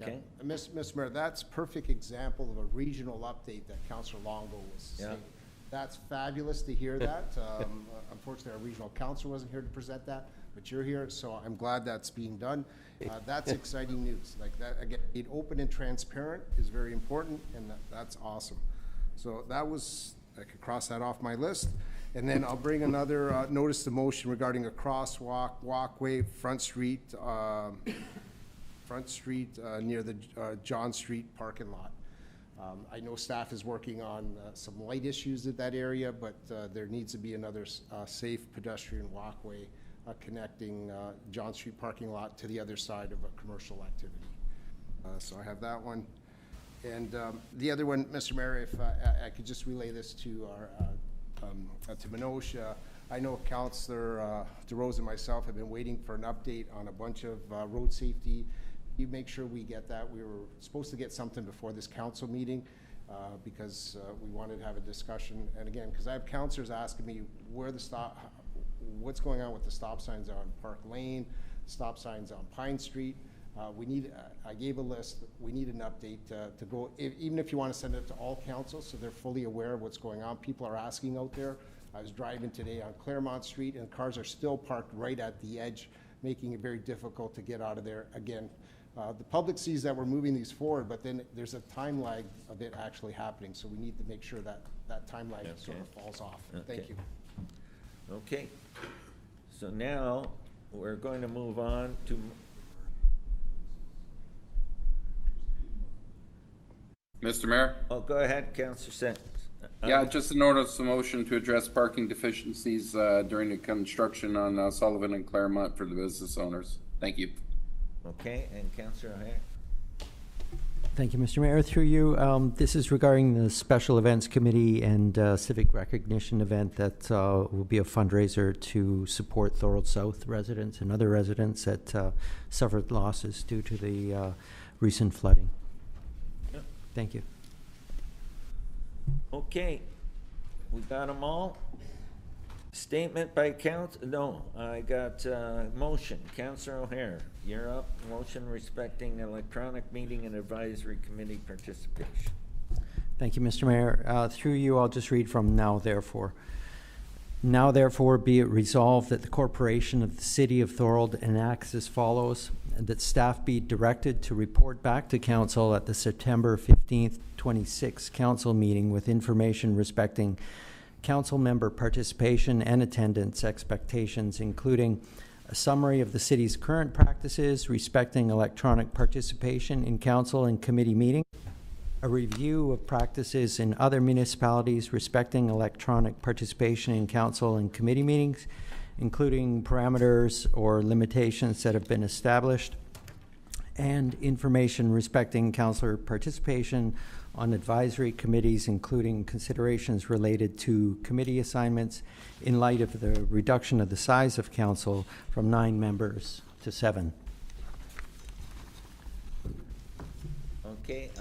okay? Yeah. Mr. Mayor, that's perfect example of a regional update that Councillor Longo was saying. That's fabulous to hear that. Unfortunately, our regional council wasn't here to present that, but you're here, so I'm glad that's being done. That's exciting news. Like that, again, being open and transparent is very important, and that's awesome. So that was, I could cross that off my list. And then I'll bring another notice to motion regarding a crosswalk, walkway, Front Street near the John Street parking lot. I know staff is working on some light issues at that area, but there needs to be another safe pedestrian walkway connecting John Street parking lot to the other side of a commercial activity. So I have that one. And the other one, Mr. Mayor, if I could just relay this to to Manoj. I know Councillor DeRose and myself have been waiting for an update on a bunch of road safety. You make sure we get that. We were supposed to get something before this council meeting because we wanted to have a discussion. And again, because I have councillors asking me where the what's going on with the stop signs on Park Lane, stop signs on Pine Street. We need, I gave a list, we need an update to go, even if you want to send it to all councils so they're fully aware of what's going on. People are asking out there. I was driving today on Claremont Street and cars are still parked right at the edge, making it very difficult to get out of there. Again, the public sees that we're moving these forward, but then there's a time lag of it actually happening. So we need to make sure that that time lag sort of falls off. Thank you. Okay. So now we're going to move on to Mr. Mayor? Oh, go ahead, Councillor Sentence. Yeah, just a notice of motion to address parking deficiencies during the construction on Sullivan and Claremont for the business owners. Thank you. Okay, and Councillor O'Hare. Thank you, Mr. Mayor. Through you, this is regarding the Special Events Committee and Civic Recognition event that will be a fundraiser to support Thorold South residents and other residents that suffered losses due to the recent flooding. Yep. Thank you. Okay, we got them all. Statement by I got motion. Councillor O'Hare, you're up. Motion respecting electronic meeting and advisory committee participation. Thank you, Mr. Mayor. Through you, I'll just read from now, therefore. Now, therefore, be it resolved that the Corporation of the City of Thorold enacts as follows, and that staff be directed to report back to Council at the September 15th, 26th Council meeting with information respecting Council member participation and attendance expectations, including a summary of the city's current practices respecting electronic participation in Council and committee meetings, a review of practices in other municipalities respecting electronic participation in Council and committee meetings, including parameters or limitations that have been established, and information respecting councillor participation on advisory committees, including considerations related to committee assignments in light of the reduction of the size of council from 9 members to 7. Okay,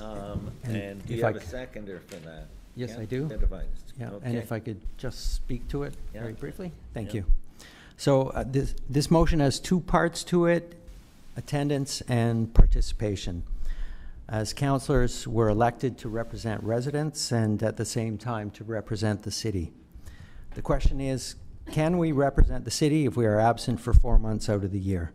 and do you have a seconder for that? Yes, Yeah? I do. Advised. Yeah, Okay. and if I could just speak to it Yeah. very briefly. Thank Yeah. you. So this motion has 2 parts to it: attendance and participation. As councillors, we're elected to represent residents and at the same time to represent the city. The question is, Can we represent the city if we are absent for 4 months out of the year?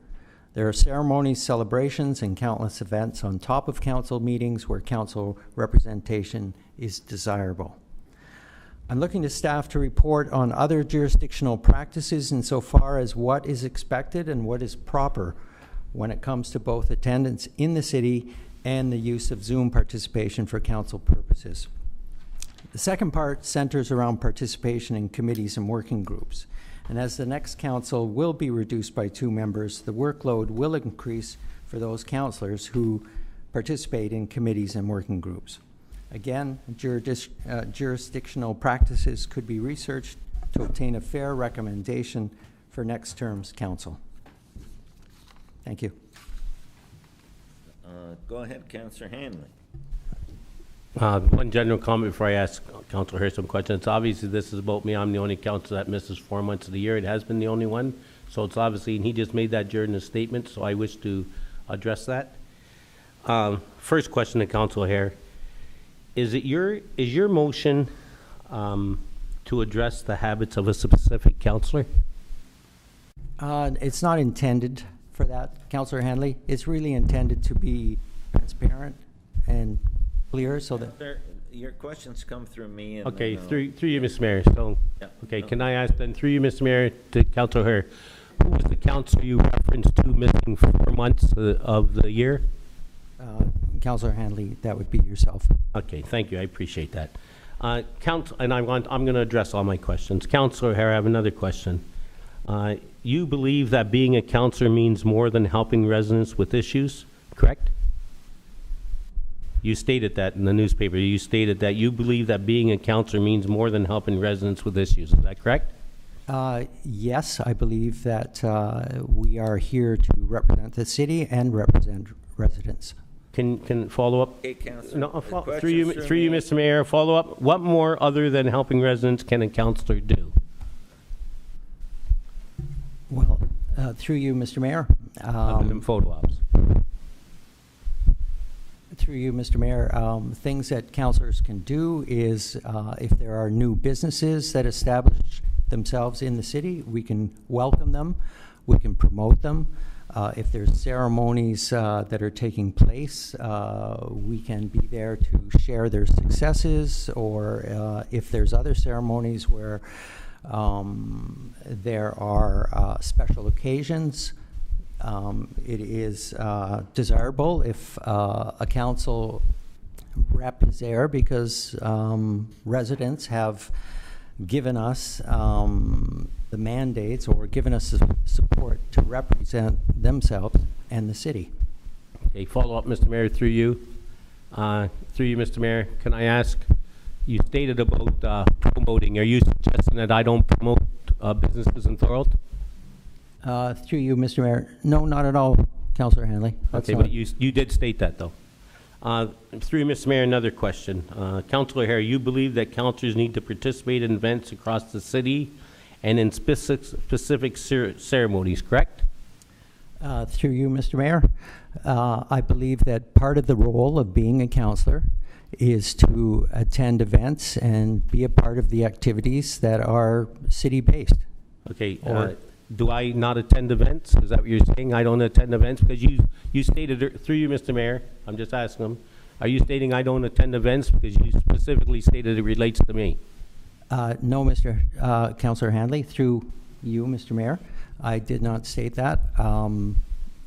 There are ceremonies, celebrations, and countless events on top of council meetings where council representation is desirable. I'm looking to staff to report on other jurisdictional practices insofar as what is expected and what is proper when it comes to both attendance in the city and the use of Zoom participation for council purposes. The second part centers around participation in committees and working groups. And as the next council will be reduced by 2 members, the workload will increase for those councillors who participate in committees and working groups. Again, jurisdictional practices could be researched to obtain a fair recommendation for next term's council. Thank you. Go ahead, Councillor Hanley. One general comment before I ask Councilor Hare some questions. Obviously, this is about me. I'm the only council that misses 4 months of the year. It has been the only one. So it's obviously, and he just made that during his statement, so I wish to address that. First question to Councilor Hare. Is your motion to address the habits of a specific councillor? It's not intended for that, Councillor Hanley. It's really intended to be transparent and clear so that... Your questions come through me. And Okay, then, through you, Mr. Mayor. So, Yeah. okay, can I ask then, through you, Mr. Mayor, to Councilor Hare, who was the councillor you referenced to missing 4 months of the year? Councillor Hanley, that would be yourself. Okay, thank you. I appreciate that. And I'm going to address all my questions. Councillor Hare, I have another question. You believe that being a councillor means more than helping residents with issues, correct? You stated that in the newspaper. You stated that you believe that being a councillor means more than helping residents with issues. Is that correct? Yes, I believe that we are here to represent the city and represent residents. Can follow up? Okay, Councillor. No, through you, Mr. Mayor, follow up. What more other than helping residents can a councillor do? Well, through you, Mr. Mayor. Other than photo ops. Through you, Mr. Mayor, things that councillors can do is if there are new businesses that establish themselves in the city, we can welcome them, we can promote them. If there's ceremonies that are taking place, we can be there to share their successes, or if there's other ceremonies where there are special occasions, it is desirable if a council rep is there because residents have given us the mandates or given us the support to represent themselves and the city. Okay, follow up, Mr. Mayor, through you. Through you, Mr. Mayor, can I ask, you stated about promoting. Are you suggesting that I don't promote businesses in Thorold? Through you, Mr. Mayor. No, not at all, Councillor Hanley. That's Okay, not- but you did state that, though. Through you, Mr. Mayor, another question. Councillor Hare, you believe that councillors need to participate in events across the city and in specific ceremonies, correct? Through you, Mr. Mayor, I believe that part of the role of being a councillor is to attend events and be a part of the activities that are city-based. Okay, Or- do I not attend events? Is that what you're saying? I don't attend events? Because you stated, through you, Mr. Mayor, I'm just asking them, are you stating I don't attend events because you specifically stated it relates to me? No, Mr. Councillor Hanley, through you, Mr. Mayor, I did not state that.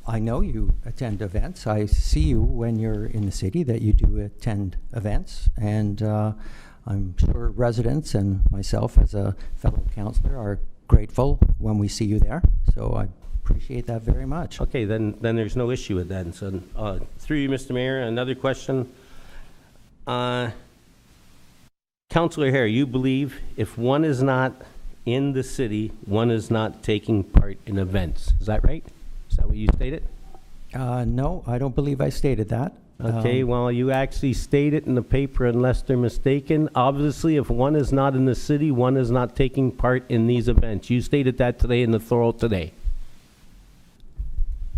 I know you attend events. I see you when you're in the city that you do attend events, and I'm sure residents and myself as a fellow councillor are grateful when we see you there. So I appreciate that very much. Okay, then there's no issue with that. And so, through you, Mr. Mayor, another question. Councillor Hare, you believe if one is not in the city, one is not taking part in events. Is that right? Is that what you stated? No, I don't believe I stated that. Okay, well, you actually state it in the paper unless they're mistaken. Obviously, if one is not in the city, one is not taking part in these events. You stated that today in the Thorold today.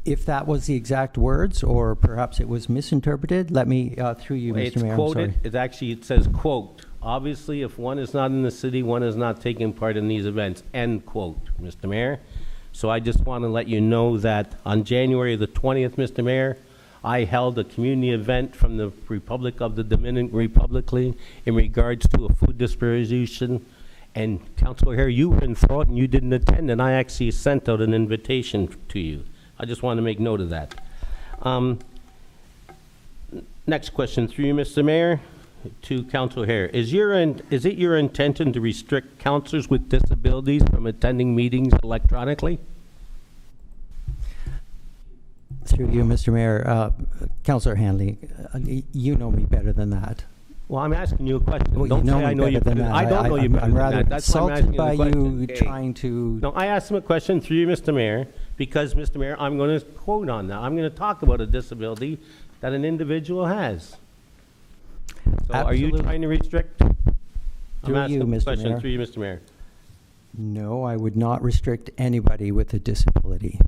If that was the exact words, or perhaps it was misinterpreted, let me, through you, Mr. It's Mayor, I'm quoted, sorry. it says, quote, Obviously, if one is not in the city, one is not taking part in these events, end quote, Mr. Mayor. So I just want to let you know that on January the 20th, Mr. Mayor, I held a community event from the Republic of the Dominican Republic in regards to a food distribution. And Councilor Hare, you were in Thorold and you didn't attend, and I actually sent out an invitation to you. I just want to make note of that. Next question through you, Mr. Mayor, to Councilor Hare. Is it your intention to restrict councilors with disabilities from attending meetings electronically? Through you, Mr. Mayor, Councilor Hanley, you know me better than that. Well, I'm asking you a question. Well, Don't you know say I me know you better than better. that. I don't know you better I'm than rather that. That's why I'm asking insulted by you the question. you trying to. No, I asked him a question through you, Mr. Mayor, because, Mr. Mayor, I'm going to quote on that. I'm going to talk about a disability that an individual has. So are you Absolutely. trying to restrict? Through I'm asking you, a Mr. question Mayor. through you, Mr. Mayor. No, I would not restrict anybody with a disability.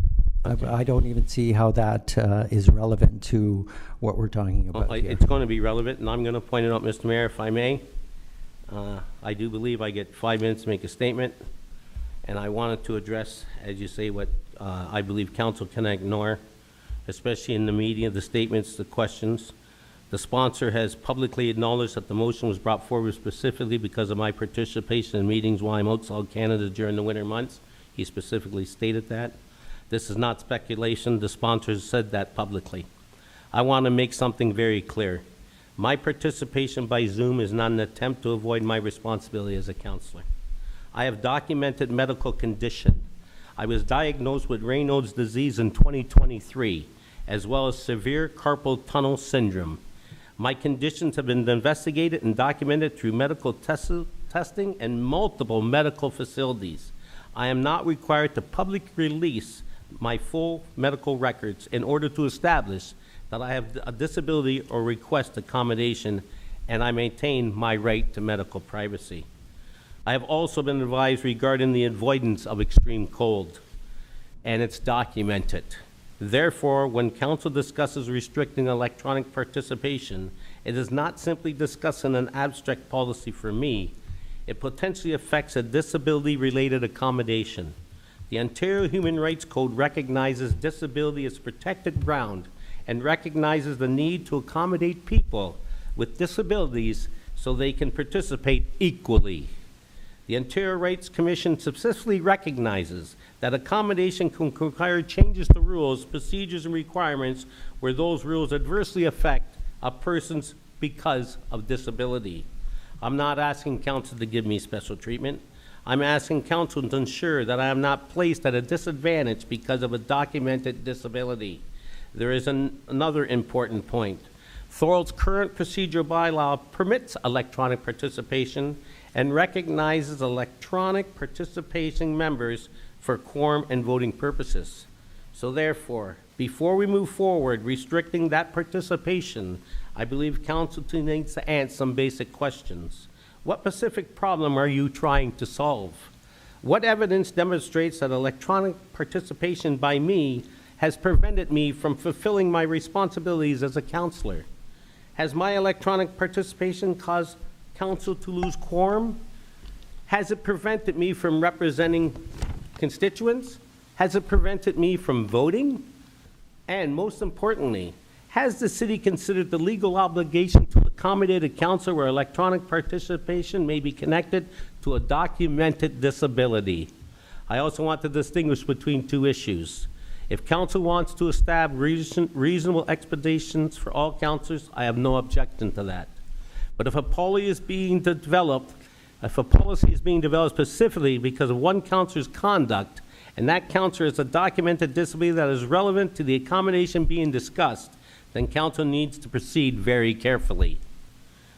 I don't even see how that is relevant to what we're talking about here. It's going to be relevant, and I'm going to point it out, Mr. Mayor, if I may. I do believe I get 5 minutes to make a statement, and I wanted to address, as you say, what I believe council can ignore, especially in the media, the statements, the questions. The sponsor has publicly acknowledged that the motion was brought forward specifically because of my participation in meetings while I'm outside Canada during the winter months. He specifically stated that. This is not speculation. The sponsors said that publicly. I want to make something very clear. My participation by Zoom is not an attempt to avoid my responsibility as a counselor. I have documented medical condition. I was diagnosed with Raynaud's disease in 2023, as well as severe carpal tunnel syndrome. My conditions have been investigated and documented through medical testing and multiple medical facilities. I am not required to publicly release my full medical records in order to establish that I have a disability or request accommodation, and I maintain my right to medical privacy. I have also been advised regarding the avoidance of extreme cold, and it's documented. Therefore, when council discusses restricting electronic participation, it is not simply discussing an abstract policy for me. It potentially affects a disability-related accommodation. The Ontario Human Rights Code recognizes disability as protected ground and recognizes the need to accommodate people with disabilities so they can participate equally. The Ontario Rights Commission specifically recognizes that accommodation can require changes to rules, procedures, and requirements where those rules adversely affect a person's because of disability. I'm not asking council to give me special treatment. I'm asking council to ensure that I am not placed at a disadvantage because of a documented disability. There is another important point. Thorold's current procedural bylaw permits electronic participation and recognizes electronic participation members for quorum and voting purposes. So therefore, before we move forward restricting that participation, I believe council needs to answer some basic questions. What specific problem are you trying to solve? What evidence demonstrates that electronic participation by me has prevented me from fulfilling my responsibilities as a counselor? Has my electronic participation caused council to lose quorum? Has it prevented me from representing constituents? Has it prevented me from voting? And most importantly, has the city considered the legal obligation to accommodate a council where electronic participation may be connected to a documented disability? I also want to distinguish between two issues. If council wants to establish reasonable expectations for all councilors, I have no objection to that. But if a policy is being developed specifically because of one councilor's conduct, and that councilor has a documented disability that is relevant to the accommodation being discussed, then council needs to proceed very carefully.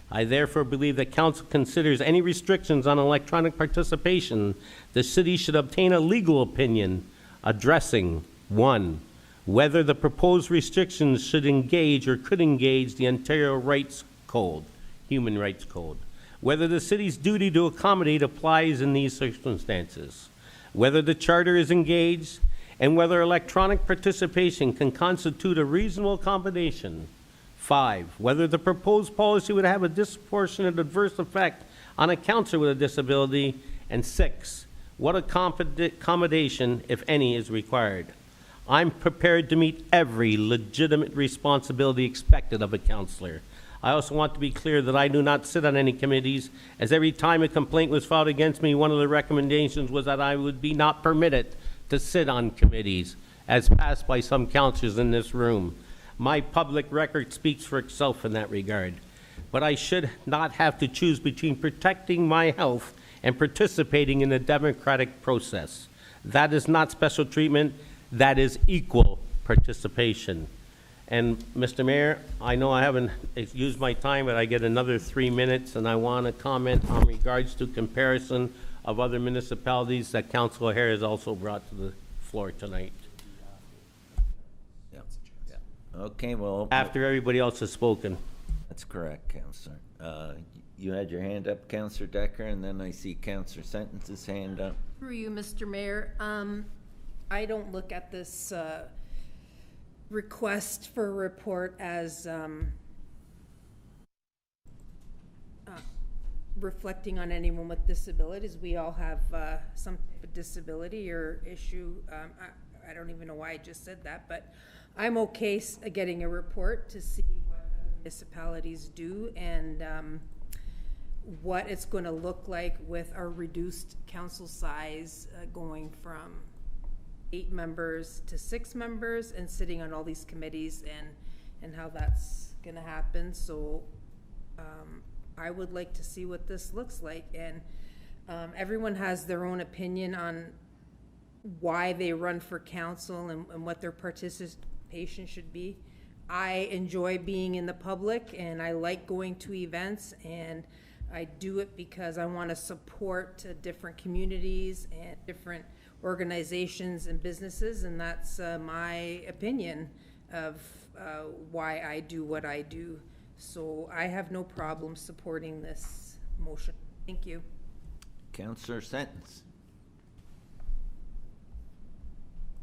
I therefore believe that council considers any restrictions on electronic participation, the city should obtain a legal opinion addressing, 1, whether the proposed restrictions should engage or could engage the Ontario Rights Code, Human Rights Code, whether the city's duty to accommodate applies in these circumstances, whether the charter is engaged, and whether electronic participation can constitute a reasonable accommodation 5, whether the proposed policy would have a disproportionate adverse effect on a counselor with a disability, and 6, what accommodation, if any, is required. I'm prepared to meet every legitimate responsibility expected of a counselor. I also want to be clear that I do not sit on any committees, as every time a complaint was filed against me, one of the recommendations was that I would be not permitted to sit on committees, as passed by some counselors in this room. My public record speaks for itself in that regard. But I should not have to choose between protecting my health and participating in the democratic process. That is not special treatment, that is equal participation. And Mr. Mayor, I know I haven't used my time, but I get another 3 minutes, and I want to comment on regards to comparison of other municipalities that Councilor Hare has also brought to the floor tonight. Okay, well. After everybody else has spoken. That's correct, Councillor. You had your hand up, Councillor Decker, and then I see Councillor Sentence's hand up. Through you, Mr. Mayor, I don't look at this request for a report as reflecting on anyone with disabilities. We all have some type of disability or issue. I don't even know why I just said that, but I'm okay getting a report to see what municipalities do and what it's going to look like with our reduced council size going from 8 members to 6 members and sitting on all these committees and how that's going to happen. So I would like to see what this looks like, and everyone has their own opinion on why they run for council and what their participation should be. I enjoy being in the public and I like going to events, and I do it because I want to support different communities and different organizations and businesses, and that's my opinion of why I do what I do. So I have no problem supporting this motion. Thank you. Councillor Sentence.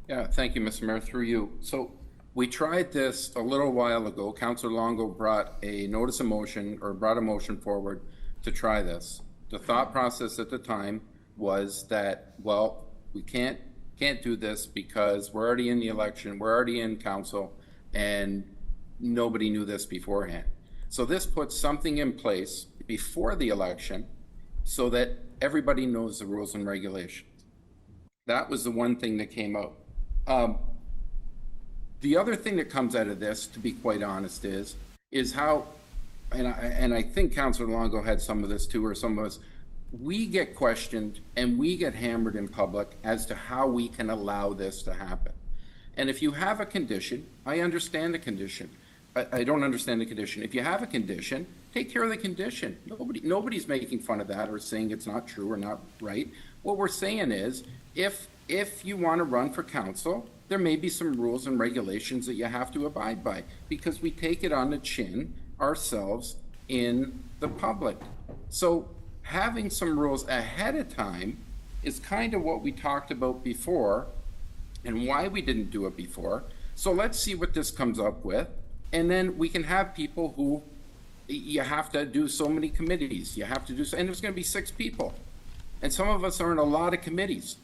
Yeah, thank you, Mr. Mayor, through you. So we tried this a little while ago. Councillor Longo brought a notice of motion, or brought a motion forward to try this. The thought process at the time was that, well, we can't do this because we're already in the election, we're already in council, and nobody knew this beforehand. So this puts something in place before the election so that everybody knows the rules and regulations. That was the one thing that came out. The other thing that comes out of this, to be quite honest, is how, and I think Councillor Longo had some of this too, or some of us, we get questioned and we get hammered in public as to how we can allow this to happen. And if you have a condition, I understand the condition. I don't understand the condition. If you have a condition, take care of the condition. Nobody's making fun of that or saying it's not true or not right. What we're saying is, if you want to run for council, there may be some rules and regulations that you have to abide by, because we take it on the chin ourselves in the public. So having some rules ahead of time is kind of what we talked about before and why we didn't do it before. So let's see what this comes up with. And then we can have people who, you have to do so many committees. You have to do, and there's going to be 6 people. And some of us are in a lot of committees.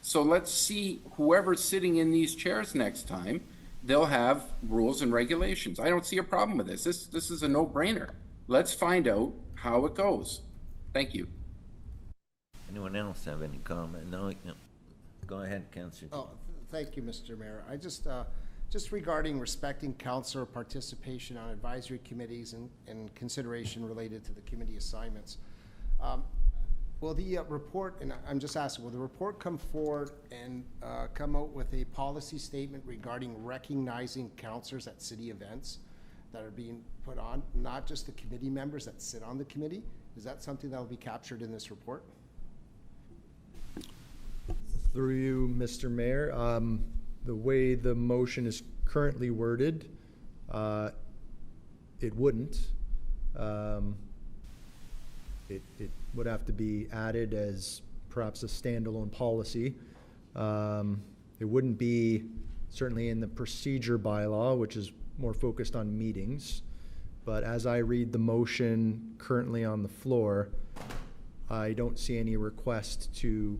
So let's see, whoever's sitting in these chairs next time, they'll have rules and regulations. I don't see a problem with this. This is a no-brainer. Let's find out how it goes. Thank you. Anyone else have any comment? No. Go ahead, Councillor. Oh, thank you, Mr. Mayor. I just regarding respecting councillor participation on advisory committees and consideration related to the committee assignments. Will the report, and I'm just asking, will the report come forward and come out with a policy statement regarding recognizing councillors at city events that are being put on, not just the committee members that sit on the committee? Is that something that will be captured in this report? Through you, Mr. Mayor, the way the motion is currently worded, it wouldn't. It would have to be added as perhaps a standalone policy. It wouldn't be certainly in the procedure bylaw, which is more focused on meetings. but as I read the motion currently on the floor, I don't see any request to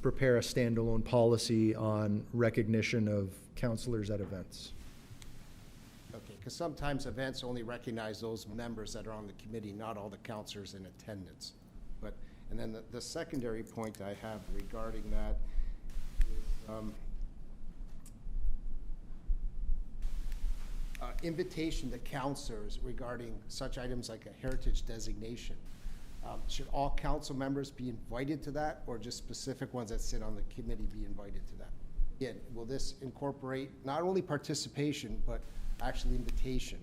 prepare a standalone policy on recognition of counselors at events. Okay, because sometimes events only recognize those members that are on the committee, not all the counselors in attendance. But, and then the secondary point I have regarding that is invitation to counselors regarding such items like a heritage designation. Should all council members be invited to that, or just specific ones that sit on the committee be invited to that? Again, will this incorporate not only participation, but actually invitation?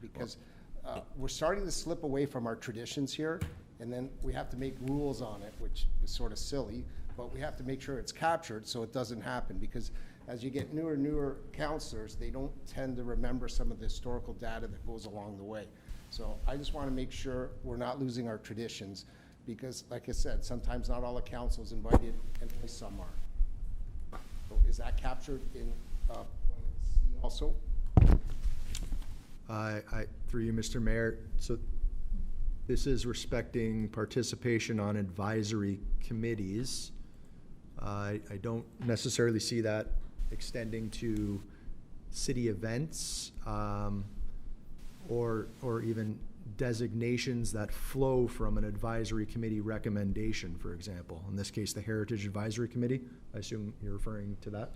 Because we're starting to slip away from our traditions here, and then we have to make rules on it, which is sort of silly, but we have to make sure it's captured so it doesn't happen, because as you get newer counselors, they don't tend to remember some of the historical data that goes along the way. So I just want to make sure we're not losing our traditions, because like I said, sometimes not all the council is invited and only some are. So is that captured in point C also? Through you, Mr. Mayor, so this is respecting participation on advisory committees. I don't necessarily see that extending to city events, or even designations that flow from an advisory committee recommendation, for example. In this case, the Heritage Advisory Committee. I assume you're referring to that?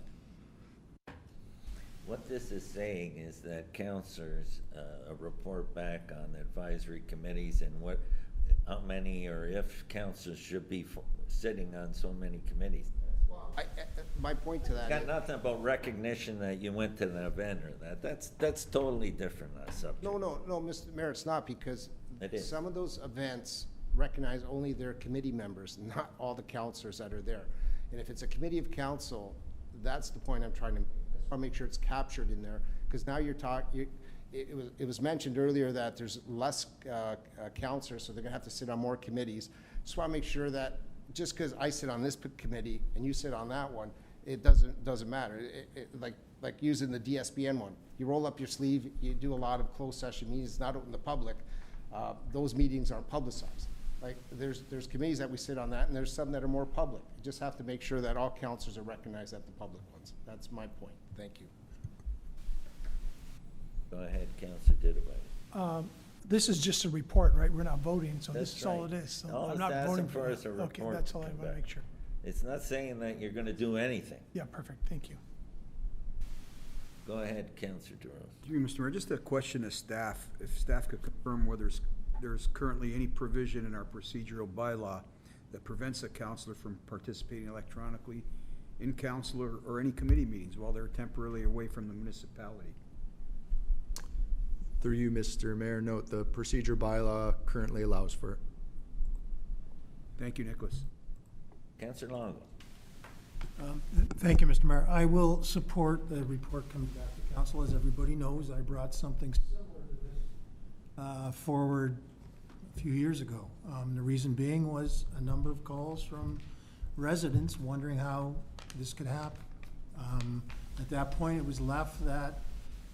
What this is saying is that councilors report back on advisory committees and how many or if councilors should be sitting on so many committees. My point to that. Got nothing about recognition that you went to an event or that. That's totally different subject. No, Mr. Mayor, it's not, because It is. some of those events recognize only their committee members, not all the counselors that are there. And if it's a committee of council, that's the point I'm trying to make sure it's captured in there, because now you're talking. It was mentioned earlier that there's less counselors, so they're going to have to sit on more committees. Just want to make sure that just because I sit on this committee and you sit on that one, it doesn't matter. Like using the DSBN one, you roll up your sleeve, you do a lot of closed session meetings, not open to the public. Those meetings aren't publicized. Like there's committees that we sit on that, and there's some that are more public. You just have to make sure that all counselors are recognized at the public ones. That's my point. Thank you. Go ahead, Councilor Didaway. This is just a report, right? We're not voting, so That's this is all right. it is. So All I'm it's not asking voting for it. is a Okay, report that's all I to come want to back. make sure. It's not saying that you're gonna do anything. Yeah, perfect. Thank you. Go ahead, Councilor DeRose. Through you, Mr. Mayor, just a question to staff. If staff could confirm whether there's currently any provision in our procedural bylaw that prevents a counselor from participating electronically in council or any committee meetings while they're temporarily away from the municipality. Through you, Mr. Mayor, note the procedure bylaw currently allows for it. Thank you, Nicholas. Councilor Longo. Thank you, Mr. Mayor. I will support the report coming back to council. As everybody knows, I brought something similar to this forward a few years ago. The reason being was a number of calls from residents wondering how this could happen. At that point, it was left that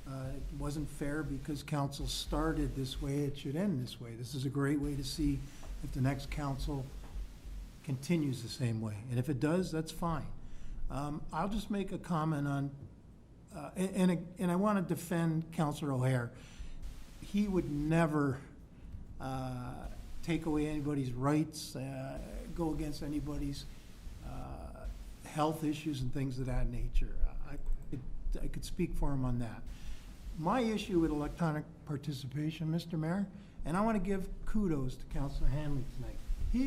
it wasn't fair because council started this way, it should end this way. This is a great way to see if the next council continues the same way. And if it does, that's fine. I'll just make a comment on, and I want to defend Councilor O'Hare. He would never take away anybody's rights, go against anybody's health issues and things of that nature. I could speak for him on that. My issue with electronic participation, Mr. Mayor, and I want to give kudos to Councilor Hanley tonight. He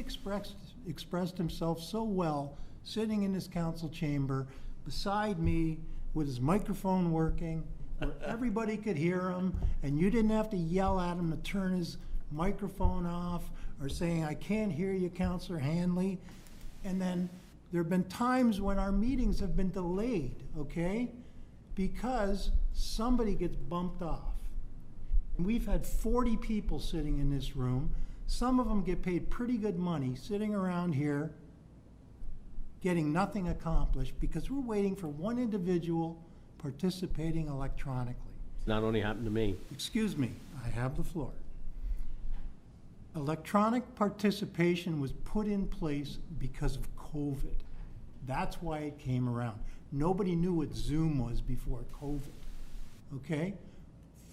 expressed himself so well sitting in this council chamber beside me with his microphone working, where everybody could hear him, and you didn't have to yell at him to turn his microphone off or saying, "I can't hear you, Councilor Hanley." And then there have been times when our meetings have been delayed, okay, because somebody gets bumped off. And we've had 40 people sitting in this room. Some of them get paid pretty good money sitting around here getting nothing accomplished because we're waiting for one individual participating electronically. Not only happened to me. Excuse me, I have the floor. Electronic participation was put in place because of COVID. That's why it came around. Nobody knew what Zoom was before COVID, okay?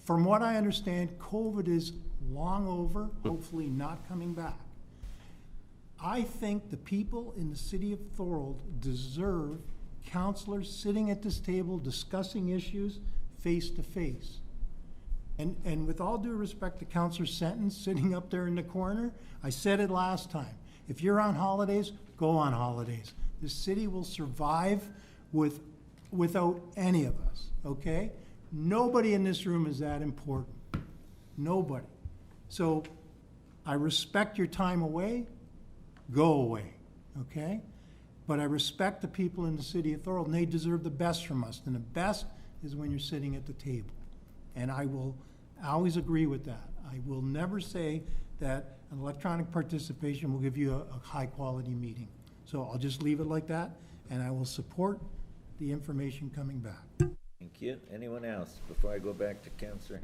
From what I understand, COVID is long over, hopefully not coming back. I think the people in the city of Thorold deserve counselors sitting at this table discussing issues face to face. And with all due respect to Councillor Senton sitting up there in the corner, I said it last time. If you're on holidays, go on holidays. The city will survive without any of us, okay? Nobody in this room is that important. Nobody. So I respect your time away. Go away, okay? But I respect the people in the city of Thorold, and they deserve the best from us. And the best is when you're sitting at the table. And I will always agree with that. I will never say that an electronic participation will give you a high-quality meeting. So I'll just leave it like that, and I will support the information coming back. Thank you. Anyone else before I go back to Councillor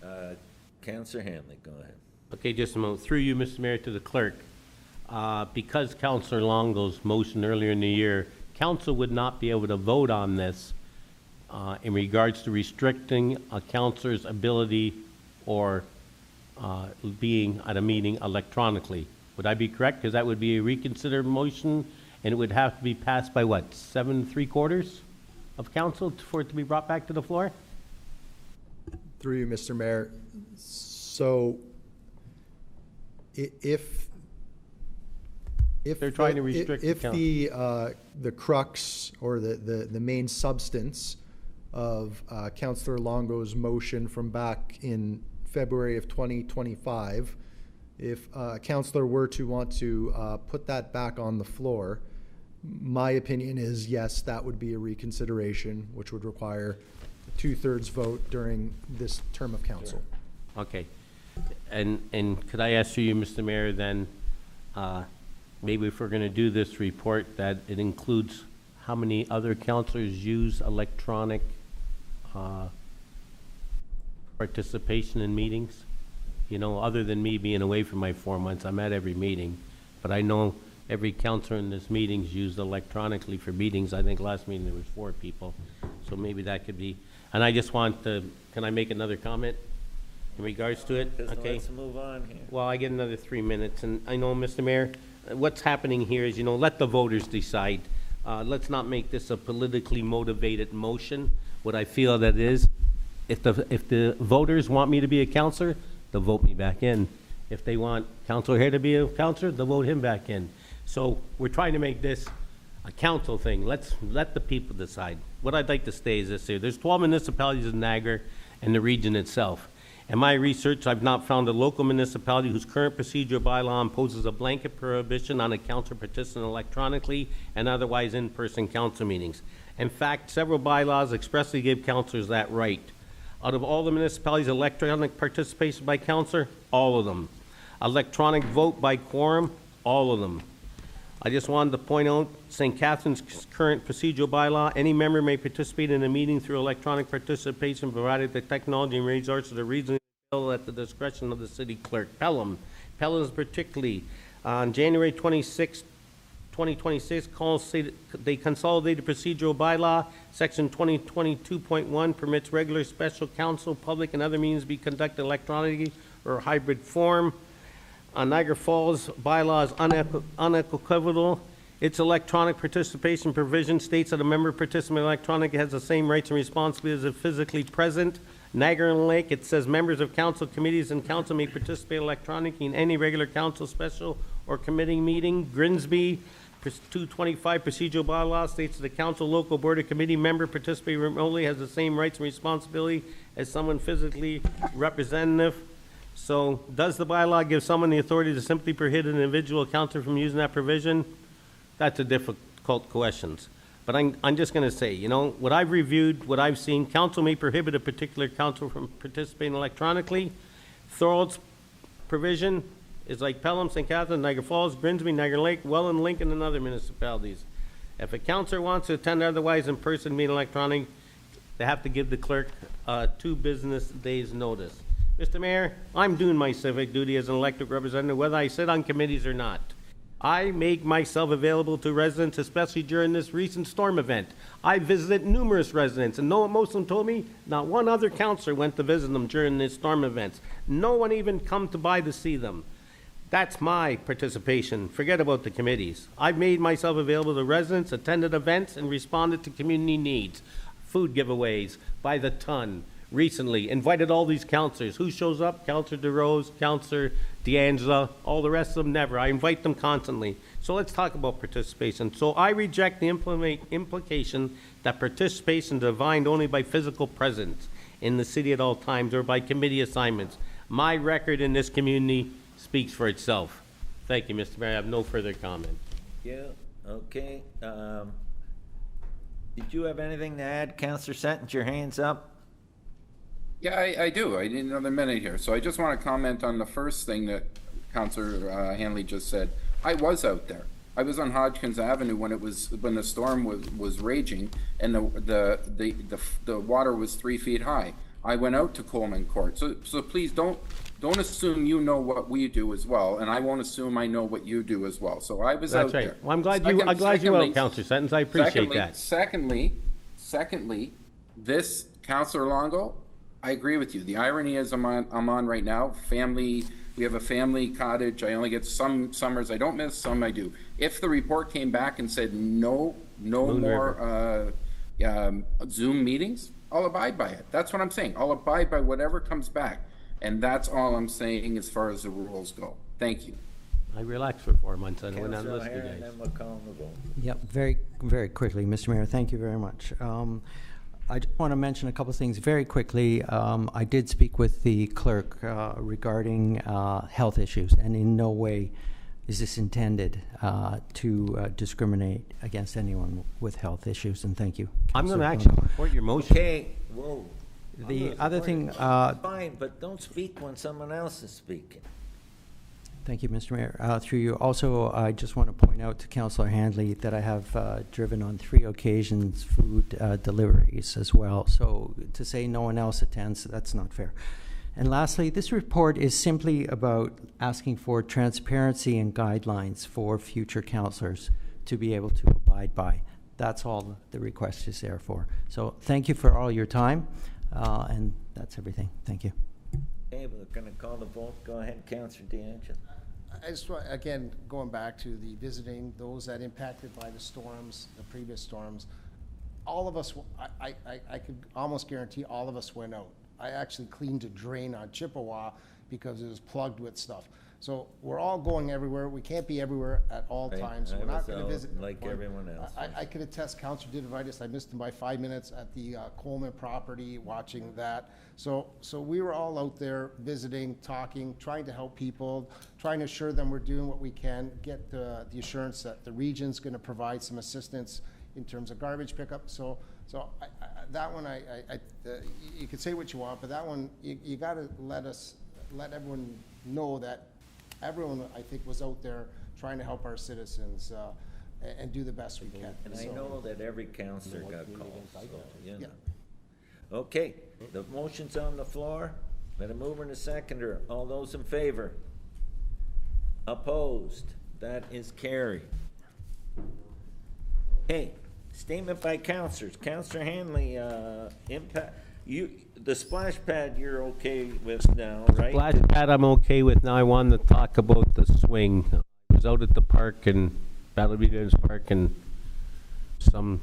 Hanley? Councillor Hanley, go ahead. Okay, just a moment. Through you, Mr. Mayor, to the clerk. Because Councillor Longo's motion earlier in the year, council would not be able to vote on this in regards to restricting a councillor's ability or being at a meeting electronically. Would I be correct? Because that would be a reconsidered motion, and it would have to be passed by what, 7 3/4 of council for it to be brought back to the floor? Through you, Mr. Mayor. So if they're trying to restrict if the crux or the main substance of Councillor Longo's motion from back in February of 2025, if a councillor were to want to put that back on the floor, my opinion is yes, that would be a reconsideration, which would require a 2/3 vote during this term of council. Sure. Okay. And could I ask you, Mr. Mayor, then, maybe if we're going to do this report, that it includes how many other councillors use electronic participation in meetings? You know, other than me being away for my 4 months, I'm at every meeting, but I know every councillor in this meeting's used electronically for meetings. I think last meeting there was 4 people, so maybe that could be. And I just want to, can I make another comment in regards to it? Okay. Let's move on here. Well, I get another 3 minutes, and I know, Mr. Mayor, what's happening here is, you know, let the voters decide. Let's not make this a politically motivated motion. What I feel that is, if the voters want me to be a councillor, they'll vote me back in. If they want Councillor Hare to be a councillor, they'll vote him back in. So we're trying to make this a council thing. Let's let the people decide. What I'd like to say is this here. There's 12 municipalities in Niagara and the region itself. In my research, I've not found a local municipality whose current procedural bylaw imposes a blanket prohibition on a councillor participating electronically and otherwise in-person council meetings. In fact, several bylaws expressly give councillors that right. Out of all the municipalities, electronic participation by councillor, all of them. Electronic vote by quorum, all of them. I just wanted to point out St. Catherine's current procedural bylaw, any member may participate in a meeting through electronic participation provided the technology and resources are reasonably available at the discretion of the city clerk. Pelham is particularly, on January 26, 2026, they consolidated procedural bylaw, section 2022.1 permits regular special council, public and other meetings be conducted electronically or hybrid form. Niagara Falls bylaw is unequivocal. Its electronic participation provision states that a member participating electronically has the same rights and responsibilities as physically present. Niagara Lake, it says members of council committees and council may participate electronically in any regular council special or committee meeting. Grimsby 225 procedural bylaw states that the council, local board or committee member participating remotely has the same rights and responsibility as someone physically representative. So does the bylaw give someone the authority to simply prohibit an individual councillor from using that provision? That's a difficult question. But I'm just going to say, you know, what I've reviewed, what I've seen, council may prohibit a particular councillor from participating electronically. Thorold's provision is like Pelham, St. Catharines, Niagara Falls, Grimsby, Niagara Lake, Welland, Lincoln, and other municipalities. If a councillor wants to attend otherwise in person meeting electronic, they have to give the clerk 2 business days' notice. Mr. Mayor, I'm doing my civic duty as an elected representative, whether I sit on committees or not. I make myself available to residents, especially during this recent storm event. I visited numerous residents, and know what most of them told me? Not one other councillor went to visit them during this storm events. No one even come by to see them. That's my participation. Forget about the committees. I've made myself available to residents, attended events, and responded to community needs. Food giveaways by the ton. Recently, invited all these councillors. Who shows up? Councillor DeRose, Councillor D'Angela, all the rest of them never. I invite them constantly. So let's talk about participation. So I reject the implication that participation is defined only by physical presence in the city at all times or by committee assignments. My record in this community speaks for itself. Thank you, Mr. Mayor. I have no further comment. Yeah, okay. Did you have anything to add, Councillor Sutton? Your hands up. Yeah, I do. I need another minute here. So I just want to comment on the first thing that Councillor Hanley just said. I was out there. I was on Hodgkins Avenue when the storm was raging and the water was 3 feet high. I went out to Coleman Court. So please don't assume you know what we do as well, and I won't assume I know what you do as well. So I was That's out right. there. Well, I'm glad you were out, Councillor Sentence. I appreciate that. Secondly, this Councillor Longo, I agree with you. The irony is I'm on right now. Family, we have a family cottage. I only get some summers I don't miss, some I do. If the report came back and said no more Zoom meetings, I'll abide by it. That's what I'm saying. I'll abide by whatever comes back. And that's all I'm saying as far as the rules go. Thank you. I relaxed for 4 months. I went on listening, O'Hara, and then we'll call the vote. Yep, very, very quickly, Mr. Mayor, thank you very much. I just want to mention a couple of things very quickly. I did speak with the clerk regarding health issues, and in no way is this intended to discriminate against anyone with health issues, and thank you. I'm going to actually support your motion. Okay, whoa. The other thing... Fine, but don't speak when someone else is speaking. Thank you, Mr. Mayor. Through you, also, I just want to point out to Councillor Handley that I have driven on 3 occasions food deliveries as well. So to say no one else attends, that's not fair. And lastly, this report is simply about asking for transparency and guidelines for future councillors to be able to abide by. That's all the request is there for. So thank you for all your time, and that's everything. Thank you. Okay, we're going to call the vote. Go ahead, Councillor D'Angelo. I just want, again, going back to the visiting, those that impacted by the storms, the previous storms, all of us, I could almost guarantee all of us went out. I actually cleaned a drain on Chippewa because it was plugged with stuff. So we're all going everywhere. We can't be everywhere at all times. We're not going to visit. Like everyone else. I could attest, Councilor Didovitis, I missed him by 5 minutes at the Coleman property, watching that. So we were all out there visiting, talking, trying to help people, trying to assure them we're doing what we can, get the assurance that the region's going to provide some assistance in terms of garbage pickup. So that one, you could say what you want, but that one, you got to let everyone know that everyone, I think, was out there trying to help our citizens and do the best we can. And I know that every councillor got calls. So, yeah. Okay, the motion's on the floor. Let a mover and a seconder. All those in favor? Opposed? That is carried. Okay, statement by councillors. Councillor Hanley, the splash pad you're okay with now, right? Splash pad I'm okay with. Now I wanted to talk about the swing. I was out at the park in Battle Regions Park, and some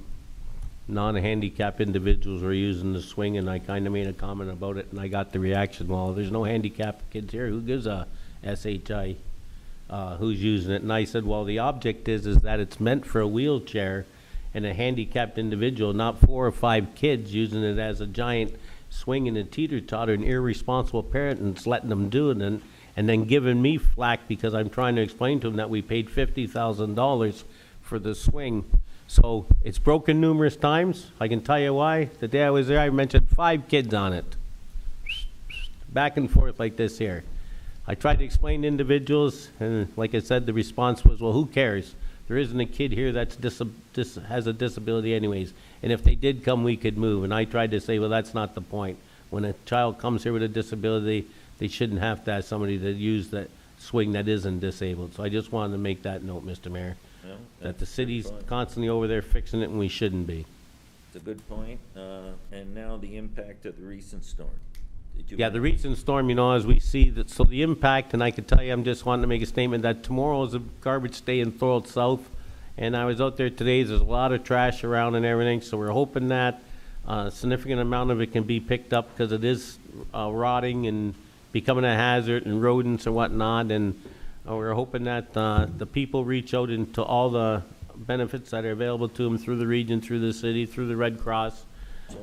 non-handicapped individuals were using the swing, and I kind of made a comment about it, and I got the reaction, well, there's no handicapped kids here. Who gives a SHI who's using it? And I said, well, the object is that it's meant for a wheelchair and a handicapped individual, not 4 or 5 kids using it as a giant swing and a teeter-totter, an irresponsible parent, and it's letting them do it, and then giving me flack because I'm trying to explain to them that we paid $50,000 for the swing. So it's broken numerous times. I can tell you why. The day I was there, I mentioned 5 kids on it. Back and forth like this here. I tried to explain to individuals, and like I said, the response was, well, who cares? there isn't a kid here that's has a disability anyways. And if they did come, we could move. And I tried to say, well, that's not the point. When a child comes here with a disability, they shouldn't have to have somebody that use that swing that isn't disabled. So I just wanted to make that note, Mr. Mayor, Well, that the that's a good city's point. constantly over there fixing it and we shouldn't be. It's a good point. And now the impact of the recent storm. Did you? Yeah, the recent storm, you know, as we see that, so the impact, and I could tell you, I'm just wanting to make a statement that tomorrow is a garbage day in Thorold South. And I was out there today, there's a lot of trash around and everything, so we're hoping that a significant amount of it can be picked up because it is rotting and becoming a hazard and rodents and whatnot. And we're hoping that the people reach out into all the benefits that are available to them through the region, through the city, through the Red Cross,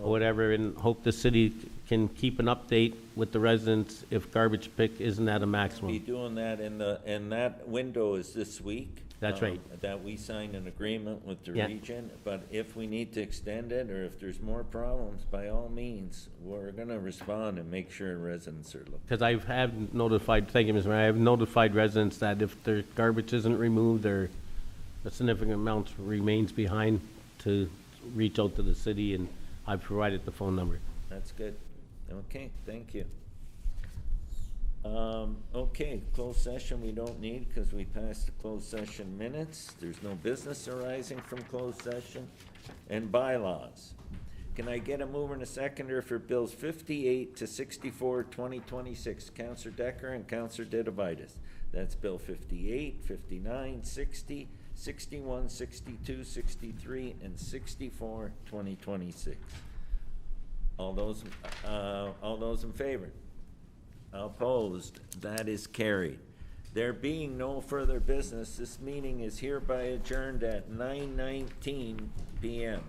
or whatever, and hope the city can keep an update with the residents if garbage pick isn't at a Be maximum. doing that and that window is this week. That's right. That we signed an agreement with the Yeah. region, but if we need to extend it, or if there's more problems, by all means, we're gonna respond and make sure residents are looking. Because I have notified, thank you, Mr. Mayor, I have notified residents that if their garbage isn't removed or a significant amount remains behind, to reach out to the city, and I've provided the phone number. That's good. Okay, thank you. Okay, closed session we don't need because we passed the closed session minutes. There's no business arising from closed session. And bylaws. Can I get a mover and a seconder for bills 58 to 64, 2026? Councillor Decker and Councillor Didavitis. That's bill 58, 59, 60, 61, 62, 63, and 64, 2026. All those in favor? Opposed? That is carried. There being no further business, this meeting is hereby adjourned at 9:19 p.m.